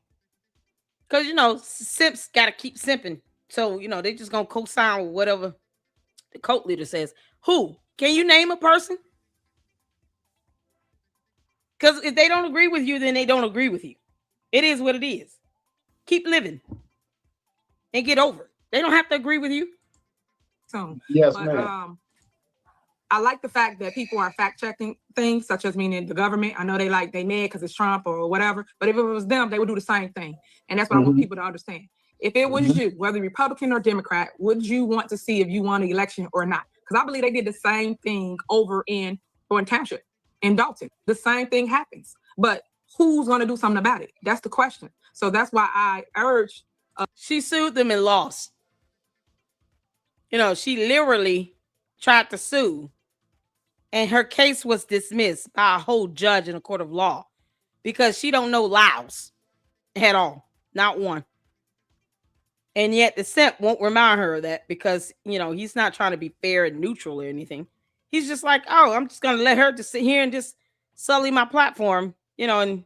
Because you know, simps gotta keep simping. So you know, they just gonna co-sign with whatever the cult leader says. Who? Can you name a person? Because if they don't agree with you, then they don't agree with you. It is what it is. Keep living and get over it. They don't have to agree with you. So yes, ma'am. I like the fact that people are fact checking things, such as meaning the government. I know they mad because it's Trump or whatever, but if it was them, they would do the same thing. And that's what I want people to understand. If it was you, whether Republican or Democrat, would you want to see if you won the election or not? Because I believe they did the same thing over in Thornton Township, in Dalton. The same thing happens. But who's going to do something about it? That's the question. So that's why I urge. She sued them and lost. You know, she literally tried to sue. And her case was dismissed by a whole judge in a court of law because she don't know Laos at all. Not one. And yet the simp won't remind her of that because, you know, he's not trying to be fair and neutral or anything. He's just like, oh, I'm just going to let her just sit here and just sully my platform, you know, and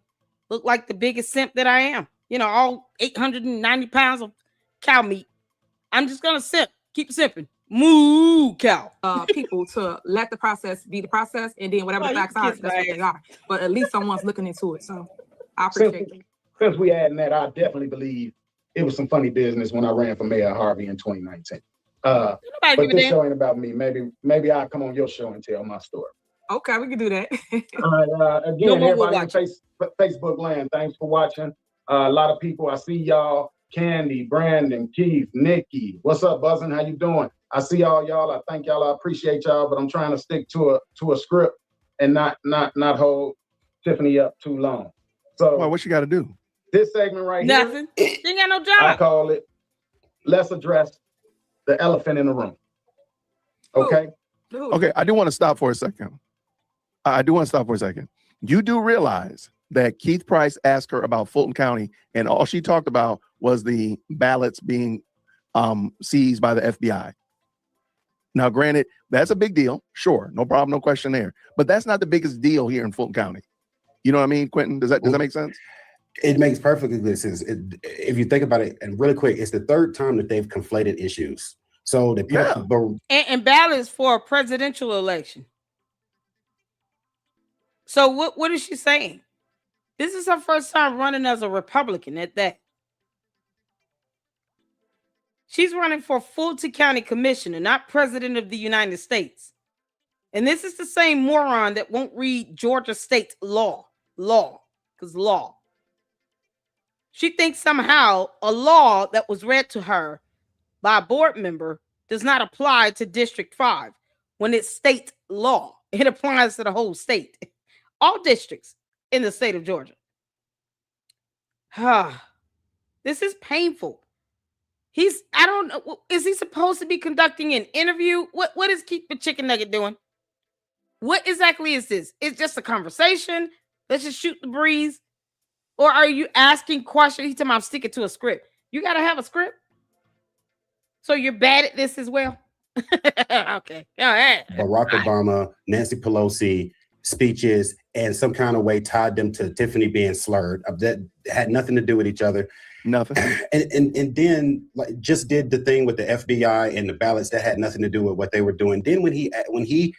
look like the biggest simp that I am. You know, all 890 pounds of cow meat. I'm just going to simp, keep simping. Moo cow. People to let the process be the process, and then whatever the facts are, that's what they are. But at least someone's looking into it. So I appreciate it. Since we adding that, I definitely believe it was some funny business when I ran for Mayor Harvey in 2019. But this show ain't about me. Maybe I'll come on your show and tell my story. Okay, we can do that. Again, everybody in Facebook land, thanks for watching. A lot of people, I see y'all. Candy, Brandon, Keith, Nikki. What's up, Buzzin'? How you doing? I see all y'all. I thank y'all. I appreciate y'all, but I'm trying to stick to a script and not hold Tiffany up too long. So well, what you got to do? This segment right Nothing. here. She ain't got no job. I call it let's address the elephant in the room. Okay. Okay. I do want to stop for a second. You do realize that Keith Price asked her about Fulton County, and all she talked about was the ballots being seized by the FBI. Now, granted, that's a big deal. Sure, no problem, no question there. But that's not the biggest deal here in Fulton County. You know what I mean, Quentin? Does that make sense? It makes perfectly good sense. If you think about it, and really quick, it's the third time that they've conflated issues. So they and ballots for a presidential election. So what is she saying? This is her first time running as a Republican at that. She's running for Fulton County Commissioner, not President of the United States. And this is the same moron that won't read Georgia state law. She thinks somehow a law that was read to her by a board member does not apply to District 5 when it's state law. It applies to the whole state, all districts in the state of Georgia. This is painful. I don't know, is he supposed to be conducting an interview? What is Keep the Chicken Nugget doing? What exactly is this? It's just a conversation. Let's just shoot the breeze. Or are you asking questions? He's talking about sticking to a script. You got to have a script. So you're bad at this as well? Okay. All right. Barack Obama, Nancy Pelosi speeches, and some kind of way tied them to Tiffany being slurred. That had nothing to do with each other. Nothing. And then just did the thing with the FBI and the ballots that had nothing to do with what they were doing. Then when he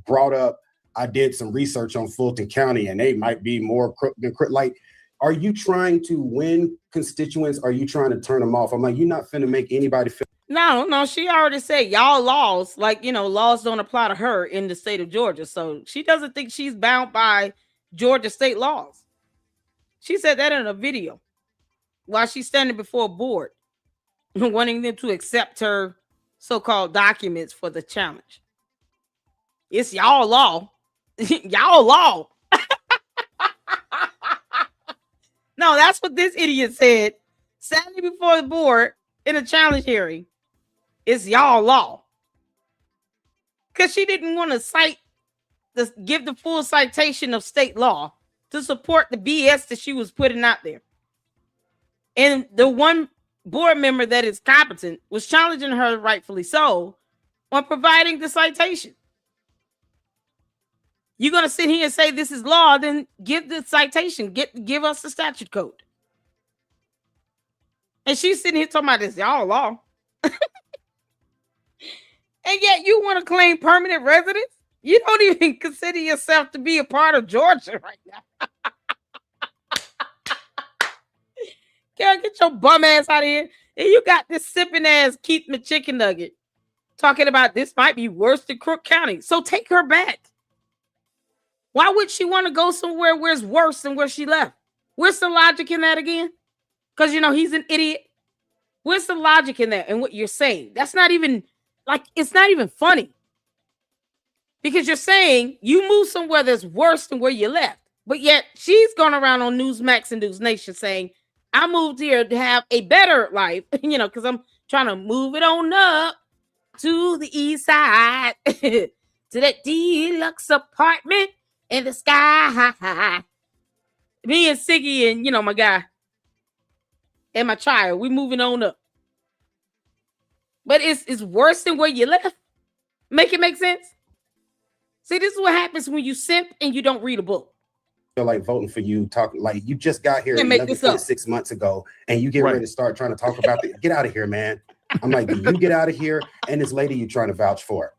brought up, I did some research on Fulton County and they might be more crooked than crooked. Like, are you trying to win constituents? Or are you trying to turn them off? I'm like, you're not finna make anybody feel. No, she already said y'all laws, laws don't apply to her in the state of Georgia. So she doesn't think she's bound by Georgia state laws. She said that in a video while she's standing before a board, wanting them to accept her so-called documents for the challenge. It's y'all law. Y'all law. No, that's what this idiot said. Standing before the board in a challenge hearing. It's y'all law. Because she didn't want to give the full citation of state law to support the BS that she was putting out there. And the one board member that is competent was challenging her, rightfully so, on providing the citation. You're going to sit here and say this is law, then give the citation. Give us the statute code. And she's sitting here talking about this y'all law. And yet you want to claim permanent residence? You don't even consider yourself to be a part of Georgia right now. Girl, get your bum ass out of here. And you got this sipping ass Keep the Chicken Nugget talking about this might be worse than Crook County. So take her back. Why would she want to go somewhere where it's worse than where she left? Where's the logic in that again? Because, he's an idiot. Where's the logic in that and what you're saying? That's not even, it's not even funny. Because you're saying you moved somewhere that's worse than where you left. But yet she's gone around on Newsmax and News Nation saying, I moved here to have a better life, because I'm trying to move it on up to the east side, to that deluxe apartment in the sky. Me and Siggy and, my guy and my child, we moving on up. But it's worse than where you left. Make it make sense? See, this is what happens when you simp and you don't read a book. Feel like voting for you, talking like you just got here 6 months ago, and you get ready to start trying to talk about it. Get out of here, man. I'm like, you get out of here, and this lady you're trying to vouch for.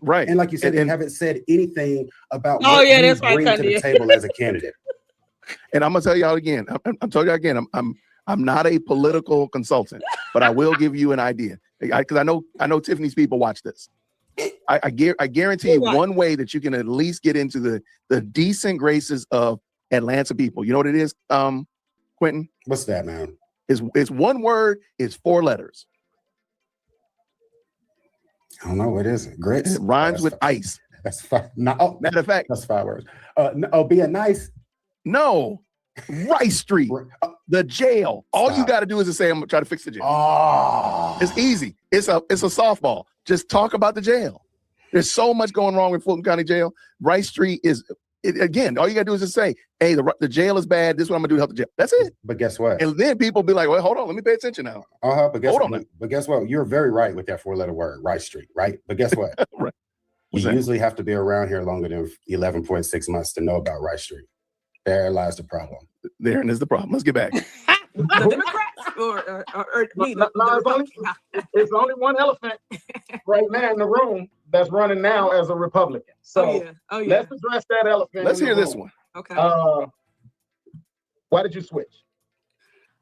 Right. And like you said, they haven't said anything about what you bring to the table as a candidate. And I'm gonna tell y'all again. I'm telling you again. I'm not a political consultant, but I will give you an idea because I know Tiffany's people watch this. I guarantee you one way that you can at least get into the decent graces of Atlanta people. You know what it is, Quentin? What's that, man? It's one word. It's 4 letters. I don't know what is it. Grits. It rhymes with ice. That's 5. No, matter of fact, that's 5 words. Being nice. No, Rice Street, the jail. All you got to do is to say, "I'm gonna try to fix the jail." Oh, it's easy. It's a softball. Just talk about the jail. There's so much going wrong with Fulton County Jail. Rice Street is Again, all you gotta do is just say, hey, the jail is bad. This is what I'm gonna do to help the jail. That's it. But guess what? And then people be like, well, hold on, let me pay attention now. But guess what? You're very right with that 4-letter word, Rice Street, right? But guess what? Right. You usually have to be around here longer than 11.6 months to know about Rice Street. There lies the problem. Therein is the problem. Let's get back. The Democrats or me, It's only one elephant right now in the room that's running now as a Republican. So let's address that elephant. Let's hear this one. Okay. Why did you switch?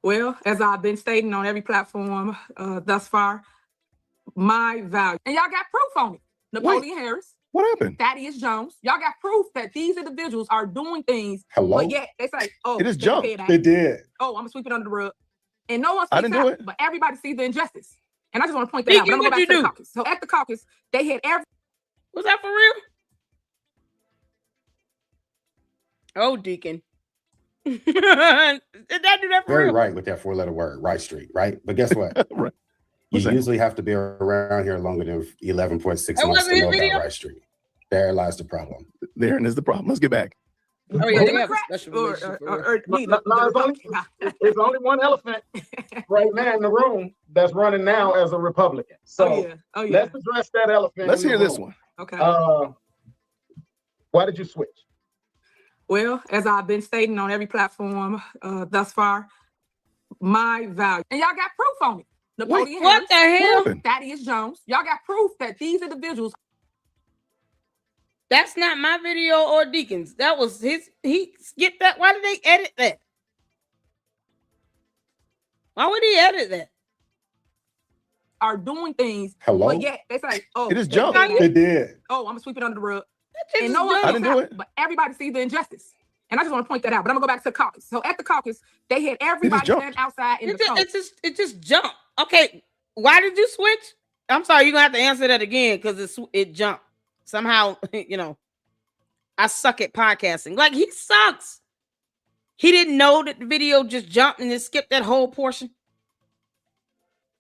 Well, as I've been stating on every platform thus far, my value, and y'all got proof on it. Napoleon Harris. What happened? Thaddeus Jones. Y'all got proof that these individuals are doing things. Hello? But yet they say, oh, It is junk. They did. Oh, I'm gonna sweep it under the rug. And no one I speaks didn't do out, it. but everybody sees the injustice. And I just want to point that out. But I'm gonna go back to the caucus. So at the caucus, they had Was that for real? Oh, Deacon. Did that do that for Very real? right with that 4-letter word, Rice Street, right? But guess what? Right. You usually have to be around here longer than 11.6 months to wasn't his know video? about Rice Street. There lies the problem. Therein is the problem. Let's get back. Oh, yeah, they have a Democrats special relationship for real. me, the It's only one elephant right now in the room that's running now as a Republican. So let's address that elephant. Let's in the hear this room. one. Okay. Why did you switch? Well, as I've been stating on every platform thus far, my value, and y'all got proof on it. Napoleon What Harris, the hell? Thaddeus Jones. Y'all got proof that these individuals. That's not my video or Deacon's. That was his. He skipped that. Why did they edit that? Why would he edit that? Are doing things. Hello? But yet they say, oh, It is junk. They did. Oh, I'm gonna sweep it under the rug. That And no one I didn't speaks do out, it. but everybody sees the injustice. And I just want to point that out. But I'm gonna go back to the caucus. So at the caucus, they had everybody junk. stand outside in the cold. It just jumped. Okay, why did you switch? I'm sorry, you're gonna have to answer that again because it jumped. Somehow, I suck at podcasting. Like, he sucks. He didn't know that the video just jumped and it skipped that whole portion.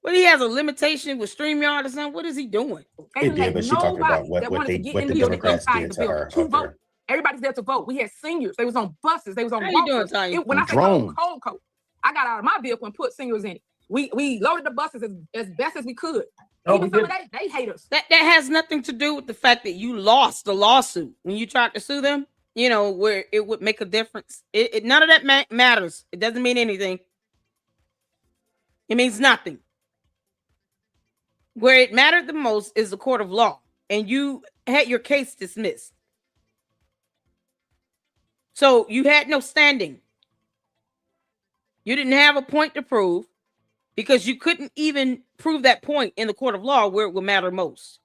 But he has a limitation with StreamYard or something. What is he doing? It did, but she's talking about what the Democrats did to her. To vote. Everybody's there to vote. We had seniors. They was on buses. They was on How you doing, walkers. Tanya? When I say cold coat, I got out of my vehicle and put seniors in it. We loaded the buses as best as we could. Even some of they hate us. That has nothing to do with the fact that you lost the lawsuit when you tried to sue them. Where it would make a difference. None of that matters. It doesn't mean anything. It means nothing. Where it mattered the most is the court of law, and you had your case dismissed. So you had no standing. You didn't have a point to prove because you couldn't even prove that point in the court of law where it would matter most.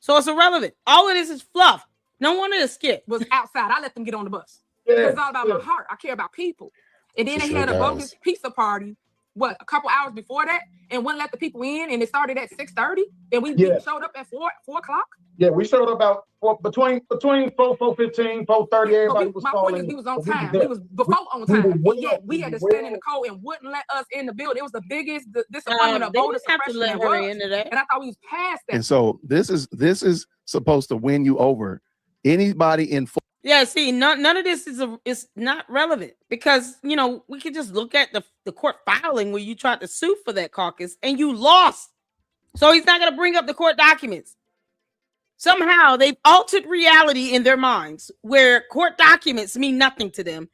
So it's irrelevant. All of this is fluff. No wonder it skipped. Was outside. I let them get on the bus. It's all about my heart. I care about people. And then they had a bogus pizza party, a couple hours before that, and wouldn't let the people in, and it started at 6:30, and we showed up at 4 o'clock. Yeah, we showed up about between 4:15, 4:30. Everybody was my calling. point is, we was on time. We was before on time. We had to stand in the cold and wouldn't let us in the building. It was the biggest disappointment of voter suppression there was. And I thought we was past that. And so this is supposed to win you over. Anybody in Yeah, see, none of this is not relevant because we could just look at the court filing where you tried to sue for that caucus and you lost. So he's not going to bring up the court documents. Somehow they've altered reality in their minds where court documents mean nothing to them,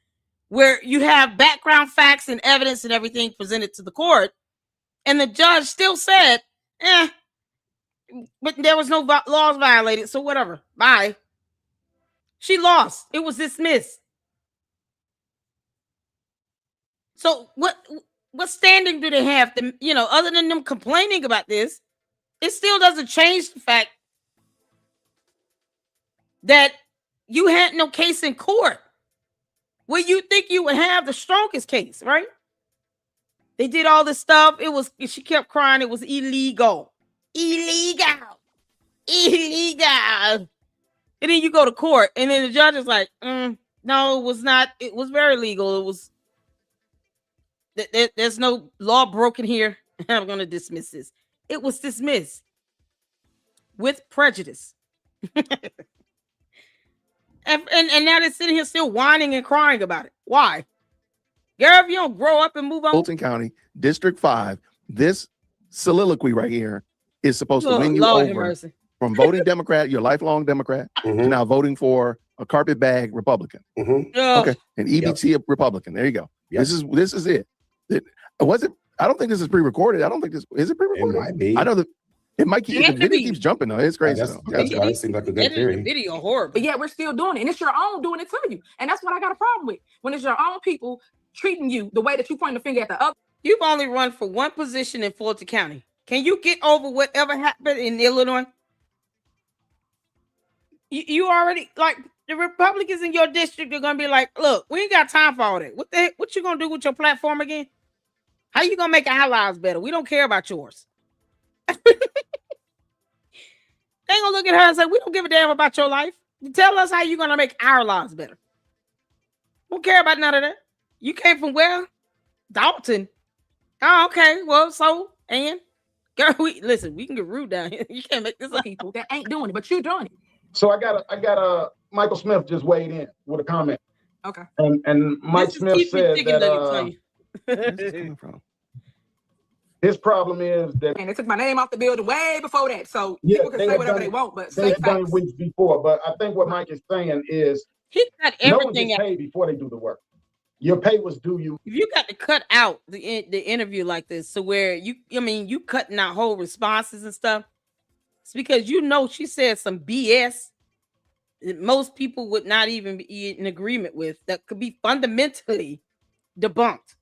where you have background facts and evidence and everything presented to the court, and the judge still said, but there was no laws violated, so whatever, bye. She lost. It was dismissed. So what standing do they have to, other than them complaining about this? It still doesn't change the fact that you had no case in court where you think you would have the strongest case, right? They did all this stuff. She kept crying. It was illegal. Illegal. And then you go to court, and then the judge is like, no, it was not. It was very legal. It was, there's no law broken here. I'm going to dismiss this. It was dismissed with prejudice. And now they're sitting here still whining and crying about it. Why? Girl, if you don't grow up and move on. Fulton County, District 5, this soliloquy right here is supposed to win you Lord have over mercy. from voting Democrat, you're a lifelong Democrat, to now voting for a carpetbag Republican. Okay, an EBT Republican. There you go. This is it. Was it? I don't think this is pre-recorded. I don't think this is it pre-recorded. It might be. I know that it might keep. The video keeps jumping though. It's crazy. That's why it seems like a good theory. Video horrible. But yeah, we're still doing it. And it's your own doing it to you. And that's what I got a problem with. When it's your own people treating you the way that you point the finger at the other. You've only run for one position in Fulton County. Can you get over whatever happened in Illinois? You already, like, the Republicans in your district are gonna be like, look, we ain't got time for all that. What the heck? What you gonna do with your platform again? How you gonna make our lives better? We don't care about yours. They ain't gonna look at her and say, we don't give a damn about your life. You tell us how you gonna make our lives better. Don't care about none of that. You came from where? Dalton. Oh, okay. Well, so, and girl, we can get rude down here. You can't make this up. People that ain't doing it, but you're doing it. So I got Michael Smith just weighed in with a comment. Okay. And Mike Smith said that his problem is that, and they took my name off the building way before that. So yeah, people can say whatever they want, but they've done it weeks before. But I think what Mike is saying is he got everything no one gets paid before they do the work. Your pay was due you. If you got to cut out the interview like this, so where you cutting out whole responses and stuff, it's because she said some BS that most people would not even be in agreement with, that could be fundamentally debunked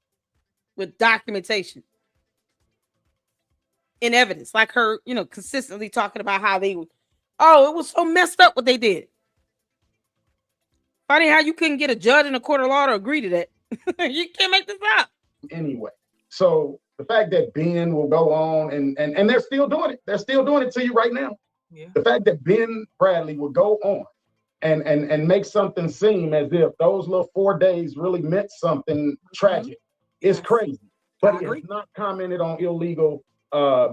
with documentation and evidence, like her, consistently talking about how it was so messed up what they did. Funny how you couldn't get a judge in a court of law to agree to that. You can't make this up. Anyway, so the fact that Ben will go on and they're still doing it. They're still doing it to you right now. Yeah. The fact that Ben Bradley will go on and make something seem as if those little 4 days really meant something tragic is crazy. But he has not commented on illegal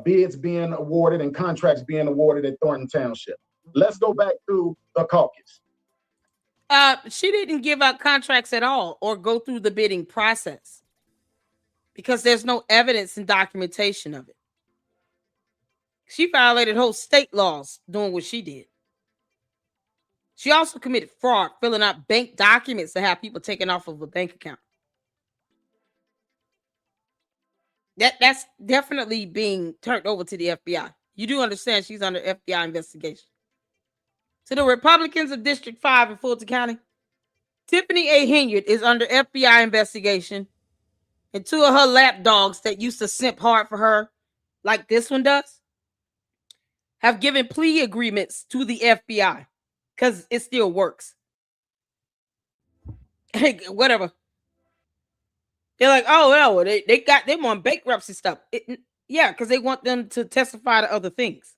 bids being awarded and contracts being awarded at Thornton Township. Let's go back to the caucus. She didn't give out contracts at all or go through the bidding process because there's no evidence and documentation of it. She violated whole state laws doing what she did. She also committed fraud, filling out bank documents to have people taken off of a bank account. That's definitely being turned over to the FBI. You do understand she's under FBI investigation. To the Republicans of District 5 in Fulton County, Tiffany A. Henyard is under FBI investigation, and 2 of her lapdogs that used to simp hard for her, like this one does, have given plea agreements to the FBI because it still works. Hey, whatever. They're like, oh, no, they got them on bankruptcy stuff. Yeah, because they want them to testify to other things.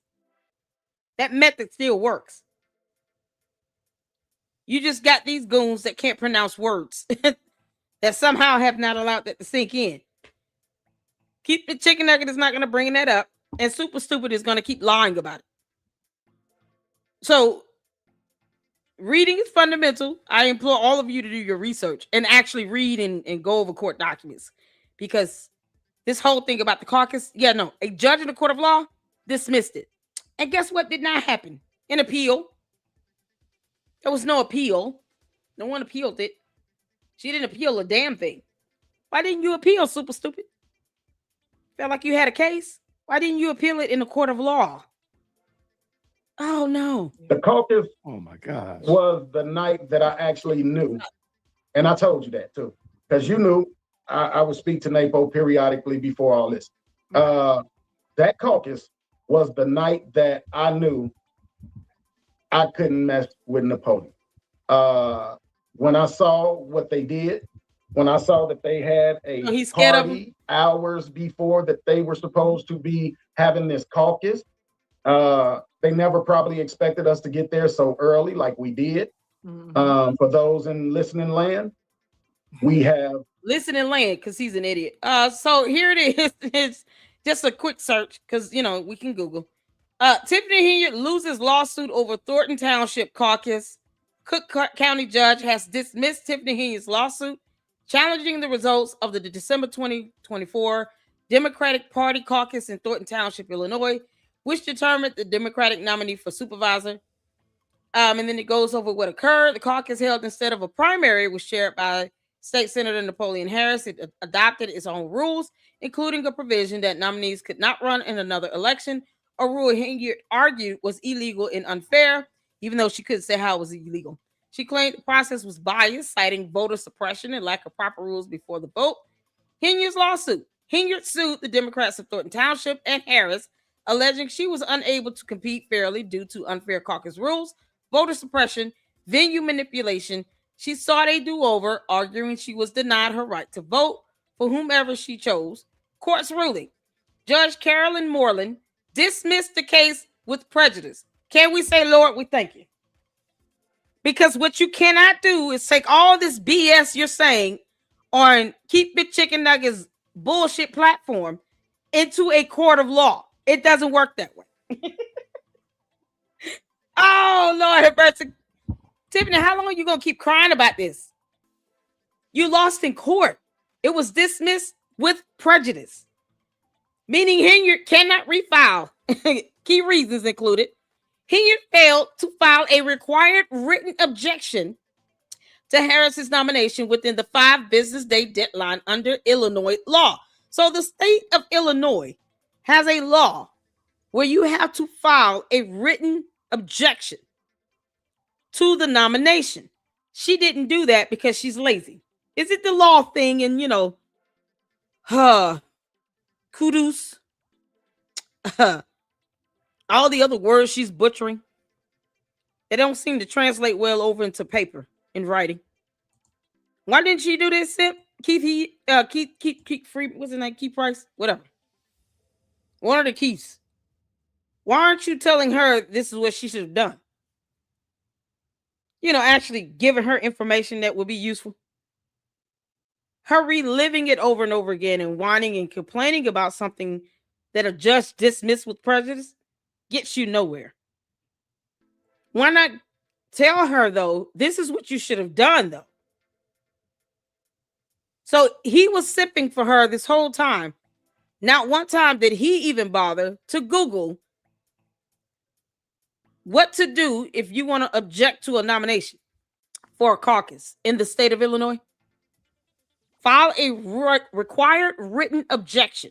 That method still works. You just got these goons that can't pronounce words that somehow have not allowed that to sink in. Keep the chicken nugget is not going to bring that up, and Super Stupid is going to keep lying about it. So, reading is fundamental. I implore all of you to do your research and actually read and go over court documents, because this whole thing about the caucus, a judge in the court of law dismissed it. And guess what did not happen? An appeal. There was no appeal. No one appealed it. She didn't appeal a damn thing. Why didn't you appeal, Super Stupid? Felt like you had a case? Why didn't you appeal it in the court of law? Oh, no. The caucus oh my God, was the night that I actually knew. And I told you that too. Because you knew I would speak to NAPO periodically before all this. That caucus was the night that I knew I couldn't mess with Napoleon. When I saw what they did, when I saw that they had a party hours before that they were supposed to be having this caucus, they never probably expected us to get there so early like we did. For those in listening land, we have listening land because he's an idiot. So here it is. It's just a quick search because we can Google. Tiffany Henyard loses lawsuit over Thornton Township caucus Cook County judge has dismissed Tiffany Henyard's lawsuit challenging the results of the December 2024 Democratic Party caucus in Thornton Township, Illinois, which determined the Democratic nominee for supervisor. And then it goes over what occurred. The caucus held instead of a primary was chaired by State Senator Napoleon Harris. It adopted its own rules, including a provision that nominees could not run in another election, a rule Henyard argued was illegal and unfair, even though she couldn't say how it was illegal. She claimed the process was biased, citing voter suppression and lack of proper rules before the vote. Henyard's lawsuit. Henyard sued the Democrats of Thornton Township and Harris, alleging she was unable to compete fairly due to unfair caucus rules, voter suppression, venue manipulation. She sought a do-over, arguing she was denied her right to vote for whomever she chose. Court's ruling. Judge Carolyn Moreland dismissed the case with prejudice. Can we say, Lord, we thank you? Because what you cannot do is take all this BS you're saying on Keep It Chicken Nuggets bullshit platform into a court of law. It doesn't work that way. Oh, Lord have mercy. Tiffany, how long are you going to keep crying about this? You lost in court. It was dismissed with prejudice, meaning Henyard cannot refile. Key reasons included: Henyard failed to file a required written objection to Harris's nomination within the 5 business day deadline under Illinois law. So the state of Illinois has a law where you have to file a written objection to the nomination. She didn't do that because she's lazy. Is it the law thing? And kudos. All the other words she's butchering, they don't seem to translate well over into paper in writing. Why didn't she do this? Keith Free, what's his name? Keith Price, whatever. One of the Keiths. Why aren't you telling her this is what she should have done? Actually giving her information that would be useful. Her reliving it over and over again and whining and complaining about something that a judge dismissed with prejudice gets you nowhere. Why not tell her, though, this is what you should have done, though? So he was sipping for her this whole time. Not one time did he even bother to Google what to do if you want to object to a nomination for a caucus in the state of Illinois. File a required written objection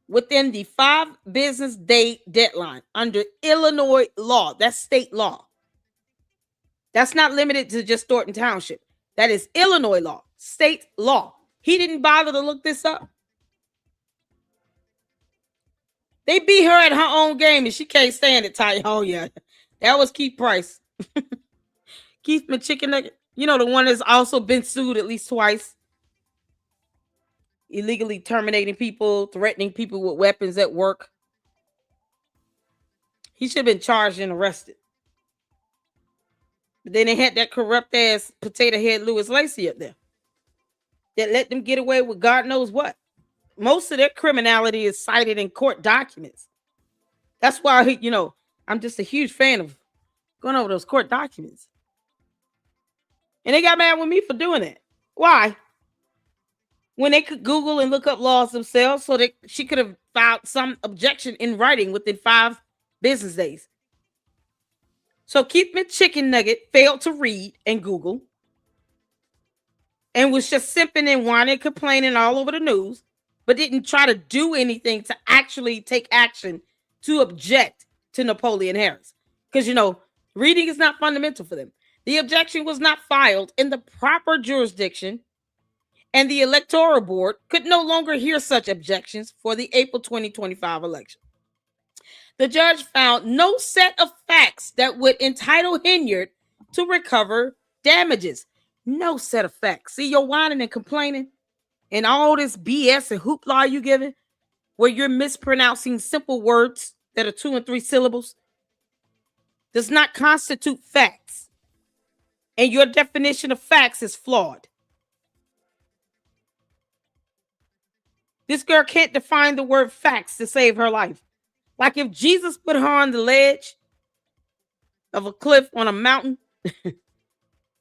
within the 5 business day deadline under Illinois law. That's state law. That's not limited to just Thornton Township. That is Illinois law, state law. He didn't bother to look this up. They beat her at her own game and she can't stand it, Ty. Oh, yeah. That was Keith Price. Keith McChicken Nugget. The one that's also been sued at least twice. Illegally terminating people, threatening people with weapons at work. He should have been charged and arrested. But then they had that corrupt ass potato head Louis Lacey up there that let them get away with God knows what. Most of their criminality is cited in court documents. That's why, I'm just a huge fan of going over those court documents. And they got mad with me for doing that. Why? When they could Google and look up laws themselves so that she could have filed some objection in writing within 5 business days. So Keith McChicken Nugget failed to read and Google and was just simping and whining, complaining all over the news, but didn't try to do anything to actually take action to object to Napoleon Harris. Because, reading is not fundamental for them. The objection was not filed in the proper jurisdiction, and the Electoral Board could no longer hear such objections for the April 2025 election. The judge found no set of facts that would entitle Henyard to recover damages. No set of facts. See, you're whining and complaining and all this BS and hoopla you giving where you're mispronouncing simple words that are 2 and 3 syllables does not constitute facts. And your definition of facts is flawed. This girl can't define the word facts to save her life. Like if Jesus put her on the ledge of a cliff on a mountain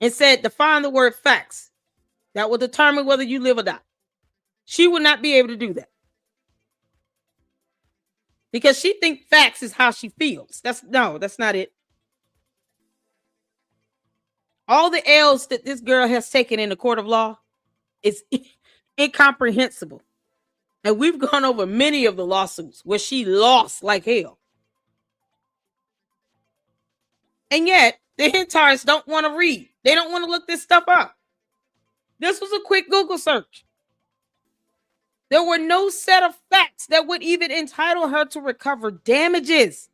and said, define the word facts. That will determine whether you live or die. She would not be able to do that. Because she thinks facts is how she feels. That's not it. All the L's that this girl has taken in the court of law is incomprehensible. And we've gone over many of the lawsuits where she lost like hell. And yet, the Hentards don't want to read. They don't want to look this stuff up. This was a quick Google search. There were no set of facts that would even entitle her to recover damages.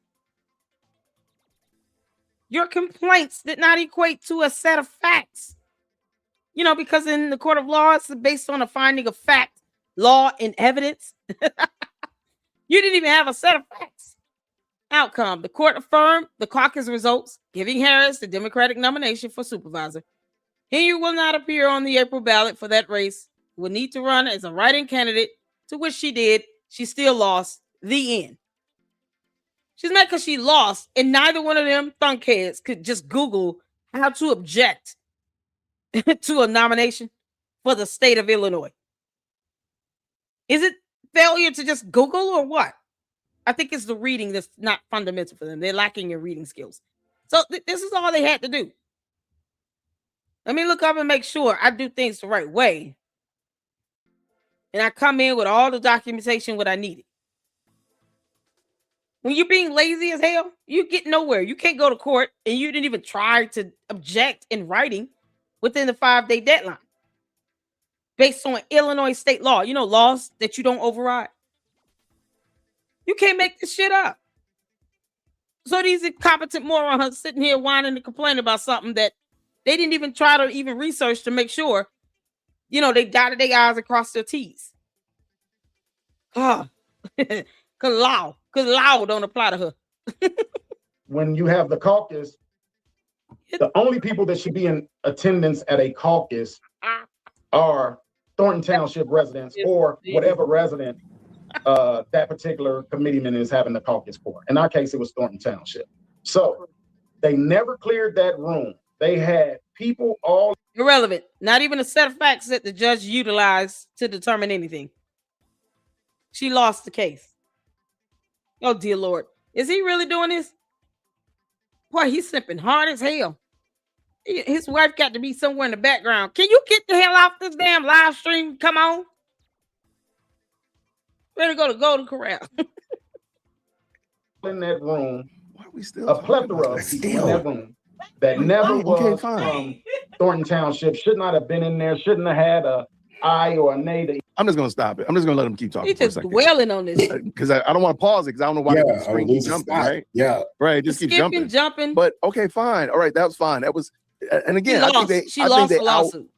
Your complaints did not equate to a set of facts. You know, because in the court of law, it's based on a finding of fact, law, and evidence. You didn't even have a set of facts. Outcome. The court affirmed the caucus results, giving Harris the Democratic nomination for supervisor. Henyard will not appear on the April ballot for that race. Will need to run as a write-in candidate, to which she did. She still lost. The end. She's mad because she lost, and neither one of them thunkheads could just Google how to object to a nomination for the state of Illinois. Is it failure to just Google or what? I think it's the reading that's not fundamental for them. They're lacking in reading skills. So this is all they had to do. Let me look up and make sure I do things the right way. And I come in with all the documentation what I needed. When you're being lazy as hell, you get nowhere. You can't go to court, and you didn't even try to object in writing within the 5-day deadline. Based on Illinois state law. You know, laws that you don't override. You can't make this shit up. So these incompetent morons sitting here whining and complaining about something that they didn't even try to even research to make sure, you know, they dotted their I's and crossed their T's. Because law don't apply to her. When you have the caucus, the only people that should be in attendance at a caucus are Thornton Township residents or whatever resident that particular committeeman is having the caucus for. In our case, it was Thornton Township. So they never cleared that room. They had people all irrelevant. Not even a set of facts that the judge utilized to determine anything. She lost the case. Oh, dear Lord. Is he really doing this? Boy, he's slipping hard as hell. His wife got to be somewhere in the background. Can you get the hell off this damn live stream? Come on. Ready to go to Golden Corral. in that room, why are we still a plethora of people in that room that never was from Thornton Township, should not have been in there, shouldn't have had a I or a nay to. I'm just gonna stop it. I'm just gonna let them keep talking. He's just dwelling on this because I don't want to pause it because I don't know why the screen keeps jumping. Right? Yeah, right. Just keep jumping. But okay, fine. All right, that was fine. That was, and again, I think she lost the lawsuit.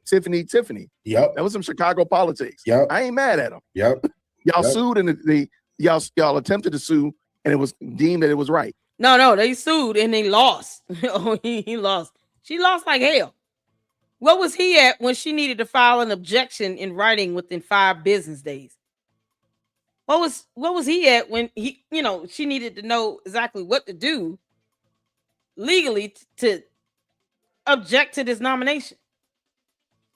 Tiffany. Yep. That was some Chicago politics. Yep. I ain't mad at them. Yep. Y'all sued and y'all attempted to sue and it was deemed that it was right. No, they sued and they lost. Oh, he lost. She lost like hell. What was he at when she needed to file an objection in writing within 5 business days? What was he at when he, she needed to know exactly what to do legally to object to this nomination?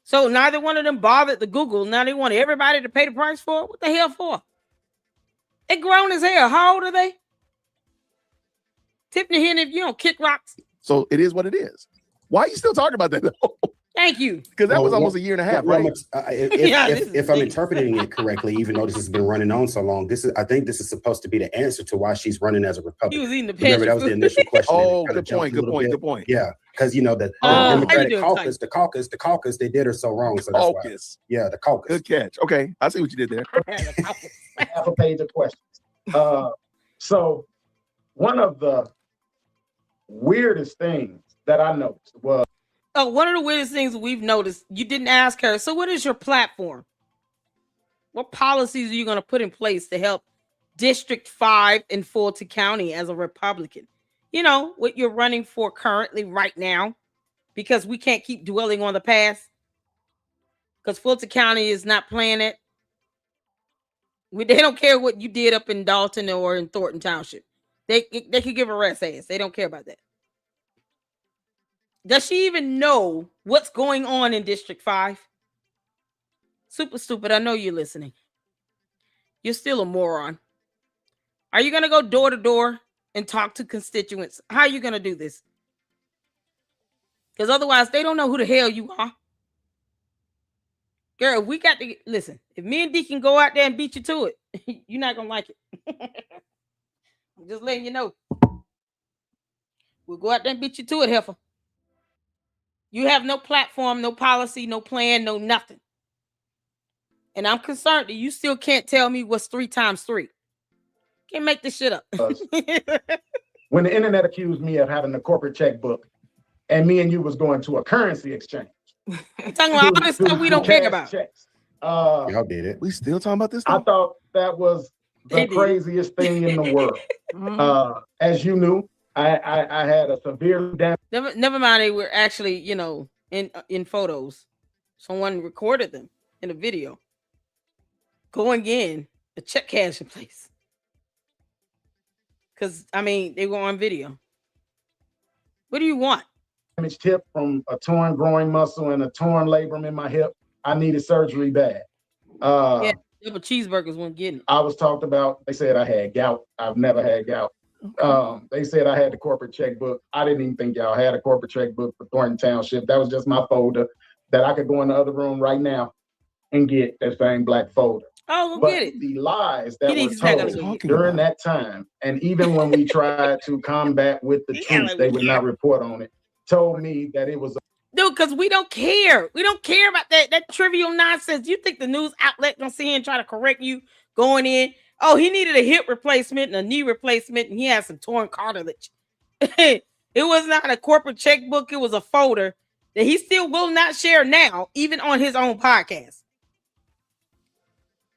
So neither one of them bothered to Google. Now they want everybody to pay the price for it. What the hell for? They grown as hell. How old are they? Tiffany here, if you don't kick rocks. So it is what it is. Why are you still talking about that though? Thank you. Because that was almost a year and a half, right? If I'm interpreting it correctly, even though this has been running on so long, I think this is supposed to be the answer to why she's running as a Republican. He was eating the Remember, that was the initial question. Oh, good point. Yeah, because the Democratic caucus, they did her so wrong. So that's caucus. Why. Yeah, the caucus. Good catch. Okay, I see what you did there. Half a page of questions. So one of the weirdest things that I noticed was. Oh, one of the weirdest things we've noticed, you didn't ask her. So what is your platform? What policies are you going to put in place to help District 5 in Fulton County as a Republican? What you're running for currently right now, because we can't keep dwelling on the past. Because Fulton County is not playing it. They don't care what you did up in Dalton or in Thornton Township. They could give a rat's ass. They don't care about that. Does she even know what's going on in District 5? Super stupid. I know you're listening. You're still a moron. Are you going to go door to door and talk to constituents? How are you going to do this? Because otherwise, they don't know who the hell you are. Girl, we got to listen. If me and Deacon go out there and beat you to it, you're not going to like it. I'm just letting you know. We'll go out there and beat you to it, heifer. You have no platform, no policy, no plan, no nothing. And I'm concerned that you still can't tell me what's 3 times 3. Can't make this shit up. When the internet accused me of having a corporate checkbook and me and you was going to a currency exchange. I'm talking about all this stuff we don't care about. Checks. Y'all did it. We still talking about this I stuff? thought that was the craziest thing in the world. As you knew, I had a severe damage. Never mind, they were actually, in photos. Someone recorded them in a video. Going in, a check cash in place. Because, they were on video. What do you want? Damage tip from a torn groin muscle and a torn labrum in my hip. I needed surgery bad. Yeah, double cheeseburgers weren't getting it. I was talked about. They said I had gout. I've never had gout. They said I had the corporate checkbook. I didn't even think y'all had a corporate checkbook for Thornton Township. That was just my folder that I could go in the other room right now and get that same black folder. Oh, but get it. The lies that were told during that time, and even when we tried to combat with the truth, they would not report on it, told me that it was dude, because we don't care. We don't care about that trivial nonsense. You think the news outlet gonna sit here and try to correct you going in? Oh, he needed a hip replacement and a knee replacement, and he had some torn cartilage. It was not a corporate checkbook. It was a folder that he still will not share now, even on his own podcast.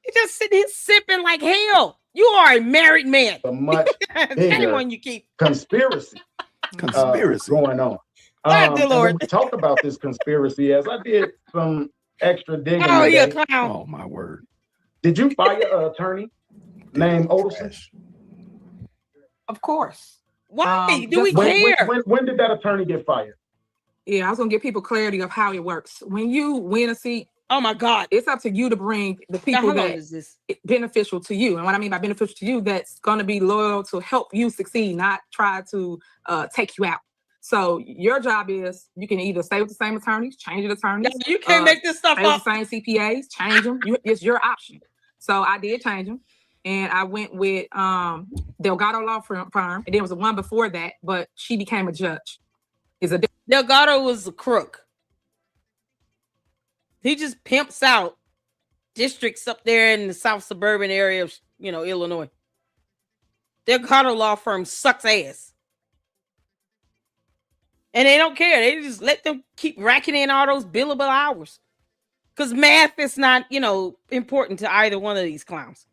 He just sitting here sipping like hell. You are a married man. A much bigger one you keep. conspiracy going on. Lord. We talked about this conspiracy as I did some extra digging. Oh, today. you're a clown. Oh, my word. Did you fire an attorney named Odelson? Of course. Why? Do we care? When did that attorney get fired? Yeah, I was gonna give people clarity of how it works. When you win a seat, oh my God, it's up to you to bring the people that is beneficial to you. And what I mean by beneficial to you, that's gonna be loyal to help you succeed, not try to take you out. So your job is you can either stay with the same attorneys, change the attorneys. You can't make this stuff up. The same CPAs, change them. It's your option. So I did change them. And I went with Delgado Law Firm, and there was a one before that, but she became a judge. Delgado was a crook. He just pimps out districts up there in the south suburban area of Illinois. Delgado Law Firm sucks ass. And they don't care. They just let them keep racking in all those billable hours. Because math is not, important to either one of these clowns.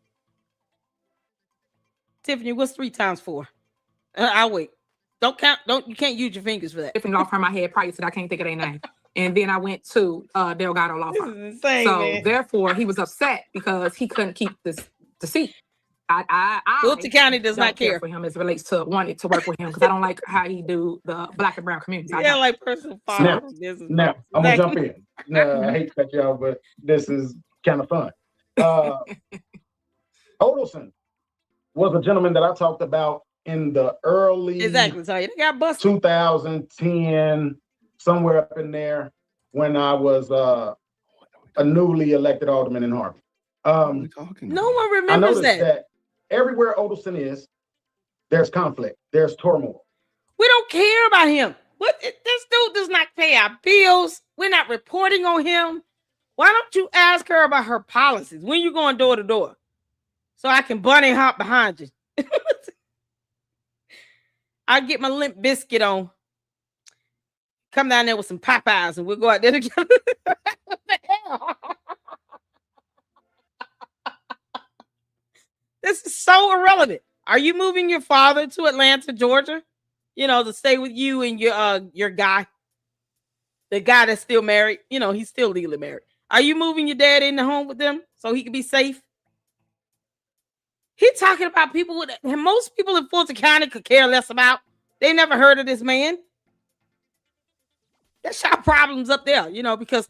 Tiffany, what's 3 times 4? I'll wait. Don't count. You can't use your fingers for that. Different law firm I had prior to that, I can't think of their name. And then I went to Delgado Law Firm. This is insane, man. Therefore, he was upset because he couldn't keep the seat. Fulton County does not care for him as it relates to wanting to work with him because I don't like how he do the Black and brown community. Yeah, like personal Now, I'm gonna jump in. I hate to cut you off, but this is kind of fun. Odelson was a gentleman that I talked about in the early 2010, somewhere up in there, when I was a newly elected alderman in Harvey. No one remembers I noticed that everywhere Odelson is, there's conflict, there's turmoil. We don't care about him. This dude does not pay our bills. We're not reporting on him. Why don't you ask her about her policies when you going door to door, so I can bunny hop behind you? I get my Limp Biscuit on. Come down there with some Popeyes and we'll go out there together. What the hell? This is so irrelevant. Are you moving your father to Atlanta, Georgia? To stay with you and your guy. The guy that's still married. He's still legally married. Are you moving your dad in the home with them so he can be safe? He's talking about people and most people in Fulton County could care less about. They never heard of this man. That's our problems up there, because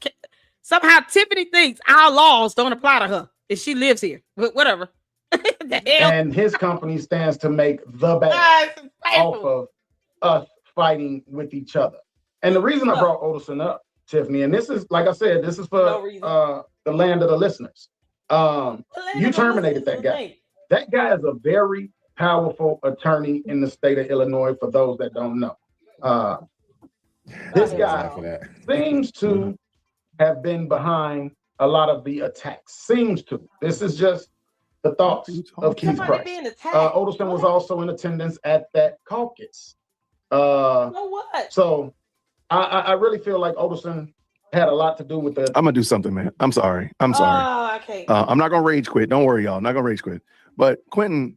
somehow Tiffany thinks our laws don't apply to her if she lives here. But whatever. The hell? And his company stands to make the bad off of us fighting with each other. And the reason I brought Odelson up, Tiffany, and this is, like I said, this is for the land of the listeners. You terminated that guy. That guy is a very powerful attorney in the state of Illinois, for those that don't know. This guy seems to have been behind a lot of the attacks. Seems to. This is just the thoughts of Keith Price. Odelson was also in attendance at that caucus. So I really feel like Odelson had a lot to do with the. I'm gonna do something, man. I'm sorry. I'm okay. I'm not gonna rage quit. Don't worry, y'all. I'm not gonna rage quit. But Quentin,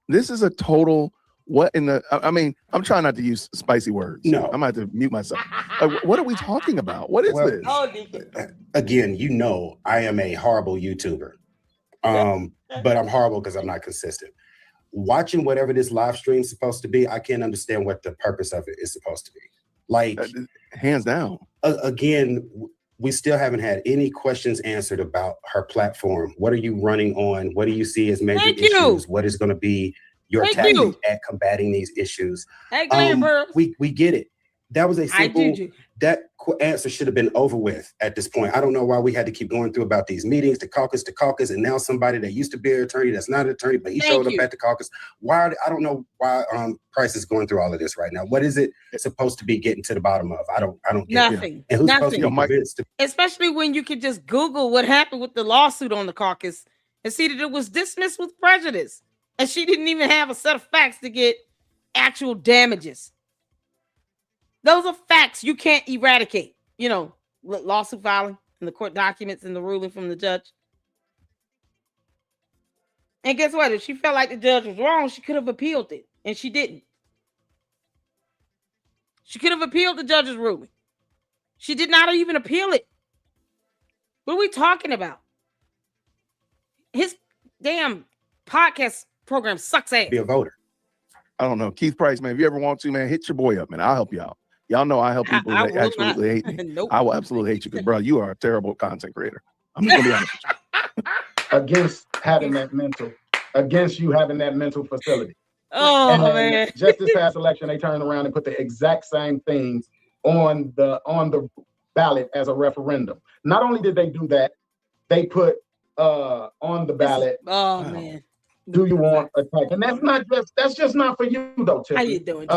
this is a total. What in the? I mean, I'm trying not to use spicy words. No, I'm gonna have to mute myself. What are we talking about? What is this? Again, I am a horrible YouTuber, but I'm horrible because I'm not consistent. Watching whatever this live stream is supposed to be, I can't understand what the purpose of it is supposed to be. Like, hands down. Again, we still haven't had any questions answered about her platform. What are you running on? What do you see as major issues? What is going to be your tactic at combating these issues? We get it. That was a simple. That answer should have been over with at this point. I don't know why we had to keep going through about these meetings, to caucus, and now somebody that used to be an attorney that's not an attorney, but he showed up at the caucus. Why? I don't know why Price is going through all of this right now. What is it supposed to be getting to the bottom of? I don't get nothing. It. And who's supposed to be convinced? Especially when you could just Google what happened with the lawsuit on the caucus and see that it was dismissed with prejudice, and she didn't even have a set of facts to get actual damages. Those are facts you can't eradicate. Lawsuit filing and the court documents and the ruling from the judge. And guess what? If she felt like the judge was wrong, she could have appealed it, and she didn't. She could have appealed the judge's ruling. She did not even appeal it. What are we talking about? His damn podcast program sucks ass. Be a voter. I don't know. Keith Price, man, if you ever want to, man, hit your boy up, man. I'll help you out. Y'all know I help people that absolutely hate me. Nope. I will absolutely hate you because, bro, you are a terrible content creator. I'm just gonna be honest with you. Against you having that mental facility. Oh, man. Just this past election, they turned around and put the exact same things on the ballot as a referendum. Not only did they do that, they put on the ballot. Man. Do you want a tax? And that's just not for you though, Tiffany. How you doing?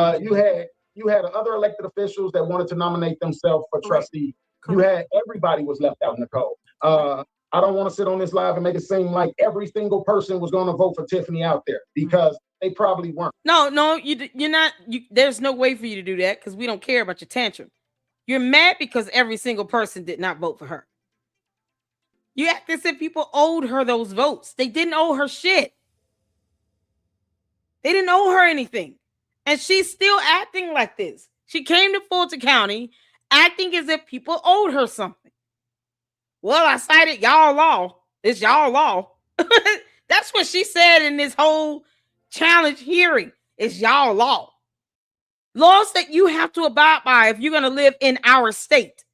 You had other elected officials that wanted to nominate themselves for trustee. You had everybody was left out in the cold. I don't want to sit on this live and make it seem like every single person was going to vote for Tiffany out there, because they probably weren't. No, you're not. There's no way for you to do that because we don't care about your tantrum. You're mad because every single person did not vote for her. You act as if people owed her those votes. They didn't owe her shit. They didn't owe her anything. And she's still acting like this. She came to Fulton County acting as if people owed her something. Well, I cited y'all law. It's y'all law. That's what she said in this whole challenge hearing. It's y'all law. Laws that you have to abide by if you're going to live in our state.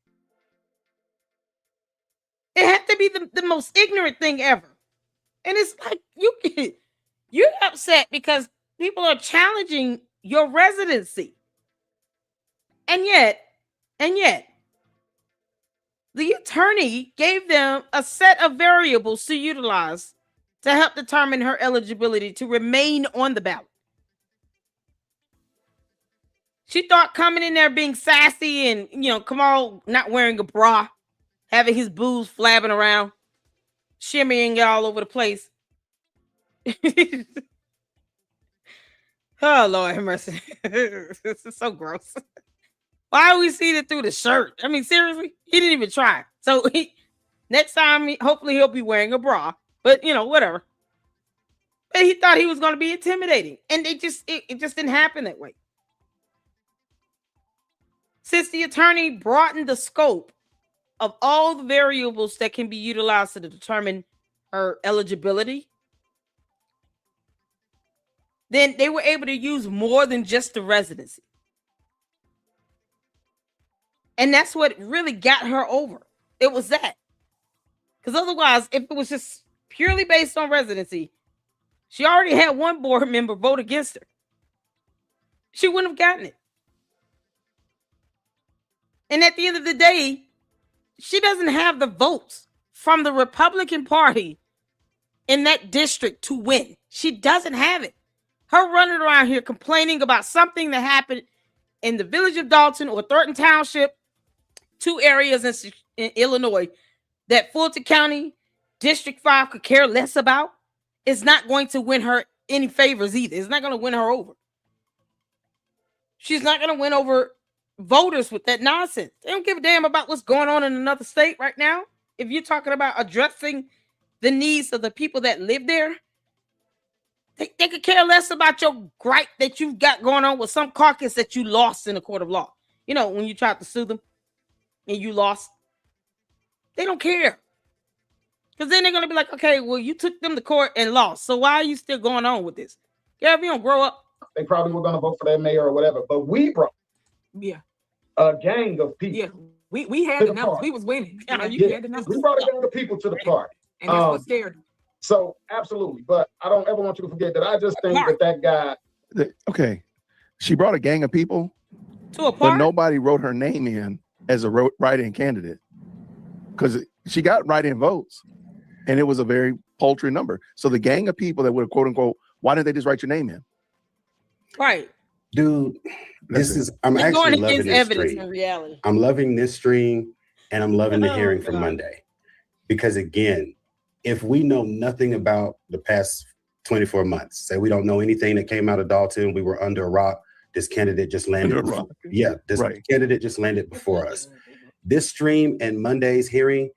It had to be the most ignorant thing ever. And it's like you're upset because people are challenging your residency. And yet, the attorney gave them a set of variables to utilize to help determine her eligibility to remain on the ballot. She thought coming in there being sassy and, come on, not wearing a bra, having his boobs flapping around, shimmying all over the place. Oh, Lord have mercy. This is so gross. Why are we seeing it through the shirt? I mean, seriously, he didn't even try. So next time, hopefully he'll be wearing a bra, but whatever. But he thought he was going to be intimidating, and it just didn't happen that way. Since the attorney broadened the scope of all the variables that can be utilized to determine her eligibility, then they were able to use more than just the residency. And that's what really got her over. It was that. Because otherwise, if it was just purely based on residency, she already had one board member vote against her. She wouldn't have gotten it. And at the end of the day, she doesn't have the votes from the Republican Party in that district to win. She doesn't have it. Her running around here complaining about something that happened in the village of Dalton or Thornton Township, 2 areas in Illinois that Fulton County District 5 could care less about, is not going to win her any favors either. It's not going to win her over. She's not going to win over voters with that nonsense. They don't give a damn about what's going on in another state right now. If you're talking about addressing the needs of the people that live there, they could care less about your gripe that you've got going on with some caucus that you lost in a court of law. You know, when you tried to sue them and you lost, they don't care. Because then they're going to be like, okay, well, you took them to court and lost. So why are you still going on with this? Yeah, if you don't grow up. They probably were going to vote for that mayor or whatever. But we brought a gang of people. Yeah, we had the numbers. We was winning. You know, you had the numbers. We brought a gang of people to the party. And that's what scared them. So, absolutely. But I don't ever want you to forget that I just think that guy. Okay. She brought a gang of people to a but party. nobody wrote her name in as a write-in candidate because she got write-in votes. And it was a very paltry number. So the gang of people that would have, quote unquote, why didn't they just write your name in? Right. Dude, I'm They're actually going loving against this evidence stream. in reality. I'm loving this stream and I'm loving the Oh, hearing from God. Monday. Because again, if we know nothing about the past 24 months, say we don't know anything that came out of Dalton, we were under a rock, this candidate just landed. This candidate just landed before us. This stream and Monday's hearing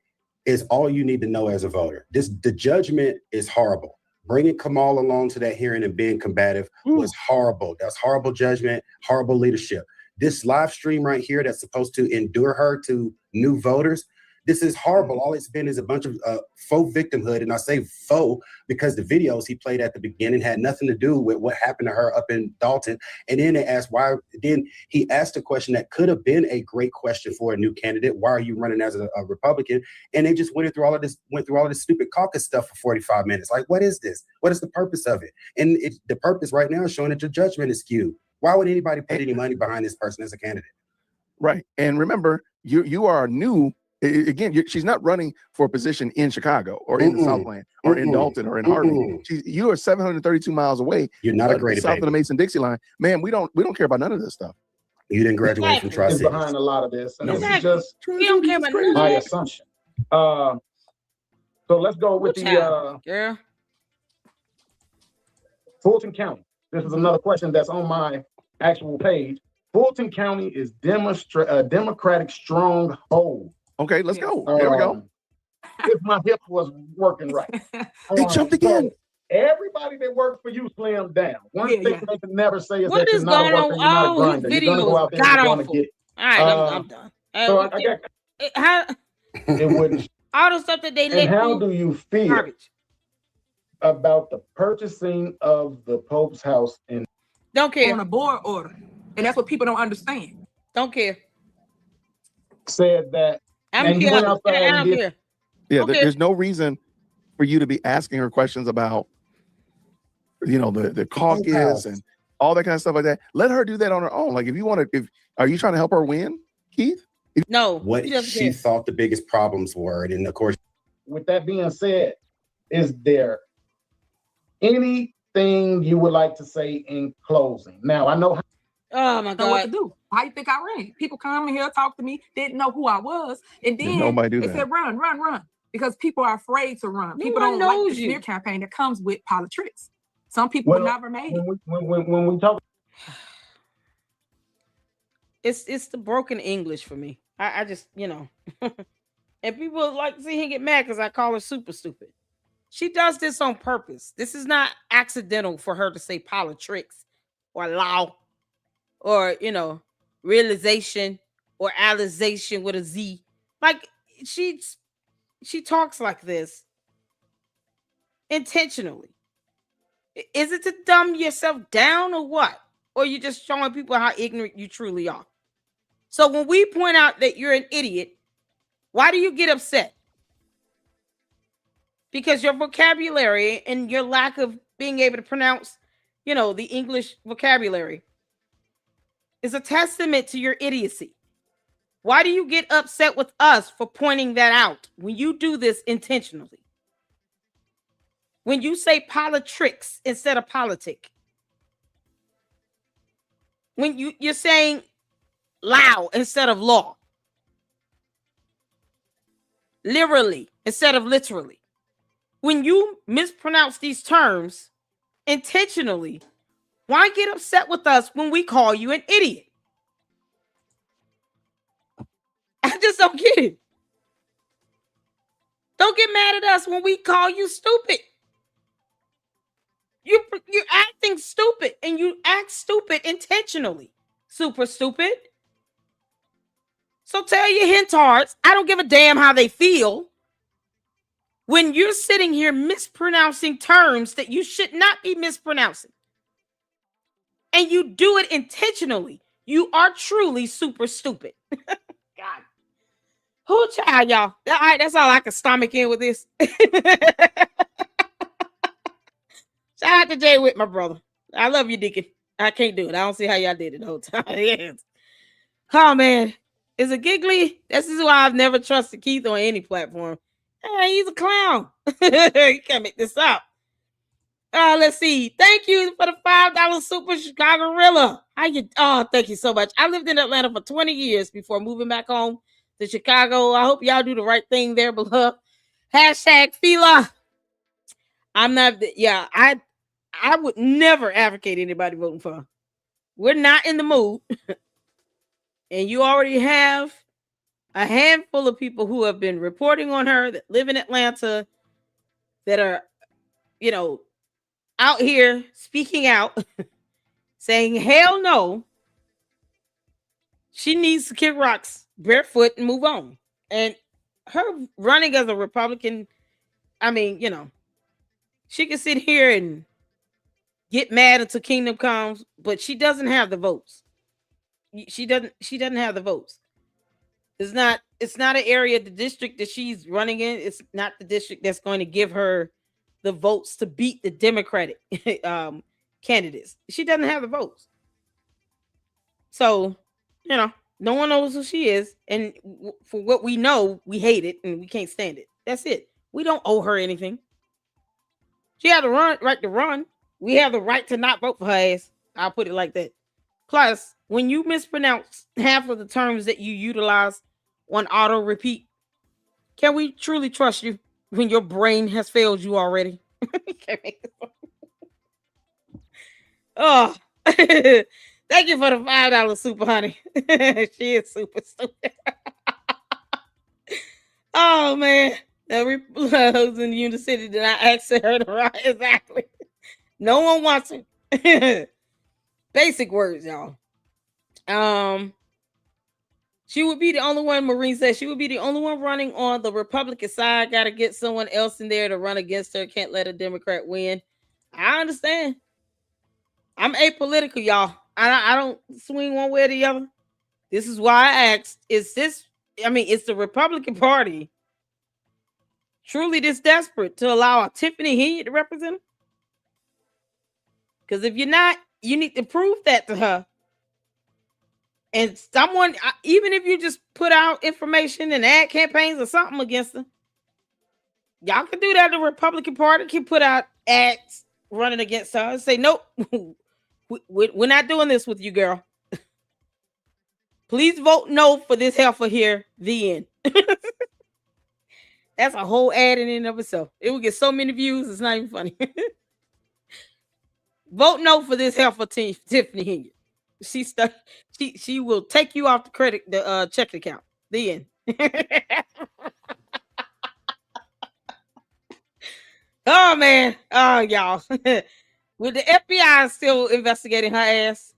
is all you need to know as a voter. The judgment is horrible. Bringing Kamal along to that hearing and being combative was horrible. That's horrible judgment, horrible leadership. This live stream right here that's supposed to endure her to new voters, this is horrible. All it's been is a bunch of faux victimhood. And I say faux because the videos he played at the beginning had nothing to do with what happened to her up in Dalton. And then they asked why, then he asked a question that could have been a great question for a new candidate. Why are you running as a Republican? And they just went through all of this stupid caucus stuff for 45 minutes. Like, what is this? What is the purpose of it? And the purpose right now is showing that your judgment is skewed. Why would anybody put any money behind this person as a candidate? Right. And remember, you are new. Again, she's not running for a position in Chicago or in the Southland or in Dalton or in Harvey. You are 732 miles away. You're not a great south of the Mason-Dixie line. Man, we don't care about none of this stuff. You didn't graduate from Tri-Cities. Behind a lot of this. And this is just We don't care about none of my that. assumption. So let's go with girl. Fulton County. This is another question that's on my actual page. Fulton County is Democratic stronghold. Okay, let's go. There we go. If my hip was working right. They jumped again. Everybody that works for you slim down. One thing they can never say is What that you're is not a going worker, on? you're not a All grinder. his You're gonna go out videos there and you're gonna god-awful. get it. All right, I'm done. So I got How, it wouldn't. all the stuff that they And let how through, do you feel garbage. about the purchasing of the Pope's house in Don't care. On a board order. And that's what people don't understand. Don't care. said that and you went outside and did Yeah, there's no reason for you to be asking her questions about, the caucus and all that kind of stuff like that. Let her do that on her own. Like, if you want to, are you trying to help her win, Keith? No. What she thought the biggest problems were, and of course. With that being said, is there anything you would like to say in closing? Now, I know. Oh my Know what to God. do. How you think I ran? People come in here, talk to me, didn't know who I was, and then nobody do they that. said run, run, run, because people are afraid to run. People Nobody don't like knows the you. smear campaign that comes with politics. Some people never made it. When we talk, It's the broken English for me. I just, and people like to see him get mad because I call her super stupid. She does this on purpose. This is not accidental for her to say politics or law or, realization or alization with a Z. Like she talks like this intentionally. Is it to dumb yourself down or what? Or you just showing people how ignorant you truly are? So when we point out that you're an idiot, why do you get upset? Because your vocabulary and your lack of being able to pronounce, the English vocabulary is a testament to your idiocy. Why do you get upset with us for pointing that out when you do this intentionally? When you say politricks instead of politic. When you're saying law instead of law. Literally instead of literally. When you mispronounce these terms intentionally, why get upset with us when we call you an idiot? I just don't get it. Don't get mad at us when we call you stupid. You're acting stupid, and you act stupid intentionally. Super stupid. So tell your hentards, I don't give a damn how they feel. When you're sitting here mispronouncing terms that you should not be mispronouncing, and you do it intentionally, you are truly super stupid. God. Who child, y'all? All right, that's all I can stomach in with this. Shout out to Jay Witt, my brother. I love you, Deacon. I can't do it. I don't see how y'all did it the whole time. Yes. Oh, man. Is it giggly? This is why I've never trusted Keith on any platform. Hey, he's a clown. You can't make this up. Let's see. Thank you for the $5 Super Chicago Rilla. Thank you so much. I lived in Atlanta for 20 years before moving back home to Chicago. I hope y'all do the right thing there below. Hashtag Fila. I'm not. Yeah, I would never advocate anybody voting for her. We're not in the mood. And you already have a handful of people who have been reporting on her that live in Atlanta that are, out here speaking out, saying, hell no. She needs to kick rocks barefoot and move on. And her running as a Republican, she can sit here and get mad until kingdom comes, but she doesn't have the votes. She doesn't have the votes. It's not an area, the district that she's running in. It's not the district that's going to give her the votes to beat the Democratic candidates. She doesn't have the votes. So, no one knows who she is. And for what we know, we hate it and we can't stand it. That's it. We don't owe her anything. She had the right to run. We have the right to not vote for her ass. I'll put it like that. Plus, when you mispronounce half of the terms that you utilize on auto repeat, can we truly trust you when your brain has failed you already? Oh, thank you for the $5 super, honey. She is super stupid. Oh, man. Every who's in Unity City did not ask her to ride. Exactly. No one wants her. Basic words, y'all. She would be the only one, Maureen says, she would be the only one running on the Republican side. Got to get someone else in there to run against her. Can't let a Democrat win. I understand. I'm apolitical, y'all. I don't swing one way or the other. This is why I asked, it's the Republican Party truly this desperate to allow a Tiffany Henyard to represent them? Because if you're not, you need to prove that to her. And someone, even if you just put out information and ad campaigns or something against them, y'all can do that. The Republican Party can put out ads running against her and say, nope, we're not doing this with you, girl. Please vote no for this heifer here. The end. That's a whole ad in and of itself. It will get so many views. It's not even funny. Vote no for this heifer, Tiffany Henyard. She will take you off the checking account. The end. Oh man. Oh y'all. With the FBI still investigating her ass,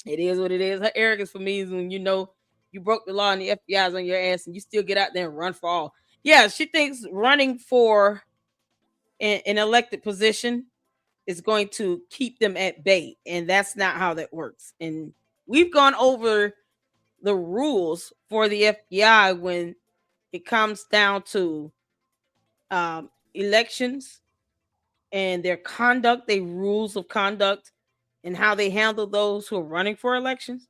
it is what it is. Her arrogance for me is when you broke the law and the FBI is on your ass and you still get out there and run for all. Yeah, she thinks running for an elected position is going to keep them at bay, and that's not how that works. And we've gone over the rules for the FBI when it comes down to elections and their conduct, their rules of conduct, and how they handle those who are running for elections.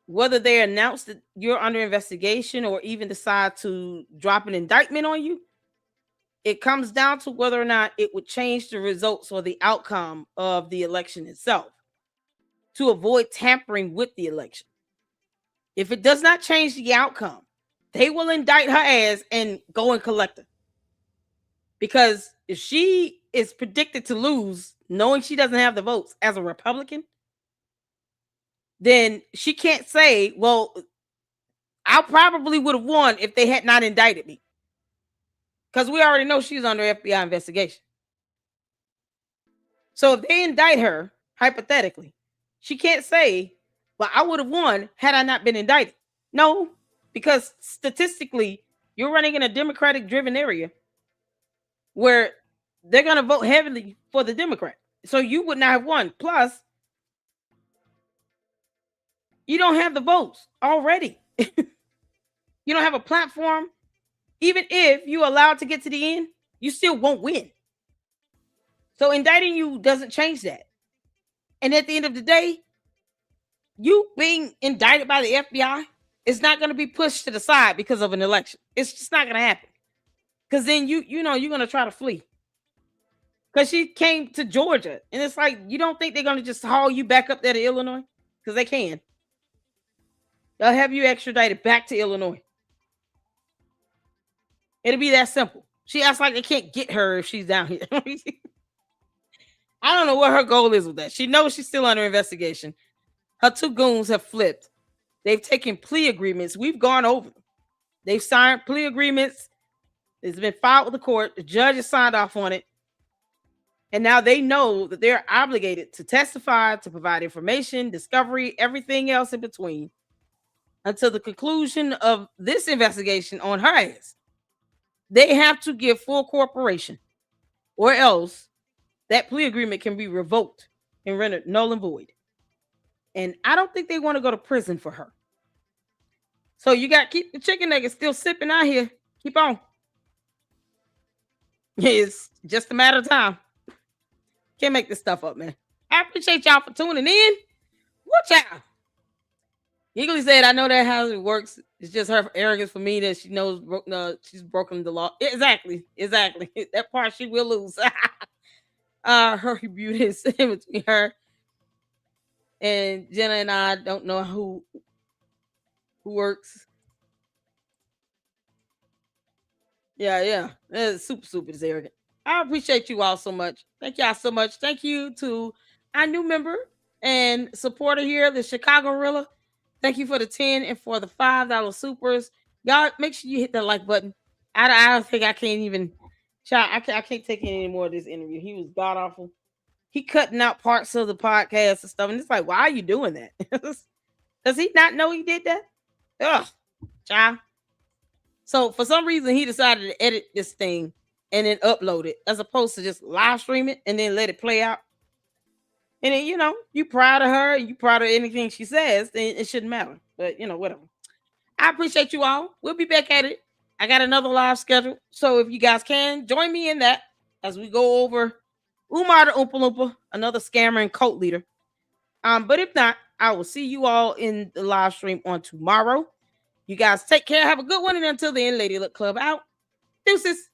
Whether they announce that you're under investigation or even decide to drop an indictment on you, it comes down to whether or not it would change the results or the outcome of the election itself to avoid tampering with the election. If it does not change the outcome, they will indict her ass and go and collect her. Because if she is predicted to lose, knowing she doesn't have the votes as a Republican, then she can't say, well, I probably would have won if they had not indicted me. Because we already know she's under FBI investigation. So if they indict her, hypothetically, she can't say, well, I would have won had I not been indicted. No, because statistically, you're running in a Democratic-driven area where they're going to vote heavily for the Democrat. So you would not have won. Plus, you don't have the votes already. You don't have a platform. Even if you allowed to get to the end, you still won't win. So indicting you doesn't change that. And at the end of the day, you being indicted by the FBI is not going to be pushed to the side because of an election. It's just not going to happen. Because then you know you're going to try to flee. Because she came to Georgia. And it's like, you don't think they're going to just haul you back up there to Illinois? Because they can. They'll have you extradited back to Illinois. It'll be that simple. She acts like they can't get her if she's down here. I don't know what her goal is with that. She knows she's still under investigation. Her two goons have flipped. They've taken plea agreements. We've gone over them. They've signed plea agreements. It's been filed with the court. The judge has signed off on it. And now they know that they're obligated to testify, to provide information, discovery, everything else in between until the conclusion of this investigation on her ass. They have to give full cooperation, or else that plea agreement can be revoked and rendered null and void. And I don't think they want to go to prison for her. So you got to keep the chicken nuggets still sipping out here. Keep on. It's just a matter of time. Can't make this stuff up, man. I appreciate y'all for tuning in. Watch out. Eagley said, I know that how it works. It's just her arrogance for me that she knows she's broken the law. Exactly. That part she will lose. Her beauty is in between her and Jenna, and I don't know who works. Yeah. It's super is arrogant. I appreciate you all so much. Thank y'all so much. Thank you to our new member and supporter here, the Chicago Rilla. Thank you for the 10 and for the $5 supers. Y'all make sure you hit that like button. I don't think I can't even try. I can't take any more of this interview. He was god awful. He cutting out parts of the podcast and stuff. And it's like, why are you doing that? Does he not know he did that? Ugh, child. So for some reason, he decided to edit this thing and then upload it as opposed to just live stream it and then let it play out. And then, you proud of her, you proud of anything she says, then it shouldn't matter. But, whatever. I appreciate you all. We'll be back at it. I got another live schedule. So if you guys can, join me in that as we go over Umar the Oompa Loompa, another scammer and cult leader. But if not, I will see you all in the live stream on tomorrow. You guys take care. Have a good one. And until then, Lady Luck Club out. Deuces.